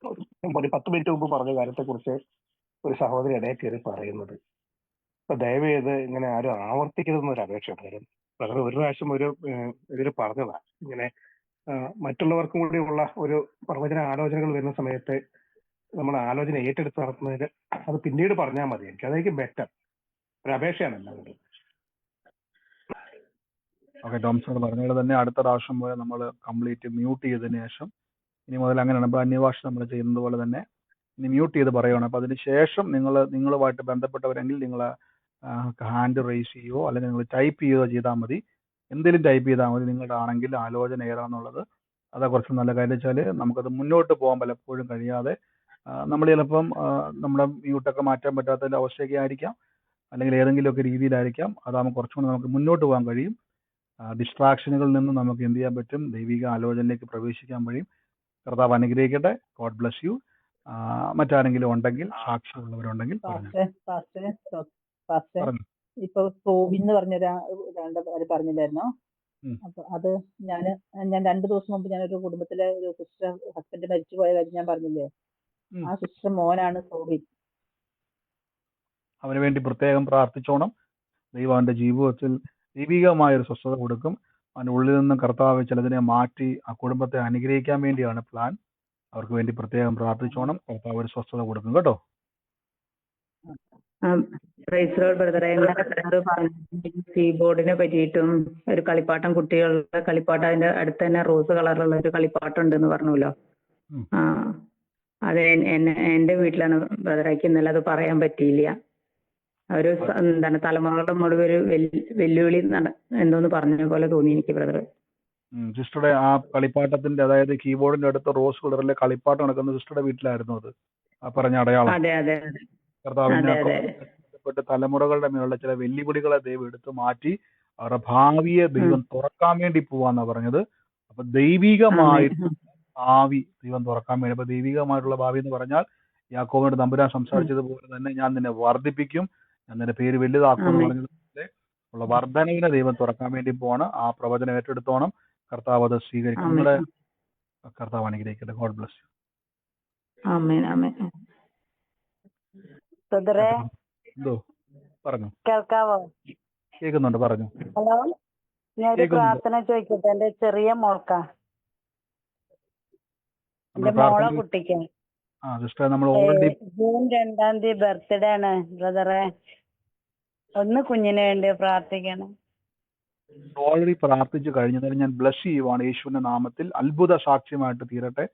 ഒരു 10 മിനിറ്റ് മുമ്പ് പറഞ്ഞ കാര്യത്തെക്കുറിച്ച് ഒരു സഹോദരി ഇടയിൽ കയറി പറയുന്നത്. അപ്പൊ ദയവ് ചെയ്ത് ഇങ്ങനെ ആരും ആവർത്തിക്കരുതെന്നൊരു അപേക്ഷയാണ്. കാര്യം ബ്രദർ ഒരു പ്രാവശ്യം ഇതിൽ പറഞ്ഞതാ, ഇങ്ങനെ മറ്റുള്ളവർക്കും കൂടി ഉള്ള ഒരു പ്രവചന ആലോചനകൾ വരുന്ന സമയത്ത് നമ്മൾ ആലോചന ഏറ്റെടുത്ത് നടത്തുന്നതിന് അത് പിന്നീട് പറഞ്ഞാൽ മതി. അതായിരിക്കും ബെറ്റർ. ഒരു അപേക്ഷയാണ് എല്ലാവരും. ഓക്കെ, ടോംസൺ പറഞ്ഞത് തന്നെ. അടുത്ത പ്രാവശ്യം പോലെ നമ്മൾ കംപ്ലീറ്റ് മ്യൂട്ട് ചെയ്തതിന് ശേഷം, ഇനി മുതൽ അങ്ങനെയാണ്. ഇപ്പോൾ അന്യഭാഷ നമ്മൾ ചെയ്യുന്നത് പോലെ തന്നെ ഇനി മ്യൂട്ട് ചെയ്ത് പറയുകയാണ്. അപ്പോൾ അതിന് ശേഷം നിങ്ങളുമായിട്ട് ബന്ധപ്പെട്ടവരെങ്കിൽ നിങ്ങൾ ഹാൻഡ് റേസ് ചെയ്യുകയോ അല്ലെങ്കിൽ നിങ്ങൾ ടൈപ്പ് ചെയ്യുകയോ ചെയ്താൽ മതി. എന്തെങ്കിലും ടൈപ്പ് ചെയ്താൽ മതി നിങ്ങളുടെ ആണെങ്കിൽ ആലോചന ഏതാണെന്നുള്ളത്. അതാ കുറച്ച് നല്ല കാര്യം. വെച്ചാൽ നമുക്കത് മുന്നോട്ട് പോകാൻ പലപ്പോഴും കഴിയാതെ നമ്മൾ ചിലപ്പം നമ്മുടെ മ്യൂട്ടൊക്കെ മാറ്റാൻ പറ്റാത്തതിൻ്റെ അവസ്ഥയൊക്കെ ആയിരിക്കാം, അല്ലെങ്കിൽ ഏതെങ്കിലുമൊക്കെ രീതിയിലായിരിക്കാം. അതാകുമ്പോൾ കുറച്ചുകൂടി നമുക്ക് മുന്നോട്ട് പോകാൻ കഴിയും. ഡിസ്ട്രാക്ഷനുകളിൽ നിന്ന് നമുക്ക് എന്ത് ചെയ്യാൻ പറ്റും? ദൈവിക ആലോചനയിലേക്ക് പ്രവേശിക്കാൻ കഴിയും. കർത്താവ് അനുഗ്രഹിക്കട്ടെ. God bless U. മറ്റാരെങ്കിലും ഉണ്ടെങ്കിൽ, സാക്ഷ്യമുള്ളവരുണ്ടെങ്കിൽ പറഞ്ഞു. ഇപ്പൊ എന്ന് പറഞ്ഞൊരു പറഞ്ഞില്ലായിരുന്നോ? അപ്പൊ അത് ഞാൻ 2 ദിവസം മുമ്പ് ഞാനൊരു കുടുംബത്തിലെ ഒരു സിസ്റ്റർ, ഹസ്ബൻഡ് മരിച്ചുപോയ കാര്യം ഞാൻ പറഞ്ഞില്ലേ, ആ സിസ്റ്റർ മോനാണ് സോബിൻ. അവന് വേണ്ടി പ്രത്യേകം പ്രാർത്ഥിച്ചോണം. ദൈവം അവൻ്റെ ജീവിതത്തിൽ ദൈവികമായൊരു സ്വസ്ഥത കൊടുക്കും. അവൻ്റെ ഉള്ളിൽ നിന്നും കർത്താവ് ചിലതിനെ മാറ്റി ആ കുടുംബത്തെ അനുഗ്രഹിക്കാൻ വേണ്ടിയാണ് പ്ലാൻ. അവർക്ക് വേണ്ടി പ്രത്യേകം പ്രാർത്ഥിച്ചോണം. കർത്താവ് ഒരു സ്വസ്ഥത കൊടുക്കും കേട്ടോ. കീബോർഡിനെ പറ്റിയിട്ടും ഒരു കളിപ്പാട്ടം, കുട്ടികളുടെ കളിപ്പാട്ടം, അതിന്റെ അടുത്ത് തന്നെ റോസ് കളറുള്ള ഒരു കളിപ്പാട്ടം ഉണ്ടെന്ന് പറഞ്ഞല്ലോ. അത് എന്റെ വീട്ടിലാണ് ബ്രദറാക്കി. ഇന്നലെ അത് പറയാൻ പറ്റിയില്ല. ഒരു തലമുറകളുടെ മുഴുവൻ ഒരു വെല്ലുവിളി എന്തോന്ന് പറഞ്ഞ പോലെ തോന്നി എനിക്ക് ബ്രദർ. സിസ്റ്ററുടെ ആ കളിപ്പാട്ടത്തിന്റെ, അതായത് കീബോർഡിന്റെ അടുത്ത് റോസ് കളറിലെ കളിപ്പാട്ടം നടക്കുന്ന സിസ്റ്ററുടെ വീട്ടിലായിരുന്നു അത്, ആ പറഞ്ഞ അടയാളം. അതെ അതെ കർത്താവിന്റെ ബന്ധപ്പെട്ട് തലമുറകളുടെ മേലുള്ള ചില വെല്ലുവിളികളെ ദൈവം എടുത്തു മാറ്റി അവരുടെ ഭാവിയെ ദൈവം തുറക്കാൻ വേണ്ടി പോവാന്നാ പറഞ്ഞത്. അപ്പൊ ദൈവികമായിട്ട് ഭാവി ദൈവം തുറക്കാൻ വേണ്ടി. അപ്പൊ ദൈവികമായിട്ടുള്ള ഭാവി എന്ന് പറഞ്ഞാൽ യാക്കോബിനോട് തമ്പുരാൻ സംസാരിച്ചതുപോലെ തന്നെ ഞാൻ നിന്നെ വർദ്ധിപ്പിക്കും, ഞാൻ നിന്റെ പേര് വലുതാക്കും എന്ന് പറഞ്ഞതുപോലെ ഉള്ള വർധനവിനെ ദൈവം തുറക്കാൻ വേണ്ടി പോവാണ്. ആ പ്രവചനം ഏറ്റെടുത്തോണം. കർത്താവ് അത് സ്വീകരിക്കും. നിങ്ങളുടെ കർത്താവ് അനുഗ്രഹിക്കട്ടെ. God bless you. ആമേൻ ആമേൻ. എന്തോ പറഞ്ഞു? കേൾക്കാവോ? കേൾക്കുന്നുണ്ട്, പറഞ്ഞു. ഹലോ, ഞാനൊരു പ്രാർത്ഥന ചോദിക്കട്ടെ. എന്റെ ചെറിയ മോൾക്കാ, എന്റെ മോളെ കുട്ടിക്ക് ജൂൺ 2 ബർത്ത്ഡേ ആണ് ബ്രദറെ. ഒന്ന് കുഞ്ഞിന് വേണ്ടി പ്രാർത്ഥിക്കണം. ഓൾറെഡി പ്രാർത്ഥിച്ചു കഴിഞ്ഞാൽ ഞാൻ ബ്ലസ് ചെയ്യുവാണ് യേശുവിന്റെ നാമത്തിൽ. അത്ഭുത സാക്ഷ്യമായിട്ട് തീരട്ടെ.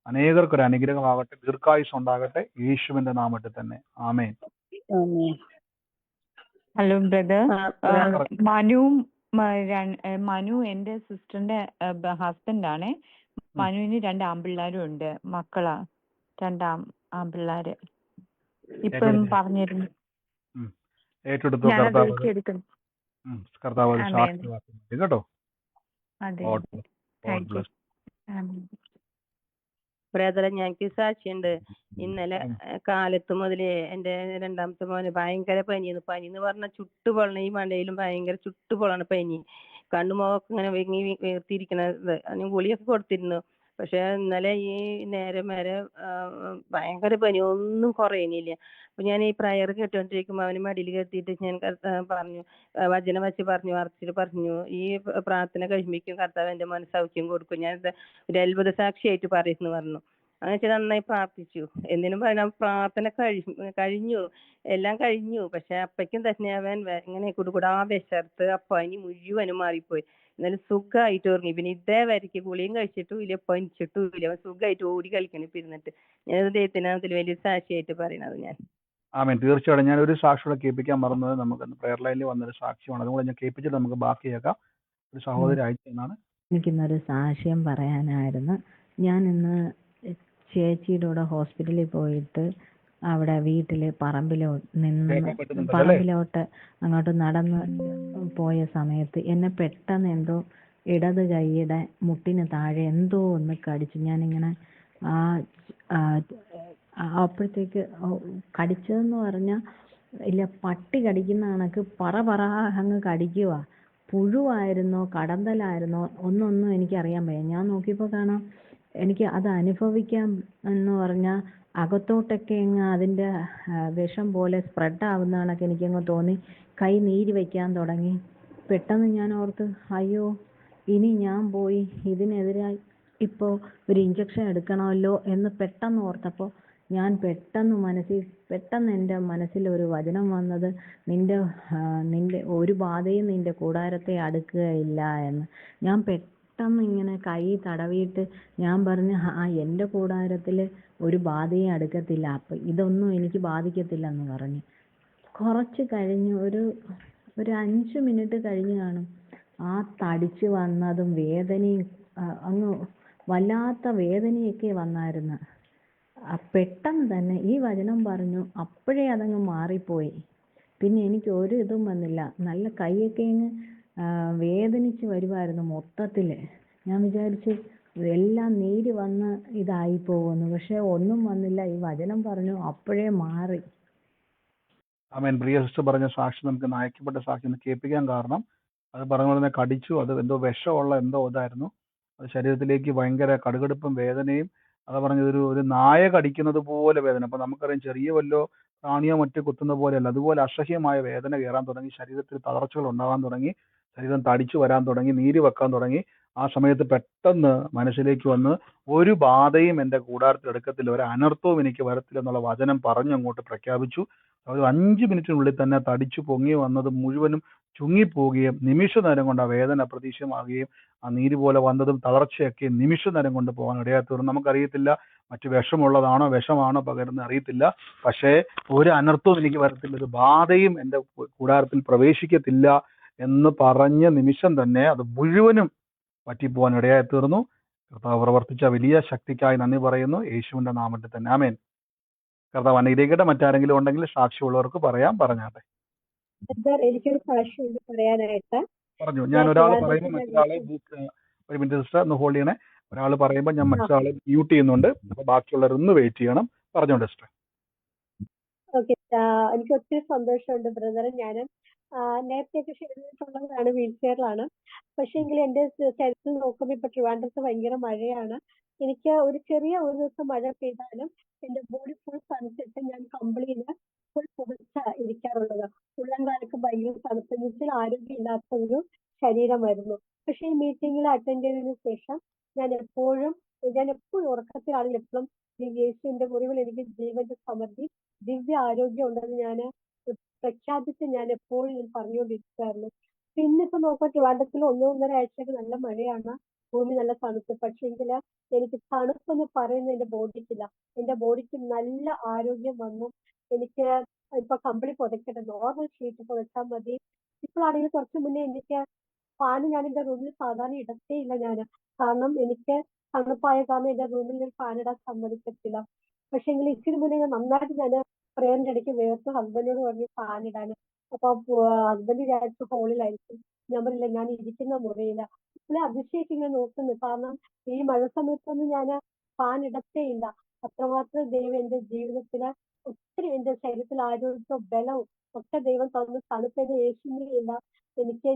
അനേകർക്കൊരു അനുഗ്രഹമാകട്ടെ, ദീർഘായുസ് ഉണ്ടാകട്ടെ, യേശുവിന്റെ നാമത്തിൽ തന്നെ. ആമേൻ. ഹലോ ബ്രദർ, ആ, മനു എന്റെ സിസ്റ്ററിന്റെ ഹസ്ബൻഡാണ്. മനുവിന് 2 ആൺപിള്ളേരും ഉണ്ട്, മക്കളാ 2 ആൺപിള്ളേര്. ഇപ്പം പറഞ്ഞിരുന്നു, ഏറ്റെടുത്തു. ഞാനത് ഏറ്റെടുക്കുന്നു. കർത്താവ് ആമേൻ. സാക്ഷിവാക്കും കേട്ടോ. അതെ, God bless. God thank you. bless. ബ്രദറെ ഞങ്ങൾക്ക് സാക്ഷിയുണ്ട്. ഇന്നലെ കാലത്ത് മുതലേ എന്റെ 2ാമത്തെ മോന് ഭയങ്കര പനിയാണ്. പനി എന്ന് പറഞ്ഞാൽ ചുട്ടുപൊള്ളണ, ഈ മണ്ടയിലും ഭയങ്കര ചുട്ടുപൊള്ളണ പനി. കണ്ണുമുഖമൊക്കെ ഇങ്ങനെ വീങ്ങി വീർത്തിരിക്കണത്. ഞാൻ ഗുളിയൊക്കെ കൊടുത്തിരുന്നു. പക്ഷെ ഇന്നലെ ഈ നേരം വരെ ഭയങ്കര പനി, ഒന്നും കുറയുന്നില്ല. അപ്പൊ ഞാൻ ഈ പ്രയർ കേട്ടോണ്ടിരിക്കുമ്പോ അവന് മടിയിൽ കെട്ടിയിട്ട് ഞാൻ പറഞ്ഞു, വചനം വെച്ച് പറഞ്ഞു, അർച്ചിൽ പറഞ്ഞു, ഈ പ്രാർത്ഥന കഴിയുമ്പോഴേക്കും കർത്താവ് എന്റെ മോന് സൗഖ്യം കൊടുക്കും, ഞാൻ ഒരു അത്ഭുത സാക്ഷിയായിട്ട് പറയുന്നു പറഞ്ഞു. അങ്ങനെ വെച്ചാൽ നന്നായി പ്രാർത്ഥിച്ചു. എന്തിനും പറയാം, പ്രാർത്ഥന കഴിഞ്ഞു, എല്ലാം കഴിഞ്ഞു. പക്ഷെ അപ്പയ്ക്കും തന്നെ അവൻ ഇങ്ങനെ കുടുകൂടാ വിശർത്ത് ആ പനി മുഴുവനും മാറിപ്പോയി. എന്നാലും സുഖമായിട്ട് ഉറങ്ങി. പിന്നെ ഇതേവരയ്ക്ക് ഗുളിയും കഴിച്ചിട്ടും ഇല്ല, പനിച്ചിട്ടും ഇല്ല. അവൻ സുഖമായിട്ട് ഓടി കളിക്കണം ഇപ്പൊ ഇരുന്നിട്ട്. ഞാനത് ദൈവത്തിനകത്തിൽ വലിയ സാക്ഷിയായിട്ട് പറയുന്നത് ഞാൻ. ആമേൻ. തീർച്ചയായിട്ടും ഞാൻ ഒരു സാക്ഷിയോടെ കേൾപ്പിക്കാൻ മറന്നത്, നമുക്ക് പ്രെയർ ലൈനിൽ വന്നൊരു സാക്ഷ്യമാണ്. അതുകൂടെ ഞാൻ കേൾപ്പിച്ചിട്ട് നമുക്ക് ബാക്കിയേക്കാം. ഒരു സഹോദരി അയച്ചതാണ്. എനിക്കിന്നൊരു സാക്ഷ്യം പറയാനായിരുന്നു. ഞാൻ ഇന്ന് ചേച്ചിയുടെ കൂടെ ഹോസ്പിറ്റലിൽ പോയിട്ട് അവിടെ വീട്ടില് പറമ്പിലോട്ട് അങ്ങോട്ട് നടന്ന് പോയ സമയത്ത് എന്നെ പെട്ടെന്ന് എന്തോ ഇടത് കൈയുടെ മുട്ടിന് താഴെ എന്തോ ഒന്ന് കടിച്ചു. ഞാനിങ്ങനെ അപ്പോഴത്തേക്ക് കടിച്ചതെന്ന് പറഞ്ഞാൽ ഇല്ല, പട്ടി കടിക്കുന്ന കണക്ക് പറ അങ്ങ് കടിക്കുക. പുഴുവായിരുന്നോ കടന്തലായിരുന്നോ ഒന്നും എനിക്കറിയാൻ വയ്യ. ഞാൻ നോക്കിയപ്പോൾ കാണാം, എനിക്ക് അത് അനുഭവിക്കാം എന്ന് പറഞ്ഞാൽ അകത്തോട്ടൊക്കെ അങ്ങ് അതിൻ്റെ വിഷം പോലെ സ്പ്രെഡ് ആവുന്ന കണക്ക് എനിക്കങ്ങ് തോന്നി. കൈ നീര് വയ്ക്കാൻ തുടങ്ങി. പെട്ടെന്ന് ഞാൻ ഓർത്ത്, അയ്യോ ഇനി ഞാൻ പോയി ഇതിനെതിരായി ഇപ്പോൾ ഒരു ഇഞ്ചക്ഷൻ എടുക്കണമല്ലോ എന്ന് പെട്ടെന്ന് ഓർത്തപ്പോൾ ഞാൻ പെട്ടെന്ന് എൻ്റെ മനസ്സിൽ ഒരു വചനം വന്നത്, നിന്റെ ഒരു ബാധയും നിന്റെ കൂടാരത്തെ അടുക്കുകയില്ല എന്ന്. ഞാൻ പെട്ടെന്ന് ഇങ്ങനെ കൈ തടവിയിട്ട് ഞാൻ പറഞ്ഞു, എൻ്റെ കൂടാരത്തിൽ ഒരു ബാധയും അടുക്കത്തില്ല, അപ്പം ഇതൊന്നും എനിക്ക് ബാധിക്കത്തില്ലെന്ന് പറഞ്ഞു. കുറച്ച് കഴിഞ്ഞ് ഒരു 5 മിനിറ്റ് കഴിഞ്ഞ് കാണും, ആ തടിച്ച് വന്നതും വേദനയും അങ്ങ് വല്ലാത്ത വേദനയൊക്കെ വന്നായിരുന്നു. പെട്ടെന്ന് തന്നെ ഈ വചനം പറഞ്ഞു, അപ്പോഴേ അതങ്ങ് മാറിപ്പോയി. പിന്നെ എനിക്ക് ഒരു ഇതും വന്നില്ല. നല്ല കൈയൊക്കെ അങ്ങ് വേദനിച്ച് വരുമായിരുന്നു മൊത്തത്തിൽ. ഞാൻ വിചാരിച്ച് എല്ലാം നീര് വന്ന് ഇതായി പോകുന്നു, പക്ഷെ ഒന്നും വന്നില്ല. ഈ വചനം പറഞ്ഞു, അപ്പോഴേ മാറി. ആമേൻ. പ്രിയ സിസ്റ്റർ പറഞ്ഞ സാക്ഷി നമുക്ക് നയിക്കപ്പെട്ട സാക്ഷി ഒന്ന് കേൾപ്പിക്കാൻ കാരണം, അത് പറഞ്ഞ പോലെ തന്നെ കടിച്ചു, അത് എന്തോ വിഷമുള്ള എന്തോ ഇതായിരുന്നു. അത് ശരീരത്തിലേക്ക് ഭയങ്കര കടുകടുപ്പും വേദനയും, അത് പറഞ്ഞത് ഒരു നായ കടിക്കുന്നത് പോലെ വേദന. അപ്പൊ നമുക്കറിയാം, ചെറിയ വല്ലോ പ്രാണിയോ മറ്റോ കുത്തുന്ന പോലെയല്ല, അതുപോലെ അസഹ്യമായ വേദന കയറാൻ തുടങ്ങി, ശരീരത്തിൽ തളർച്ചകൾ ഉണ്ടാകാൻ തുടങ്ങി, ശരീരം തടിച്ചു വരാൻ തുടങ്ങി, നീര് വെക്കാൻ തുടങ്ങി. ആ സമയത്ത് പെട്ടെന്ന് മനസ്സിലേക്ക് വന്ന്, ഒരു ബാധയും എൻ്റെ കൂടാരത്തിൽ എടുക്കത്തില്ല, ഒരു അനർത്ഥവും എനിക്ക് വരത്തില്ല എന്നുള്ള വചനം പറഞ്ഞങ്ങോട്ട് പ്രഖ്യാപിച്ചു. ഒരു 5 മിനിറ്റിനുള്ളിൽ തന്നെ തടിച്ചു പൊങ്ങി വന്നത് മുഴുവനും ചുങ്ങിപ്പോവുകയും നിമിഷ നേരം കൊണ്ട് ആ വേദന അപ്രതീക്ഷിതമാകുകയും ആ നീര് പോലെ വന്നതും തളർച്ചയൊക്കെ നിമിഷ നേരം കൊണ്ട് പോകാൻ ഇടയാത്തീർന്നു. നമുക്കറിയത്തില്ല മറ്റു വിഷമുള്ളതാണോ വിഷമാണോ പകരുന്നത് അറിയത്തില്ല. പക്ഷേ ഒരു അനർത്ഥവും എനിക്ക് വരത്തില്ല, ഒരു ബാധയും എൻ്റെ കൂടാരത്തിൽ പ്രവേശിക്കത്തില്ല എന്ന് പറഞ്ഞ നിമിഷം തന്നെ അത് മുഴുവനും പറ്റിപ്പോകാൻ ഇടയായിത്തീർന്നു. കർത്താവ് പ്രവർത്തിച്ച വലിയ ശക്തിക്കായി നന്ദി പറയുന്നു, യേശുവിന്റെ നാമത്തിൽ തന്നെ. ആമേൻ. കർത്താവ് അനുഗ്രഹിക്കട്ടെ. മറ്റാരെങ്കിലും ഉണ്ടെങ്കിൽ സാക്ഷിയുള്ളവർക്ക് പറഞ്ഞാട്ടെ. എനിക്കൊരു സാക്ഷിയുണ്ട് പറയാനായിട്ട്. പറഞ്ഞു. ഞാൻ ഒരാൾ പറയുമ്പോൾ മറ്റൊരാളെ ഒരു മിനിറ്റ് സിസ്റ്റർ ഒന്ന് ഹോൾഡ് ചെയ്യണേ. ഒരാൾ പറയുമ്പോൾ ഞാൻ മറ്റൊരാളെ മ്യൂട്ട് ചെയ്യുന്നുണ്ട്. അപ്പൊ ബാക്കിയുള്ളവരൊന്ന് വെയിറ്റ് ചെയ്യണം. പറഞ്ഞോണ്ട് സിസ്റ്റർ. ഓക്കെ, എനിക്ക് ഒത്തിരി സന്തോഷമുണ്ട് ബ്രദറെ. ഞാൻ നേരത്തെയൊക്കെ ക്ഷണിച്ചിട്ടുള്ളതാണ്, വീൽ ചെയറിലാണ്. പക്ഷേ എങ്കിൽ എന്റെ ചരിത്രം നോക്കുമ്പോൾ ഇപ്പൊ ട്രിവാൻഡ്രത്ത് ഭയങ്കര മഴയാണ്. എനിക്ക് ഒരു ദിവസം മഴ പെയ്താലും എന്റെ ബോഡി ഫുൾ തണുത്തിട്ട് ഞാൻ കമ്പിളിയില് ഫുൾ പുകച്ച ഇരിക്കാറുള്ളത്. ഉള്ളംകാലൊക്കെ ഭയങ്കര തണുപ്പെന്നുവെച്ചാൽ ആരോഗ്യമില്ലാത്ത ഒരു ശരീരമായിരുന്നു. പക്ഷെ ഈ മീറ്റിംഗിൽ അറ്റൻഡ് ചെയ്തതിനു ശേഷം ഞാൻ എപ്പോഴും ഉറക്കത്തിലാണെങ്കിൽ എപ്പോഴും യേശുവിന്റെ മുറിവിൽ എനിക്ക് ജീവന്റെ സമൃദ്ധി, ദിവ്യ ആരോഗ്യം ഉണ്ടെന്ന് ഞാൻ പ്രഖ്യാപിച്ച് ഞാൻ എപ്പോഴും പറഞ്ഞുകൊണ്ടിരിക്കുകയായിരുന്നു. ഇന്നിപ്പോ നോക്കാം, ട്രിവാൻഡ്രത്തിൽ 1.5 ആഴ്ചയൊക്കെ നല്ല മഴയാണ്. ഭൂമി നല്ല തണുത്ത്. പക്ഷെങ്കിൽ എനിക്ക് തണുപ്പെന്ന് പറയുന്നത് എന്റെ ബോഡിക്കില്ല. എന്റെ ബോഡിക്ക് നല്ല ആരോഗ്യം വന്നു. എനിക്ക് ഇപ്പൊ കമ്പിളി പുതയ്ക്കണ്ട, നോർമൽ ഷീറ്റ് പുതച്ചാൽ മതി. ഇപ്പോഴാണെങ്കിൽ കുറച്ച് മുന്നേ എനിക്ക് ഫാന് ഞാൻ എന്റെ റൂമിൽ സാധാരണ ഇടത്തേ ഇല്ല ഞാൻ. കാരണം എനിക്ക് തണുപ്പായ കാരണം എന്റെ റൂമിൽ ഞാൻ ഫാൻ ഇടാൻ സമ്മതിക്കത്തില്ല. പക്ഷെങ്കിൽ ഇച്ചിരി മുന്നേ ഞാൻ നന്നായിട്ട് ഞാൻ പ്രേയറിന്റെ ഇടയ്ക്ക് വേർത്ത് ഹസ്ബൻഡിനോട് പറഞ്ഞു ഫാൻ ഇടാൻ. അപ്പൊ ഹസ്ബൻഡ് വിചാരിച്ചു ഹോളിലായിരിക്കും. ഞാൻ പറഞ്ഞില്ല, ഞാൻ ഇരിക്കുന്ന മുറിയില്ല. ഇപ്പോഴേ അതിശയിച്ച് ഇങ്ങനെ നോക്കുന്നു. കാരണം ഈ മഴ സമയത്തൊന്നും ഞാൻ ഫാൻ ഇടത്തേ ഇല്ല. അത്രമാത്രം ദൈവം എന്റെ ജീവിതത്തില് ഒത്തിരി എന്റെ ശരീരത്തിൽ ആരോഗ്യവും ബലവും ഒക്കെ ദൈവം തന്നു. തണുപ്പത് യേശുവിനില്ല.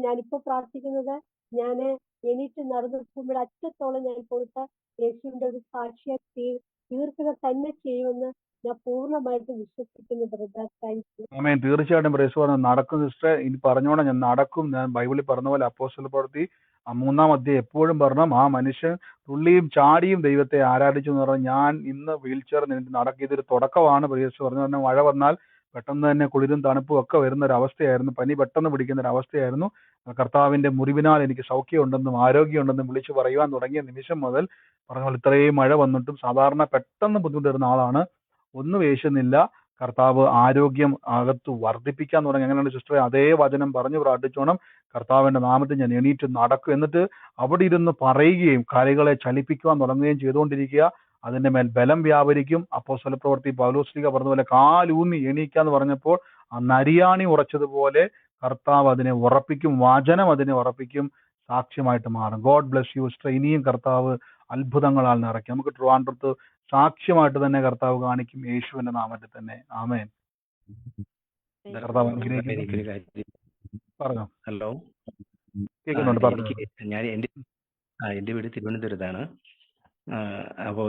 ഞാനിപ്പോ പ്രാർത്ഥിക്കുന്നത്, ഞാന് എണീറ്റ് നടന്ന് ഭൂമിയുടെ അറ്റത്തോളം ഞാൻ പോയിട്ട് യേശുവിന്റെ ഒരു സാക്ഷിയെ തീർക്കുക തന്നെ ചെയ്യുമെന്ന് ഞാൻ പൂർണ്ണമായിട്ട് വിശ്വസിക്കുന്നു ബ്രദർ. Thank you. ആമേൻ. തീർച്ചയായിട്ടും പ്രൈസ് പറഞ്ഞു നടക്കും സിസ്റ്റർ. ഇനി പറഞ്ഞോണം, ഞാൻ നടക്കും. ഞാൻ ബൈബിളിൽ പറഞ്ഞ പോലെ അപ്പോസ്തല പ്രവൃത്തി 3-ാം അധ്യായം എപ്പോഴും പറഞ്ഞു, ആ മനുഷ്യൻ തുള്ളിയും ചാടിയും ദൈവത്തെ ആരാധിച്ചു എന്ന് പറഞ്ഞു. ഞാൻ ഇന്ന് വീൽ ചെയർ നിന്നിട്ട് നടക്കും. ഇതൊരു തുടക്കമാണ്. പ്രിയസ് പറഞ്ഞു പറഞ്ഞാൽ മഴ വന്നാൽ പെട്ടെന്ന് തന്നെ കുളിരും തണുപ്പും ഒക്കെ വരുന്ന ഒരു അവസ്ഥയായിരുന്നു. പനി പെട്ടെന്ന് പിടിക്കുന്ന ഒരു അവസ്ഥയായിരുന്നു. കർത്താവിന്റെ മുറിവിനാൽ എനിക്ക് സൗഖ്യമുണ്ടെന്നും ആരോഗ്യമുണ്ടെന്നും വിളിച്ചു പറയുവാൻ തുടങ്ങിയ നിമിഷം മുതൽ പറഞ്ഞ പോലെ ഇത്രയും മഴ വന്നിട്ടും സാധാരണ പെട്ടെന്ന് ബുദ്ധിമുട്ടുന്ന ആളാണ്. ഒന്നും വേശുന്നില്ല. കർത്താവ് ആരോഗ്യം അകത്ത് വർദ്ധിപ്പിക്കാൻ തുടങ്ങി. അങ്ങനെയാണ് സിസ്റ്ററെ അതേ വചനം പറഞ്ഞു പ്രാർത്ഥിച്ചോണം. കർത്താവിന്റെ നാമത്തിൽ ഞാൻ എണീറ്റ് നടക്കും. എന്നിട്ട് അവിടെ ഇരുന്ന് പറയുകയും കൈകളെ ചലിപ്പിക്കുവാൻ തുടങ്ങുകയും ചെയ്തുകൊണ്ടിരിക്കുക. അതിന്റെ മേൽ ബലം വ്യാപരിക്കും. അപ്പോസ്തല പ്രവൃത്തി പൗലോസ്ലീഹ പറഞ്ഞ പോലെ കാലൂന്നി എണീക്കാന്ന് പറഞ്ഞപ്പോൾ ആ നരിയാണി ഉറച്ചതുപോലെ കർത്താവ് അതിനെ ഉറപ്പിക്കും. വചനം അതിനെ ഉറപ്പിക്കും. സാക്ഷ്യമായിട്ട് മാറും. God bless you sister. ഇനിയും കർത്താവ് അത്ഭുതങ്ങളാൽ നിറയ്ക്കും. നമുക്ക് ട്രിവാൻഡ്രത്ത് സാക്ഷ്യമായിട്ട് തന്നെ കർത്താവ് കാണിക്കും, യേശുവിന്റെ നാമത്തിൽ തന്നെ. ആമേൻ. കർത്താവ് അനുഗ്രഹിക്കട്ടെ. എനിക്കൊരു കാര്യം. പറഞ്ഞോ. ഹലോ. കേൾക്കുന്നുണ്ട്, പറഞ്ഞു. ഞാൻ എൻ്റെ വീട് തിരുവനന്തപുരത്താണ്. അപ്പോൾ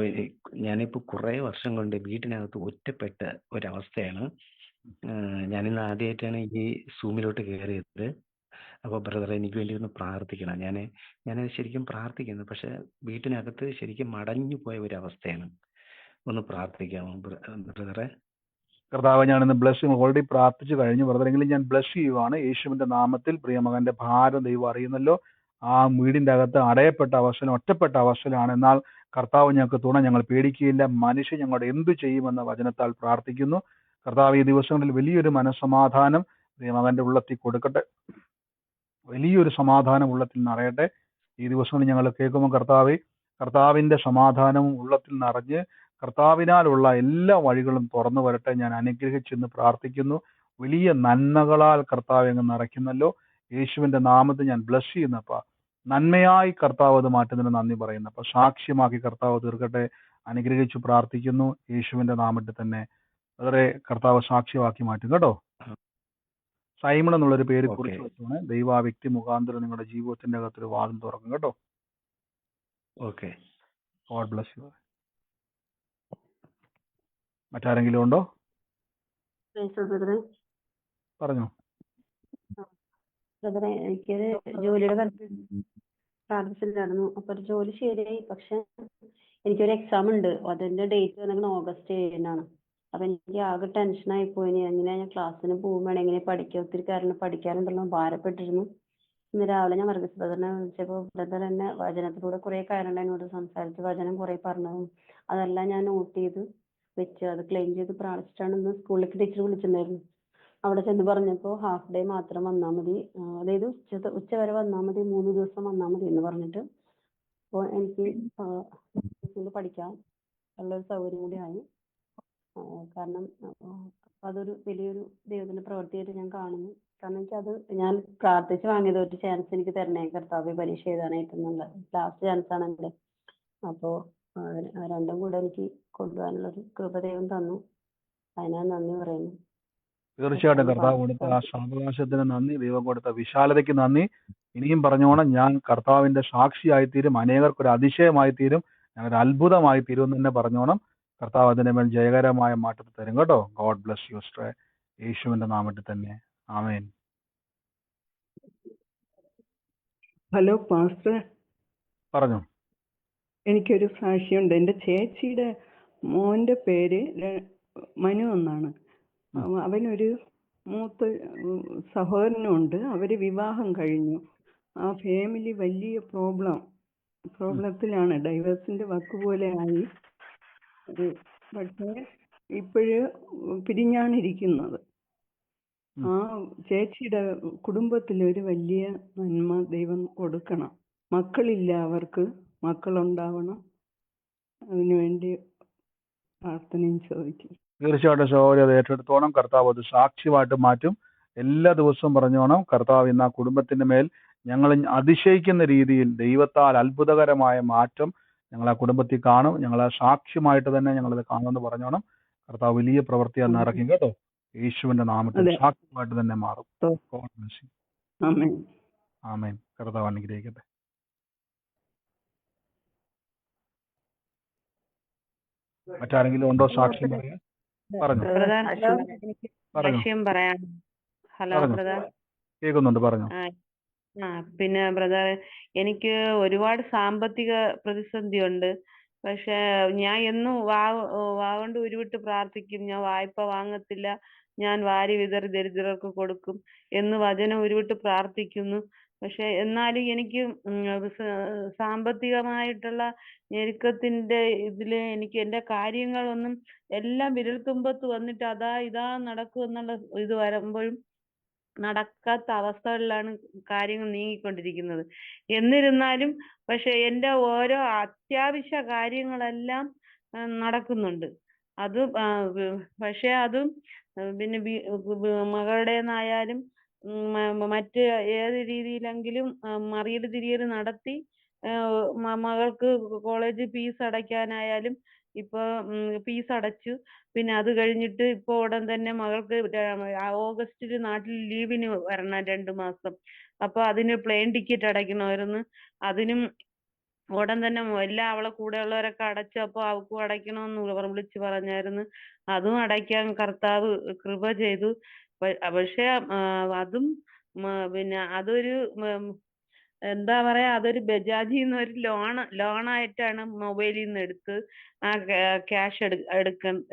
ഞാനിപ്പോൾ കുറേ വർഷം കൊണ്ട് വീട്ടിനകത്ത് ഒറ്റപ്പെട്ട ഒരവസ്ഥയാണ്. ഞാനിന്ന് ആദ്യമായിട്ടാണ് ഈ സൂമിലോട്ട് കയറിയത്. അപ്പോൾ ബ്രദറെ എനിക്ക് വേണ്ടി ഒന്ന് പ്രാർത്ഥിക്കണം. ഞാൻ ശരിക്കും പ്രാർത്ഥിക്കുന്നു, പക്ഷെ വീട്ടിനകത്ത് ശരിക്കും മടഞ്ഞു പോയ ഒരവസ്ഥയാണ്. ഒന്ന് പ്രാർത്ഥിക്കാമോ ബ്രദറെ? കർത്താവ്, ഞാനിന്ന് ബ്ലസ് ഓൾറെഡി പ്രാർത്ഥിച്ചു കഴിഞ്ഞു. ബ്രദറെങ്കിലും ഞാൻ ബ്ലസ് ചെയ്യുവാണ് യേശുവിന്റെ നാമത്തിൽ. പ്രിയമകന്റെ ഭാരം ദൈവം അറിയുന്നല്ലോ. ആ വീടിന്റെ അകത്ത് അടയപ്പെട്ട അവസ്ഥയിലും ഒറ്റപ്പെട്ട അവസ്ഥയിലാണ്. എന്നാൽ കർത്താവ് ഞങ്ങൾക്ക് തുണ, ഞങ്ങൾ പേടിക്കുകയില്ല. മനുഷ്യൻ ഞങ്ങളോട് എന്തു ചെയ്യുമെന്ന വചനത്താൽ പ്രാർത്ഥിക്കുന്നു. കർത്താവ് ഈ ദിവസങ്ങളിൽ വലിയൊരു മനസ്സമാധാനം പ്രിയമകന്റെ ഉള്ളത്തിൽ കൊടുക്കട്ടെ. വലിയൊരു സമാധാനം ഉള്ളത്തിൽ നിറയട്ടെ. ഈ ദിവസങ്ങളിൽ ഞങ്ങൾ കേൾക്കുമ്പോൾ കർത്താവിന്റെ സമാധാനവും ഉള്ളത്തിൽ നിറഞ്ഞ് കർത്താവിനാലുള്ള എല്ലാ വഴികളും തുറന്നു വരട്ടെ. ഞാൻ അനുഗ്രഹിച്ചെന്ന് പ്രാർത്ഥിക്കുന്നു. വലിയ നന്മകളാൽ കർത്താവ് അങ്ങ് നിറയ്ക്കുന്നല്ലോ. യേശുവിന്റെ നാമത്തിൽ ഞാൻ ബ്ലസ് ചെയ്യുന്നപ്പ നന്മയായി കർത്താവ് അത് മാറ്റുന്നതിന് നന്ദി പറയുന്നപ്പ സാക്ഷ്യമാക്കി കർത്താവ് തീർക്കട്ടെ. അനുഗ്രഹിച്ചു പ്രാർത്ഥിക്കുന്നു യേശുവിന്റെ നാമത്തിൽ തന്നെ. വളരെ കർത്താവ് സാക്ഷ്യമാക്കി മാറ്റും കേട്ടോ. സൈമൺ എന്നുള്ളൊരു പേര് കുറിച്ച് വെച്ചാണ്. ദൈവ ആ വ്യക്തി മുഖാന്തരം നിങ്ങളുടെ ജീവിതത്തിന്റെ അകത്തൊരു വാതിൽ തുറക്കും കേട്ടോ. ഓക്കെ. God bless U. മറ്റാരെങ്കിലും ഉണ്ടോ? പറഞ്ഞോ. ബ്രദറെ, എനിക്കൊരു ജോലിയുടെ പ്രാർത്ഥിച്ചിട്ടുണ്ടായിരുന്നു. അപ്പൊ ഒരു ജോലി ശരിയായി. പക്ഷെ എനിക്കൊരു എക്സാം ഉണ്ട്. അതിന്റെ ഡേറ്റ് വന്നിട്ട് ഓഗസ്റ്റ് 7-നാണ്. അപ്പൊ എനിക്ക് ആകെ ടെൻഷനായി പോയി. എങ്ങനെ ഞാൻ ക്ലാസ്സിന് പോകുമ്പോൾ എങ്ങനെ പഠിക്കാം, ഒത്തിരി കാര്യങ്ങൾ പഠിക്കാനുണ്ടല്ലോ, ഭാരപ്പെട്ടിരുന്നു. ഇന്ന് രാവിലെ ഞാൻ വർഗീസ് ബ്രദറിനെ വിളിച്ചപ്പോൾ ബ്രദർ എന്നെ വചനത്തിലൂടെ കുറെ കാര്യങ്ങൾ എന്നോട് സംസാരിച്ച് വചനം കുറെ പറഞ്ഞു. അതെല്ലാം ഞാൻ നോട്ട് ചെയ്ത് വെച്ച് അത് ക്ലെയിം ചെയ്ത് പ്രാർത്ഥിച്ചിട്ടാണ് ഇന്ന് സ്കൂളിലേക്ക് ടീച്ചർ വിളിച്ചിട്ടുണ്ടായിരുന്നു. അവിടെ ചെന്ന് പറഞ്ഞപ്പോൾ ഹാഫ് ഡേ മാത്രം വന്നാൽ മതി, അതായത് ഉച്ച വരെ വന്നാൽ മതി, 3 ദിവസം വന്നാൽ മതി എന്ന് പറഞ്ഞിട്ട്. അപ്പോൾ എനിക്ക് പഠിക്കാൻ ഉള്ളൊരു സൗകര്യം കൂടി ആയി. കാരണം അതൊരു വലിയൊരു ദൈവത്തിന്റെ പ്രവൃത്തിയായിട്ട് ഞാൻ കാണുന്നു. കാരണം എനിക്കത് ഞാൻ പ്രാർത്ഥിച്ച് വാങ്ങിയത് ഒരു ചാൻസ് എനിക്ക് തരണേ കർത്താവ് പരീക്ഷ എഴുതാനായിട്ടെന്നുള്ള ലാസ്റ്റ് ചാൻസ് ആണ് എൻ്റെ. അപ്പോൾ രണ്ടും കൂടെ എനിക്ക് കൊണ്ടുപോകാനുള്ളൊരു കൃപ ദൈവം തന്നു. അതിനാ നന്ദി പറയുന്നു. തീർച്ചയായിട്ടും കർത്താവ് കൊടുത്ത ആ സാവകാശത്തിന് നന്ദി, ദൈവം കൊടുത്ത വിശാലതയ്ക്ക് നന്ദി. ഇനിയും പറഞ്ഞോണം, ഞാൻ കർത്താവിന്റെ സാക്ഷിയായിത്തീരും, അനേകർക്കൊരു അതിശയമായിത്തീരും, ഞാനൊരു അത്ഭുതമായി തീരും എന്ന് തന്നെ പറഞ്ഞോണം. കർത്താവ് അതിന്റെ മേൽ ജയകരമായ മാറ്റത്തെ തരും കേട്ടോ. God bless you sister. യേശുവിന്റെ നാമത്തിൽ തന്നെ. ആമേൻ. ഹലോ പാസ്റ്റർ, പറഞ്ഞോ. എനിക്കൊരു സാക്ഷിയുണ്ട്. എൻ്റെ ചേച്ചിയുടെ മോന്റെ പേര് മനു എന്നാണ്. അവനൊരു മൂത്ത സഹോദരനുണ്ട്. അവര് വിവാഹം കഴിഞ്ഞു. ആ ഫാമിലി വലിയ പ്രോബ്ലം പ്രോബ്ലത്തിലാണ്, ഡൈവേഴ്സിന്റെ വക്ക് പോലെ ആയി. പക്ഷേ ഇപ്പോഴ് പിരിഞ്ഞാണ് ഇരിക്കുന്നത്. ആ ചേച്ചിയുടെ കുടുംബത്തിൽ ഒരു വലിയ നന്മ ദൈവം കൊടുക്കണം. മക്കളില്ല, അവർക്ക് മക്കളുണ്ടാവണം. അതിനുവേണ്ടി പ്രാർത്ഥനയും ചോദിക്കും. തീർച്ചയായിട്ടും സഹോദരി അത് ഏറ്റെടുത്തോണം. കർത്താവ് അത് സാക്ഷ്യമായിട്ട് മാറ്റും. എല്ലാ ദിവസവും പറഞ്ഞോണം, കർത്താവ് ഇന്ന് ആ കുടുംബത്തിന്റെ മേൽ ഞങ്ങൾ അതിശയിക്കുന്ന രീതിയിൽ ദൈവത്താൽ അത്ഭുതകരമായ മാറ്റം ഞങ്ങൾ ആ കുടുംബത്തിൽ കാണും. ഞങ്ങൾ ആ സാക്ഷ്യമായിട്ട് തന്നെ ഞങ്ങളത് കാണുമെന്ന് പറഞ്ഞോണം. കർത്താവ് വലിയ പ്രവൃത്തി അത് നടക്കും കേട്ടോ. യേശുവിന്റെ നാമത്തിൽ അതെ. സാക്ഷ്യമായിട്ട് തന്നെ മാറും. ഓ, God bless you. ആമേൻ. ആമേൻ. കർത്താവ് അനുഗ്രഹിക്കട്ടെ. മറ്റാരെങ്കിലും ഉണ്ടോ സാക്ഷ്യം പറയാൻ? പറഞ്ഞു ബ്രദർ ഹലോ, എനിക്ക് പറഞ്ഞു സാക്ഷ്യം പറയാം. ഹലോ പറഞ്ഞു ബ്രദർ. കേൾക്കുന്നുണ്ട്, പറഞ്ഞു. പിന്നെ ബ്രദർ, എനിക്ക് ഒരുപാട് സാമ്പത്തിക പ്രതിസന്ധിയുണ്ട്. പക്ഷെ ഞാൻ എന്നും വാഗൊണ്ട് ഉരുവിട്ട് പ്രാർത്ഥിക്കും. ഞാൻ വായ്പ വാങ്ങത്തില്ല, ഞാൻ വാരി വിതറി ദരിദ്രർക്ക് കൊടുക്കും എന്ന് വചനം ഉരുവിട്ട് പ്രാർത്ഥിക്കുന്നു. പക്ഷെ എന്നാലും എനിക്ക് സാമ്പത്തികമായിട്ടുള്ള ഞെരുക്കത്തിന്റെ ഇതില് എനിക്ക് എന്റെ കാര്യങ്ങളൊന്നും എല്ലാം വിരൽത്തുമ്പത്ത് വന്നിട്ട് അതാ ഇതാ നടക്കും എന്നുള്ള ഇത് വരുമ്പോഴും നടക്കാത്ത അവസ്ഥകളിലാണ് കാര്യങ്ങൾ നീങ്ങിക്കൊണ്ടിരിക്കുന്നത്. എന്നിരുന്നാലും പക്ഷെ എന്റെ ഓരോ അത്യാവശ്യ കാര്യങ്ങളെല്ലാം നടക്കുന്നുണ്ട്. അത് പക്ഷെ അതും പിന്നെ മകളുടേന്നായാലും മറ്റ് ഏത് രീതിയിലെങ്കിലും മറിയൽ തിരിയൽ നടത്തി മകൾക്ക് കോളേജ് ഫീസ് അടയ്ക്കാനായാലും ഇപ്പൊ ഫീസ് അടച്ചു. പിന്നെ അത് കഴിഞ്ഞിട്ട് ഇപ്പൊ ഉടൻ തന്നെ മകൾക്ക് ഓഗസ്റ്റില് നാട്ടിൽ ലീവിന് വരണം 2 മാസം. അപ്പൊ അതിന് പ്ലെയിൻ ടിക്കറ്റ് അടയ്ക്കണമായിരുന്നു. അതിനും ഉടൻ തന്നെ എല്ലാം അവളെ കൂടെയുള്ളവരൊക്കെ അടച്ചപ്പോ അവൾക്കും അടയ്ക്കണമെന്ന് വിളിച്ചു പറഞ്ഞായിരുന്നു. അതും അടയ്ക്കാൻ കർത്താവ് കൃപ ചെയ്തു. പക്ഷെ അതും പിന്നെ അതൊരു എന്താ പറയാ, അതൊരു ബജാജിന്ന് ഒരു ലോണായിട്ടാണ് മൊബൈലിൽ നിന്ന് എടുത്ത് ആ ക്യാഷ്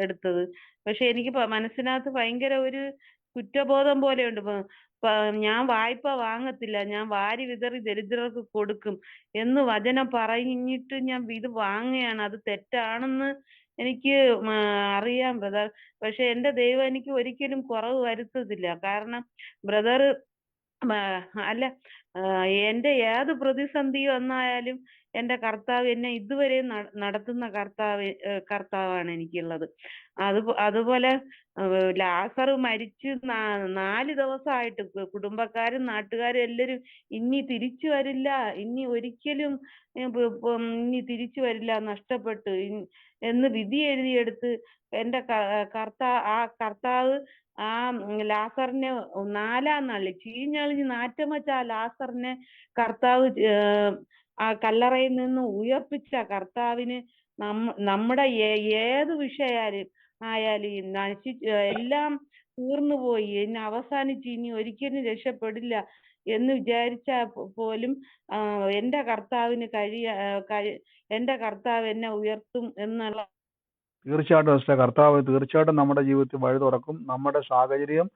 എടുത്തത്. പക്ഷെ എനിക്ക് മനസ്സിനകത്ത് ഭയങ്കര ഒരു കുറ്റബോധം പോലെയുണ്ട്. ഞാൻ വായ്പ വാങ്ങത്തില്ല, ഞാൻ വാരി വിതറി ദരിദ്രർക്ക് കൊടുക്കും എന്ന് വചനം പറഞ്ഞിട്ട് ഞാൻ ഇത് വാങ്ങുകയാണ്. അത് തെറ്റാണെന്ന് എനിക്ക് അറിയാം ബ്രദർ. പക്ഷെ എന്റെ ദൈവം എനിക്ക് ഒരിക്കലും കുറവ് വരുത്തത്തില്ല. കാരണം ബ്രദർ അല്ല, എന്റെ ഏത് പ്രതിസന്ധി വന്നായാലും എന്റെ കർത്താവ് എന്നെ ഇതുവരെ നടത്തുന്ന കർത്താവാണ് എനിക്കുള്ളത്. അതുപോലെ ലാസർ മരിച്ച് 4 ദിവസമായിട്ട് കുടുംബക്കാരും നാട്ടുകാരും എല്ലാരും ഇനി തിരിച്ചു വരില്ല, ഇനി ഒരിക്കലും ഇനി തിരിച്ചു വരില്ല, നഷ്ടപ്പെട്ടു എന്ന് വിധി എഴുതിയെടുത്ത് എന്റെ കർത്താവ് ആ ലാസറിനെ 4-ാം നാളിൽ ചീഞ്ഞളിഞ്ഞ് നാറ്റം വെച്ച ആ ലാസറിനെ കർത്താവ് ആ കല്ലറയിൽ നിന്ന് ഉയർപ്പിച്ച കർത്താവിന് നമ്മുടെ ഏത് വിഷയായാലും എല്ലാം തീർന്നുപോയി, ഇനി അവസാനിച്ച് ഇനി ഒരിക്കലും രക്ഷപ്പെടില്ല എന്ന് വിചാരിച്ച പോലും എന്റെ കർത്താവിന് എന്റെ കർത്താവ് എന്നെ ഉയർത്തും എന്നുള്ള തീർച്ചയായിട്ടും കർത്താവ് തീർച്ചയായിട്ടും നമ്മുടെ ജീവിതത്തിൽ വഴി തുറക്കും. നമ്മുടെ സാഹചര്യം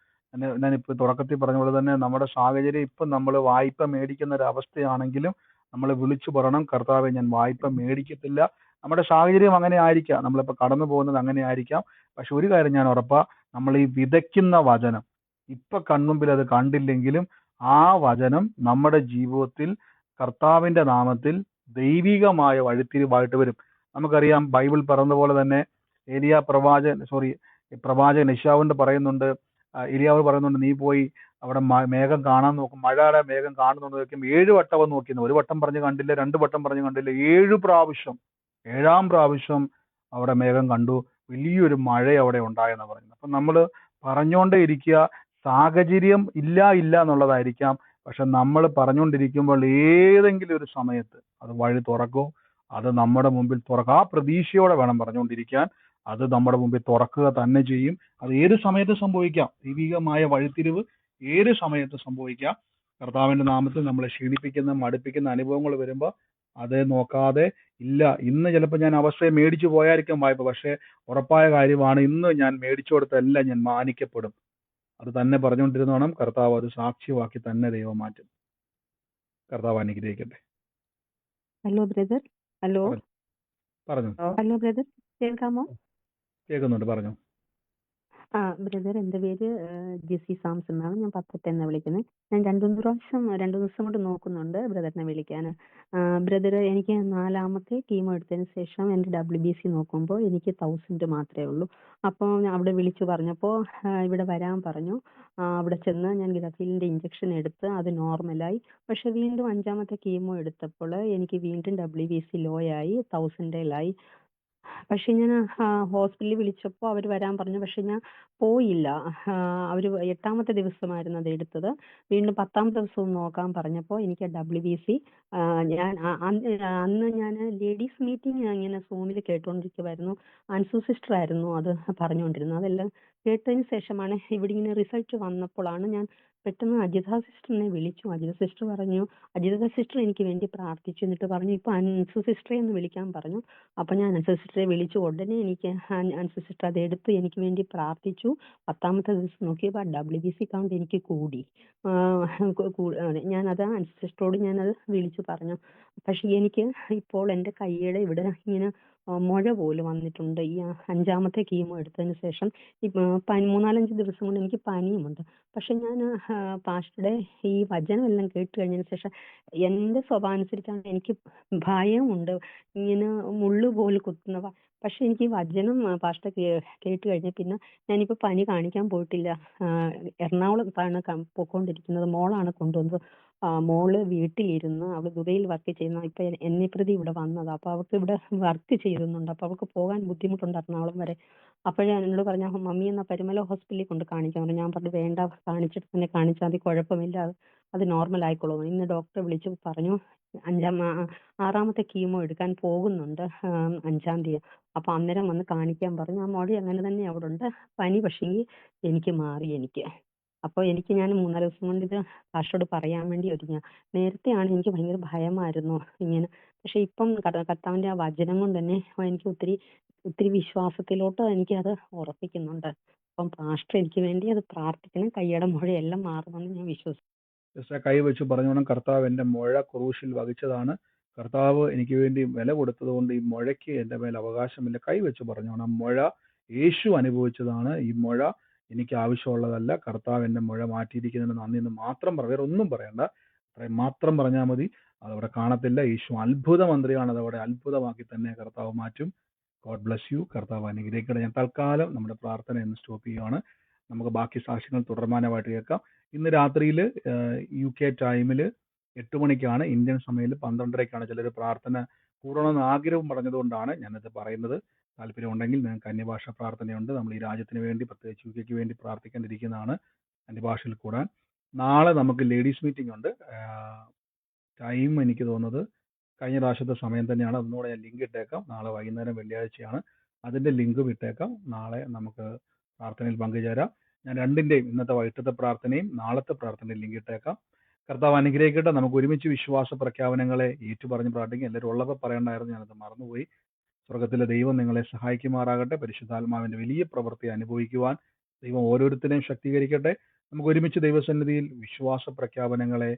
ഞാനിപ്പോൾ തുടക്കത്തിൽ പറഞ്ഞ പോലെ തന്നെ നമ്മുടെ സാഹചര്യം ഇപ്പം നമ്മൾ വായ്പ മേടിക്കുന്ന ഒരു അവസ്ഥയാണെങ്കിലും നമ്മൾ വിളിച്ചു പറയണം, കർത്താവെ ഞാൻ വായ്പ മേടിക്കത്തില്ല. നമ്മുടെ സാഹചര്യം അങ്ങനെ ആയിരിക്കാം, നമ്മളിപ്പോൾ കടന്നു പോകുന്നത് അങ്ങനെ ആയിരിക്കാം. പക്ഷെ ഒരു കാര്യം ഞാൻ ഉറപ്പാ, നമ്മൾ ഈ വിതയ്ക്കുന്ന വചനം ഇപ്പൊ കൺമുമ്പിൽ അത് കണ്ടില്ലെങ്കിലും ആ വചനം നമ്മുടെ ജീവിതത്തിൽ കർത്താവിന്റെ നാമത്തിൽ ദൈവികമായ വഴിത്തിരിവായിട്ട് വരും. നമുക്കറിയാം, ബൈബിൾ പറഞ്ഞ പോലെ തന്നെ പ്രവാചകൻ യശയ്യാവിന്റെ പറയുന്നുണ്ട്, ഏലിയാവ് പറയുന്നുണ്ട്, നീ പോയി അവിടെ മേഘം കാണാൻ നോക്കും, മഴയുടെ മേഘം കാണുന്നുണ്ട് നോക്കും. 7 വട്ടം അവൻ നോക്കിയിരുന്നു. 1 വട്ടം പറഞ്ഞ് കണ്ടില്ല, 2 വട്ടം പറഞ്ഞ് കണ്ടില്ല, 7 പ്രാവശ്യം, 7-ാം പ്രാവശ്യം അവിടെ മേഘം കണ്ടു, വലിയൊരു മഴ അവിടെ ഉണ്ടായെന്ന് പറയുന്നത്. അപ്പൊ നമ്മൾ പറഞ്ഞുകൊണ്ടേ ഇരിക്കുക. സാഹചര്യം ഇല്ല എന്നുള്ളതായിരിക്കാം, പക്ഷെ നമ്മൾ പറഞ്ഞുകൊണ്ടിരിക്കുമ്പോൾ ഏതെങ്കിലും ഒരു സമയത്ത് അത് വഴി തുറക്കും. അത് നമ്മുടെ മുമ്പിൽ തുറക്കുക. ആ പ്രതീക്ഷയോടെ വേണം പറഞ്ഞുകൊണ്ടിരിക്കാൻ. അത് നമ്മുടെ മുമ്പിൽ തുറക്കുക തന്നെ ചെയ്യും. അത് ഏത് സമയത്ത് സംഭവിക്കാം. ദൈവികമായ വഴിത്തിരിവ് ഏത് സമയത്ത് സംഭവിക്കാം. കർത്താവിന്റെ നാമത്തിൽ നമ്മളെ ക്ഷീണിപ്പിക്കുന്ന മടുപ്പിക്കുന്ന അനുഭവങ്ങൾ വരുമ്പോൾ അത് നോക്കാതെ, ഇല്ല ഇന്ന് ചിലപ്പോൾ ഞാൻ അവസ്ഥയെ മേടിച്ചു പോയായിരിക്കും വായ്പ, പക്ഷെ ഉറപ്പായ കാര്യമാണ് ഇന്ന് ഞാൻ മേടിച്ചു കൊടുത്തല്ല ഞാൻ മാനിക്കപ്പെടും. അത് തന്നെ പറഞ്ഞുകൊണ്ടിരുന്നോണം. കർത്താവ് അത് സാക്ഷ്യമാക്കി തന്നെ ദൈവം മാറ്റും. കർത്താവ് അനുഗ്രഹിക്കട്ടെ. Hello brother. ഹലോ പറഞ്ഞു ഹലോ ബ്രദർ, കേൾക്കാമോ? കേൾക്കുന്നുണ്ട്, പറഞ്ഞു. ബ്രദർ, എൻ്റെ പേര് ജെസ്സി സാംസൺ എന്നാണ്. ഞാൻ പത്തനംതിട്ട വിളിക്കുന്നത്. ഞാൻ രണ്ടു ദിവസം കൊണ്ട് നോക്കുന്നുണ്ട് ബ്രദറിനെ വിളിക്കാൻ. ബ്രദർ, എനിക്ക് 4ാമത്തെ കീമോ എടുത്തതിന് ശേഷം എൻ്റെ WBC നോക്കുമ്പോൾ എനിക്ക് 1000 മാത്രമേ ഉള്ളൂ. അപ്പോൾ ഞാൻ അവിടെ വിളിച്ചു പറഞ്ഞപ്പോൾ ഇവിടെ വരാൻ പറഞ്ഞു. അവിടെ ചെന്ന് ഞാൻ ഗ്രാഫീലിൻ്റെ ഇഞ്ചക്ഷൻ എടുത്ത് അത് നോർമലായി. പക്ഷെ വീണ്ടും 5ാമത്തെ കീമോ എടുത്തപ്പോൾ എനിക്ക് വീണ്ടും WBC ലോ ആയി, 1000 പക്ഷെ ഞാൻ ഹോസ്പിറ്റലിൽ വിളിച്ചപ്പോൾ അവർ വരാൻ പറഞ്ഞു. പക്ഷെ ഞാൻ പോയില്ല. അവർ 8ാമത്തെ ദിവസമായിരുന്നു അത് എടുത്തത്. വീണ്ടും 10ാമത്തെ ദിവസവും നോക്കാൻ പറഞ്ഞപ്പോൾ എനിക്ക് WBC ഞാൻ അന്ന് ഞാൻ ലേഡീസ് മീറ്റിംഗ് ഇങ്ങനെ സൂമിൽ കേട്ടുകൊണ്ടിരിക്കുമായിരുന്നു. അൻസു സിസ്റ്റർ ആയിരുന്നു അത് പറഞ്ഞുകൊണ്ടിരുന്നത്. അതെല്ലാം കേട്ടതിന് ശേഷമാണ് ഇവിടെ ഇങ്ങനെ റിസൾട്ട് വന്നപ്പോഴാണ് ഞാൻ പെട്ടെന്ന് അജിത സിസ്റ്ററിനെ വിളിച്ചു. അജിത സിസ്റ്റർ പറഞ്ഞു, അജിത സിസ്റ്റർ എനിക്ക് വേണ്ടി പ്രാർത്ഥിച്ചു. എന്നിട്ട് പറഞ്ഞു ഇപ്പൊ അൻസു സിസ്റ്ററെ ഒന്ന് വിളിക്കാൻ പറഞ്ഞു. അപ്പൊ ഞാൻ അൻസു സിസ്റ്ററെ വിളിച്ചു. ഉടനെ എനിക്ക് അൻസു സിസ്റ്റർ അത് എടുത്ത് എനിക്ക് വേണ്ടി പ്രാർത്ഥിച്ചു. 10ാമത്തെ ദിവസം നോക്കിയപ്പോൾ WBC കൗണ്ട് എനിക്ക് കൂടി. ഞാനത് അൻസു സിസ്റ്ററോട് ഞാനത് വിളിച്ചു പറഞ്ഞു. പക്ഷെ എനിക്ക് ഇപ്പോൾ എൻ്റെ കൈയുടെ ഇവിടെ ഇങ്ങനെ മുഴ പോലെ വന്നിട്ടുണ്ട്. ഈ 5ാമത്തെ കീമോ എടുത്തതിന് ശേഷം 3-4 ദിവസം കൊണ്ട് എനിക്ക് പനിയുമുണ്ട്. പക്ഷെ ഞാൻ പാസ്റ്ററുടെ ഈ വചനം എല്ലാം കേട്ട് കഴിഞ്ഞതിന് ശേഷം എൻ്റെ സ്വഭാവം അനുസരിച്ചാണ് എനിക്ക് ഭയമുണ്ട്, ഇങ്ങനെ മുള്ളു പോലെ കുത്തുന്നവ. പക്ഷെ എനിക്ക് ഈ വചനം പാസ്റ്റർ കേട്ട് കഴിഞ്ഞ പിന്നെ ഞാനിപ്പോൾ പനി കാണിക്കാൻ പോയിട്ടില്ല. എറണാകുളത്താണ് പോയിക്കൊണ്ടിരിക്കുന്നത്. മോളാണ് കൊണ്ടുവന്നത്. മോള് വീട്ടിലിരുന്ന് അവള് ദുബൈയിൽ വർക്ക് ചെയ്യുന്ന, ഇപ്പൊ എന്നെ പ്രതി ഇവിടെ വന്നതാ. അപ്പൊ അവൾക്ക് ഇവിടെ വർക്ക് ചെയ്യുന്നുണ്ട്. അപ്പൊ അവൾക്ക് പോകാൻ ബുദ്ധിമുട്ടുണ്ട് എറണാകുളം വരെ. അപ്പോഴേ എന്നോട് പറഞ്ഞ മമ്മി എന്നാ പരുമല ഹോസ്പിറ്റലിൽ കൊണ്ട് കാണിക്കാൻ പറഞ്ഞു. ഞാൻ പറഞ്ഞു വേണ്ട, കാണിച്ചിട്ട് തന്നെ കാണിച്ചാൽ മതി, കുഴപ്പമില്ല, അത് നോർമൽ ആയിക്കോളും. ഇന്ന് ഡോക്ടറെ വിളിച്ച് പറഞ്ഞു 6ാമത്തെ കീമോ എടുക്കാൻ പോകുന്നുണ്ട് 5-ാം തീയതി. അപ്പൊ അന്നേരം വന്ന് കാണിക്കാൻ പറഞ്ഞു. ആ മോടി അങ്ങനെ തന്നെ അവിടെ ഉണ്ട്. പനി പക്ഷേ എനിക്ക് മാറി. അപ്പോൾ ഞാൻ 3-4 ദിവസം കൊണ്ട് ഇത് പാസ്റ്ററോട് പറയാൻ വേണ്ടി ഒരുങ്ങ. നേരത്തെയാണ് എനിക്ക് ഭയങ്കര ഭയമായിരുന്നു ഇങ്ങനെ. പക്ഷെ ഇപ്പം കർത്താവിന്റെ ആ വചനം കൊണ്ട് തന്നെ എനിക്ക് ഒത്തിരി വിശ്വാസത്തിലോട്ട് എനിക്ക് അത് ഉറപ്പിക്കുന്നുണ്ട്. അപ്പം പാസ്റ്റർ എനിക്ക് വേണ്ടി അത് പ്രാർത്ഥിക്കണം. കൈയുടെ മുഴയെല്ലാം മാറുമെന്ന് ഞാൻ വിശ്വസിക്കുന്നു. കൈ വെച്ച് പറഞ്ഞോണം, കർത്താവ് എൻ്റെ മുഴ ക്രൂശിൽ വഹിച്ചതാണ്. കർത്താവ് എനിക്ക് വേണ്ടി വില കൊടുത്തത് കൊണ്ട് ഈ മുഴയ്ക്ക് എൻ്റെ മേൽ അവകാശമില്ല. കൈ വെച്ച് പറഞ്ഞോണം, മുഴ യേശു അനുഭവിച്ചതാണ്. ഈ മുഴ എനിക്ക് ആവശ്യമുള്ളതല്ല. കർത്താവ് എൻ്റെ മുഴ മാറ്റിയിരിക്കുന്നതിന് നന്ദി എന്ന് മാത്രം വേറെ ഒന്നും പറയണ്ട. അത്രയും മാത്രം പറഞ്ഞാൽ മതി. അതവിടെ കാണത്തില്ല. യേശു അത്ഭുത മന്ത്രിയാണ്. അതവിടെ അത്ഭുതമാക്കി തന്നെ കർത്താവ് മാറ്റും. God bless U. കർത്താവ് അനുഗ്രഹിക്കട്ടെ. ഞാൻ തൽക്കാലം നമ്മുടെ പ്രാർത്ഥന എന്ന് സ്റ്റോപ്പ് ചെയ്യുകയാണ്. നമുക്ക് ബാക്കി സാക്ഷ്യങ്ങൾ തുടർമാനമായിട്ട് കേൾക്കാം. ഇന്ന് രാത്രിയിൽ UK ടൈമിൽ 8 മണിക്കാണ്, ഇന്ത്യൻ സമയത്ത് 12:30 ചിലർ പ്രാർത്ഥന കൂടണമെന്ന് ആഗ്രഹം പറഞ്ഞതുകൊണ്ടാണ് ഞാനത് പറയുന്നത്. താല്പര്യമുണ്ടെങ്കിൽ നിങ്ങൾക്ക് അന്യഭാഷ പ്രാർത്ഥനയുണ്ട്. നമ്മൾ ഈ രാജ്യത്തിന് വേണ്ടി, പ്രത്യേകിച്ച് UKക്ക് വേണ്ടി പ്രാർത്ഥിക്കാനിരിക്കുന്നതാണ് അന്യഭാഷയിൽ കൂടാൻ. നാളെ നമുക്ക് ലേഡീസ് മീറ്റിംഗ് ഉണ്ട്. ടൈം എനിക്ക് തോന്നുന്നത് കഴിഞ്ഞ പ്രാവശ്യത്തെ സമയം തന്നെയാണ്. ഒന്നുകൂടെ ഞാൻ ലിങ്ക് ഇട്ടേക്കാം. നാളെ വൈകുന്നേരം വെള്ളിയാഴ്ചയാണ്. അതിൻ്റെ ലിങ്കും ഇട്ടേക്കാം. നാളെ നമുക്ക് പ്രാർത്ഥനയിൽ പങ്കുചേരാം. ഞാൻ രണ്ടിൻ്റെയും, ഇന്നത്തെ വൈകിട്ടത്തെ പ്രാർത്ഥനയും നാളത്തെ പ്രാർത്ഥനയും ലിങ്ക് ഇട്ടേക്കാം. കർത്താവ് അനുഗ്രഹിക്കട്ടെ. നമുക്ക് ഒരുമിച്ച് വിശ്വാസ പ്രഖ്യാപനങ്ങളെ ഏറ്റുപറഞ്ഞ് പ്രാർത്ഥിക്കും. എല്ലാവരും ഉള്ളപ്പോൾ പറയണ്ടായിരുന്നു, ഞാനത് മറന്നുപോയി. സ്വർഗത്തിലെ ദൈവം നിങ്ങളെ സഹായിക്കുമാറാകട്ടെ. പരിശുദ്ധാത്മാവിൻ്റെ വലിയ പ്രവൃത്തി അനുഭവിക്കുവാൻ ദൈവം ഓരോരുത്തരെയും ശക്തീകരിക്കട്ടെ. നമുക്ക് ഒരുമിച്ച് ദൈവസന്നിധിയിൽ വിശ്വാസ പ്രഖ്യാപനങ്ങളെ